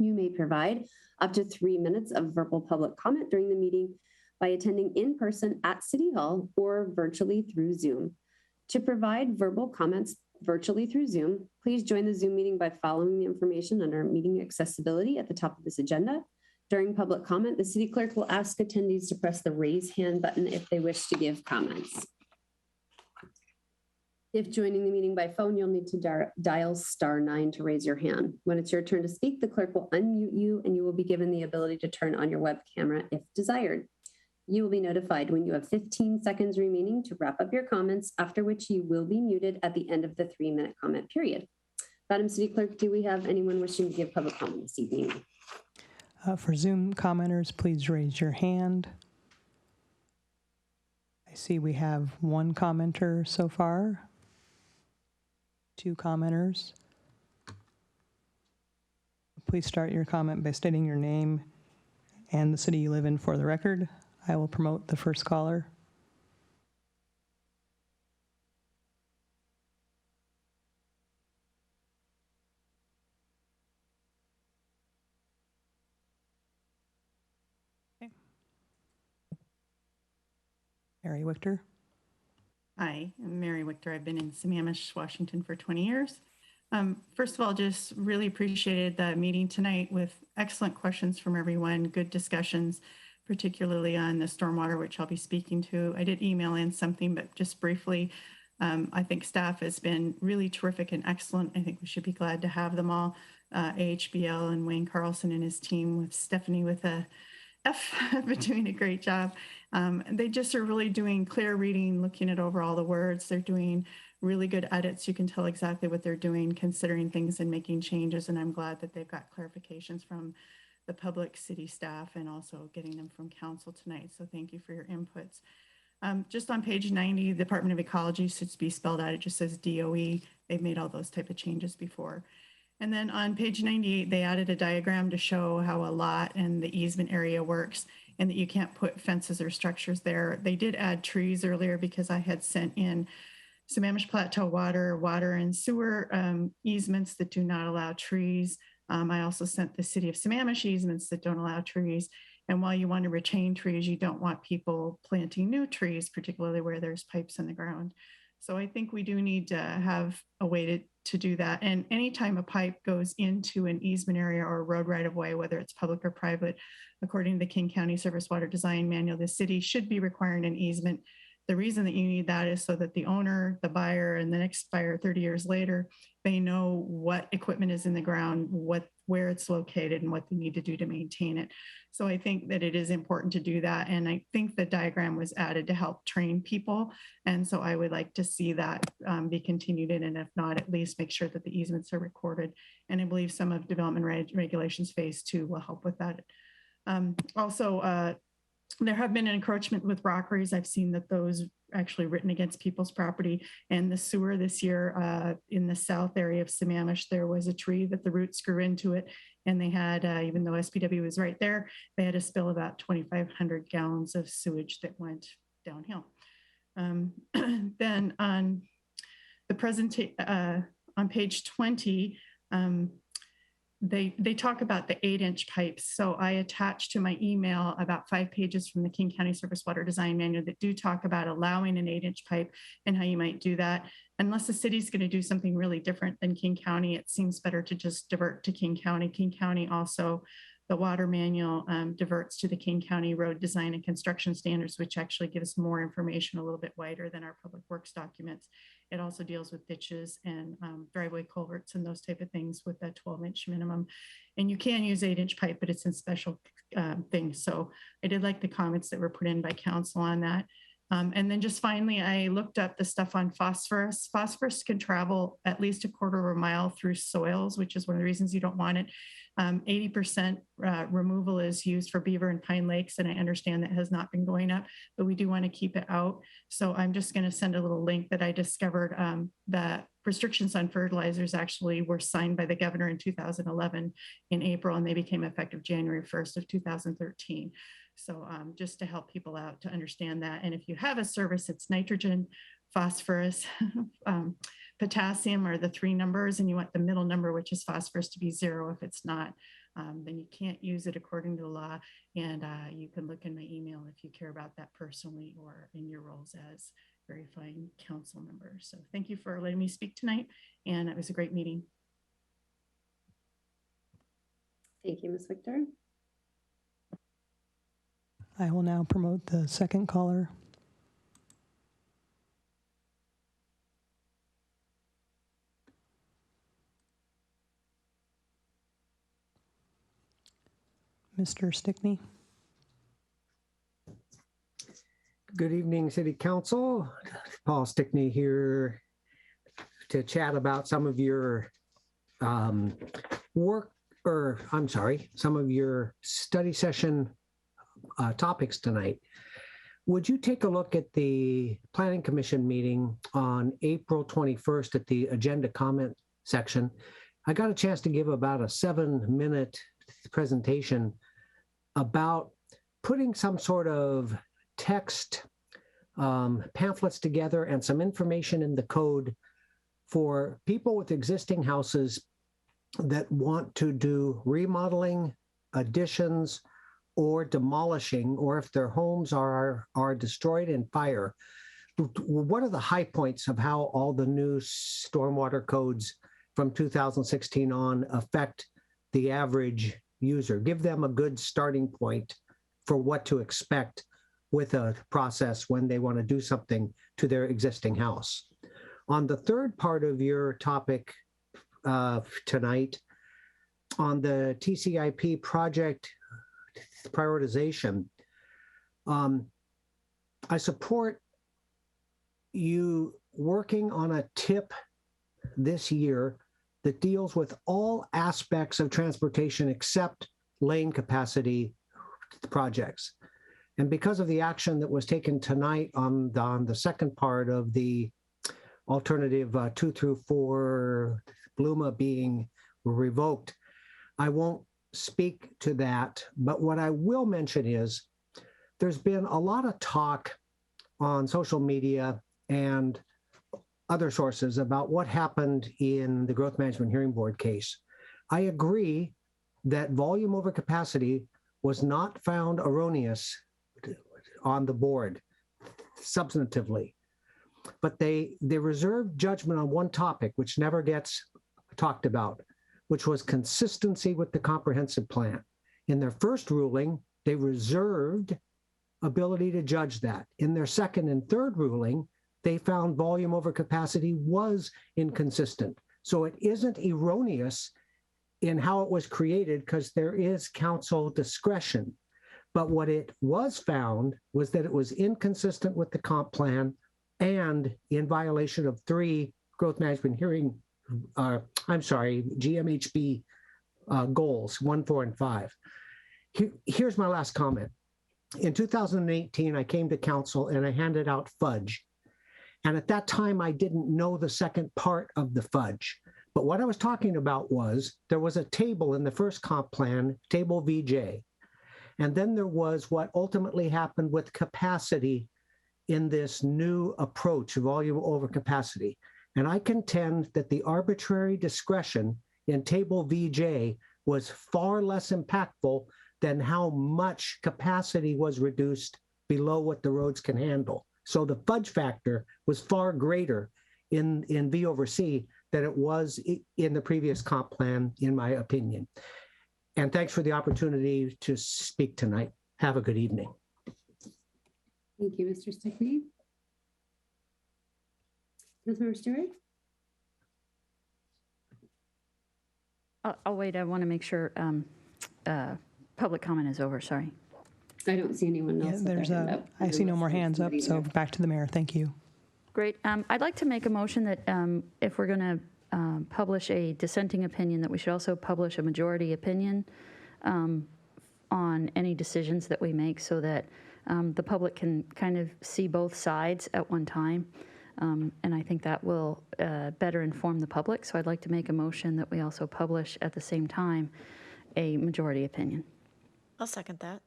[SPEAKER 1] You may provide up to 3 minutes of verbal public comment during the meeting by attending in person at City Hall or virtually through Zoom. To provide verbal comments virtually through Zoom, please join the Zoom meeting by following the information under meeting accessibility at the top of this agenda. During public comment, the city clerk will ask attendees to press the raise hand button if they wish to give comments. If joining the meeting by phone, you'll need to dial *9 to raise your hand. When it's your turn to speak, the clerk will unmute you and you will be given the ability to turn on your web camera if desired. You will be notified when you have 15 seconds remaining to wrap up your comments, after which you will be muted at the end of the 3-minute comment period. Madam City Clerk, do we have anyone wishing to give public comment this evening?
[SPEAKER 2] For Zoom commenters, please raise your hand. I see we have 1 commenter so far. 2 commenters. Please start your comment by stating your name and the city you live in for the record. I will promote the first caller. Okay. Mary Wichter.
[SPEAKER 17] Hi, I'm Mary Wichter. I've been in Sammamish, Washington for 20 years. First of all, just really appreciated the meeting tonight with excellent questions from everyone, good discussions, particularly on the stormwater, which I'll be speaking to. I did email in something, but just briefly, I think staff has been really terrific and excellent. I think we should be glad to have them all. AHBL and Wayne Carlson and his team, with Stephanie with a F, but doing a great job. They just are really doing clear reading, looking at over all the words. They're doing really good edits. You can tell exactly what they're doing, considering things and making changes. And I'm glad that they've got clarifications from the public, city staff, and also getting them from council tonight. So thank you for your inputs. Just on page 90, the Department of Ecology should be spelled out. It just says DOE. They've made all those type of changes before. And then on page 98, they added a diagram to show how a lot and the easement area works and that you can't put fences or structures there. They did add trees earlier because I had sent in Sammamish Plateau water and sewer easements that do not allow trees. I also sent the city of Sammamish easements that don't allow trees. And while you want to retain trees, you don't want people planting new trees, particularly where there's pipes in the ground. So I think we do need to have a way to do that. And anytime a pipe goes into an easement area or a road right of way, whether it's public or private, according to the King County Surface Water Design Manual, the city should be requiring an easement. The reason that you need that is so that the owner, the buyer, and the next buyer 30 years later, they know what equipment is in the ground, where it's located, and what they need to do to maintain it. So I think that it is important to do that. And I think the diagram was added to help train people. And so I would like to see that be continued in, and if not, at least make sure that the easements are recorded. And I believe some of development regulations phase 2 will help with that. There have been an encroachment with rockeries. I've seen that those actually written against people's property. And the sewer this year in the south area of Sammamish, there was a tree that the roots grew into it. And they had, even though SPW was right there, they had to spill about 2,500 gallons of sewage that went downhill. Then on the presentation, on page 20, they talk about the 8-inch pipes. So I attached to my email about 5 pages from the King County Surface Water Design Manual that do talk about allowing an 8-inch pipe and how you might do that. Unless the city's going to do something really different than King County, it seems better to just divert to King County. King County also, the water manual diverts to the King County Road Design and Construction Standards, which actually gives more information, a little bit wider than our public works documents. It also deals with ditches and driveway culverts and those type of things with that 12-inch minimum. And you can use 8-inch pipe, but it's in special things. So I did like the comments that were put in by council on that. And then just finally, I looked up the stuff on phosphorus. Phosphorus can travel at least a quarter of a mile through soils, which is one of the reasons you don't want it. 80% removal is used for beaver and pine lakes, and I understand that has not been going up, but we do want to keep it out. So I'm just going to send a little link that I discovered that restrictions on fertilizers actually were signed by the governor in 2011 in April, and they became effective January 1st of 2013. So just to help people out to understand that. And if you have a service, it's nitrogen, phosphorus, potassium are the 3 numbers, and you want the middle number, which is phosphorus, to be 0. If it's not, then you can't use it according to the law. And you can look in my email if you care about that personally or in your roles as verifying council members. So thank you for letting me speak tonight. And it was a great meeting.
[SPEAKER 1] Thank you, Ms. Victor.
[SPEAKER 2] I will now promote the second caller. Mr. Stickney.
[SPEAKER 18] Good evening, City Council. Paul Stickney here to chat about some of your some of your study session topics tonight. Would you take a look at the Planning Commission meeting on April 21st at the agenda comment section? I got a chance to give about a 7-minute presentation about putting some sort of text pamphlets together and some information in the code for people with existing houses that want to do remodeling, additions, or demolishing, or if their homes are destroyed in fire. What are the high points of how all the new stormwater codes from 2016 on affect the average user? Give them a good starting point for what to expect with a process when they want to do something to their existing house. On the third part of your topic tonight, on the TCIP project prioritization, I support you working on a tip this year that deals with all aspects of transportation except lane capacity projects. And because of the action that was taken tonight on the second part of the alternative 2 through 4 LUMA being were revoked. I won't speak to that, but what I will mention is there's been a lot of talk on social media and other sources about what happened in the Growth Management Hearing Board case. I agree that volume over capacity was not found erroneous on the board substantively, but they reserved judgment on one topic which never gets talked about, which was consistency with the comprehensive plan. In their first ruling, they reserved ability to judge that. In their second and third ruling, they found volume over capacity was inconsistent. So it isn't erroneous in how it was created because there is council discretion. But what it was found was that it was inconsistent with the comp plan and in violation of 3 growth management GMHB goals, 1, 4, and 5. Here's my last comment. In 2018, I came to council and I handed out fudge. And at that time, I didn't know the second part of the fudge. But what I was talking about was there was a table in the first comp plan, table VJ. And then there was what ultimately happened with capacity in this new approach, volume over capacity. And I contend that the arbitrary discretion in table VJ was far less impactful than how much capacity was reduced below what the roads can handle. So the fudge factor was far greater in V over C than it was in the previous comp plan, in my opinion. And thanks for the opportunity to speak tonight. Have a good evening.
[SPEAKER 1] Thank you, Mr. Stickney. Councilmember Stewart?
[SPEAKER 5] I'll wait. I want to make sure public comment is over. Sorry.
[SPEAKER 1] I don't see anyone else.
[SPEAKER 2] I see no more hands up, so back to the mayor. Thank you.
[SPEAKER 5] Great. I'd like to make a motion that if we're going to publish a dissenting opinion, that we should also publish a majority opinion on any decisions that we make so that the public can kind of see both sides at one time. And I think that will better inform the public. So I'd like to make a motion that we also publish at the same time a majority opinion.
[SPEAKER 9] I'll second that.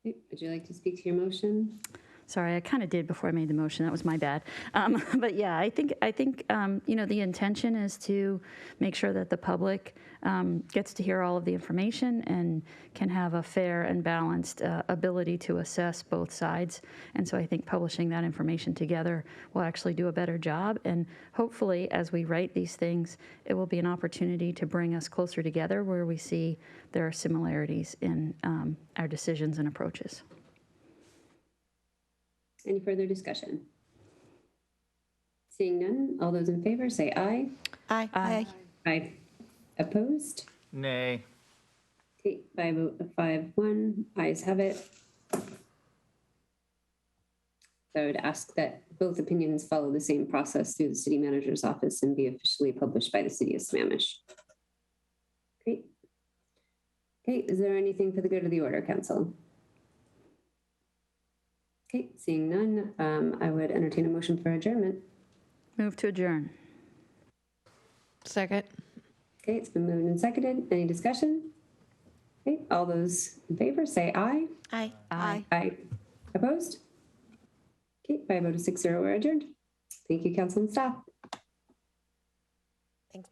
[SPEAKER 1] Would you like to speak to your motion?
[SPEAKER 5] Sorry, I kind of did before I made the motion. That was my bad. But yeah, I think the intention is to make sure that the public gets to hear all of the information and can have a fair and balanced ability to assess both sides. And so I think publishing that information together will actually do a better job. And hopefully, as we write these things, it will be an opportunity to bring us closer together where we see there are similarities in our decisions and approaches.
[SPEAKER 1] Any further discussion? Seeing none, all those in favor say aye.
[SPEAKER 9] Aye.
[SPEAKER 5] Aye.
[SPEAKER 1] Aye. Opposed?
[SPEAKER 13] Nay.
[SPEAKER 1] Okay, by a vote of 5-1, ayes have it. So I would ask that both opinions follow the same process through the city manager's office and be officially published by the city of Sammamish. Great. Okay, is there anything for the good of the order, council? Okay, seeing none, I would entertain a motion for adjournment.
[SPEAKER 5] Move to adjourn.
[SPEAKER 16] Second.
[SPEAKER 1] Okay, it's been moved and seconded. Any discussion? Okay, all those in favor say aye.
[SPEAKER 9] Aye.
[SPEAKER 5] Aye.
[SPEAKER 1] Aye. Opposed? Okay, by a vote of 6-0, we're adjourned. Thank you, council and staff.
[SPEAKER 9] Thanks.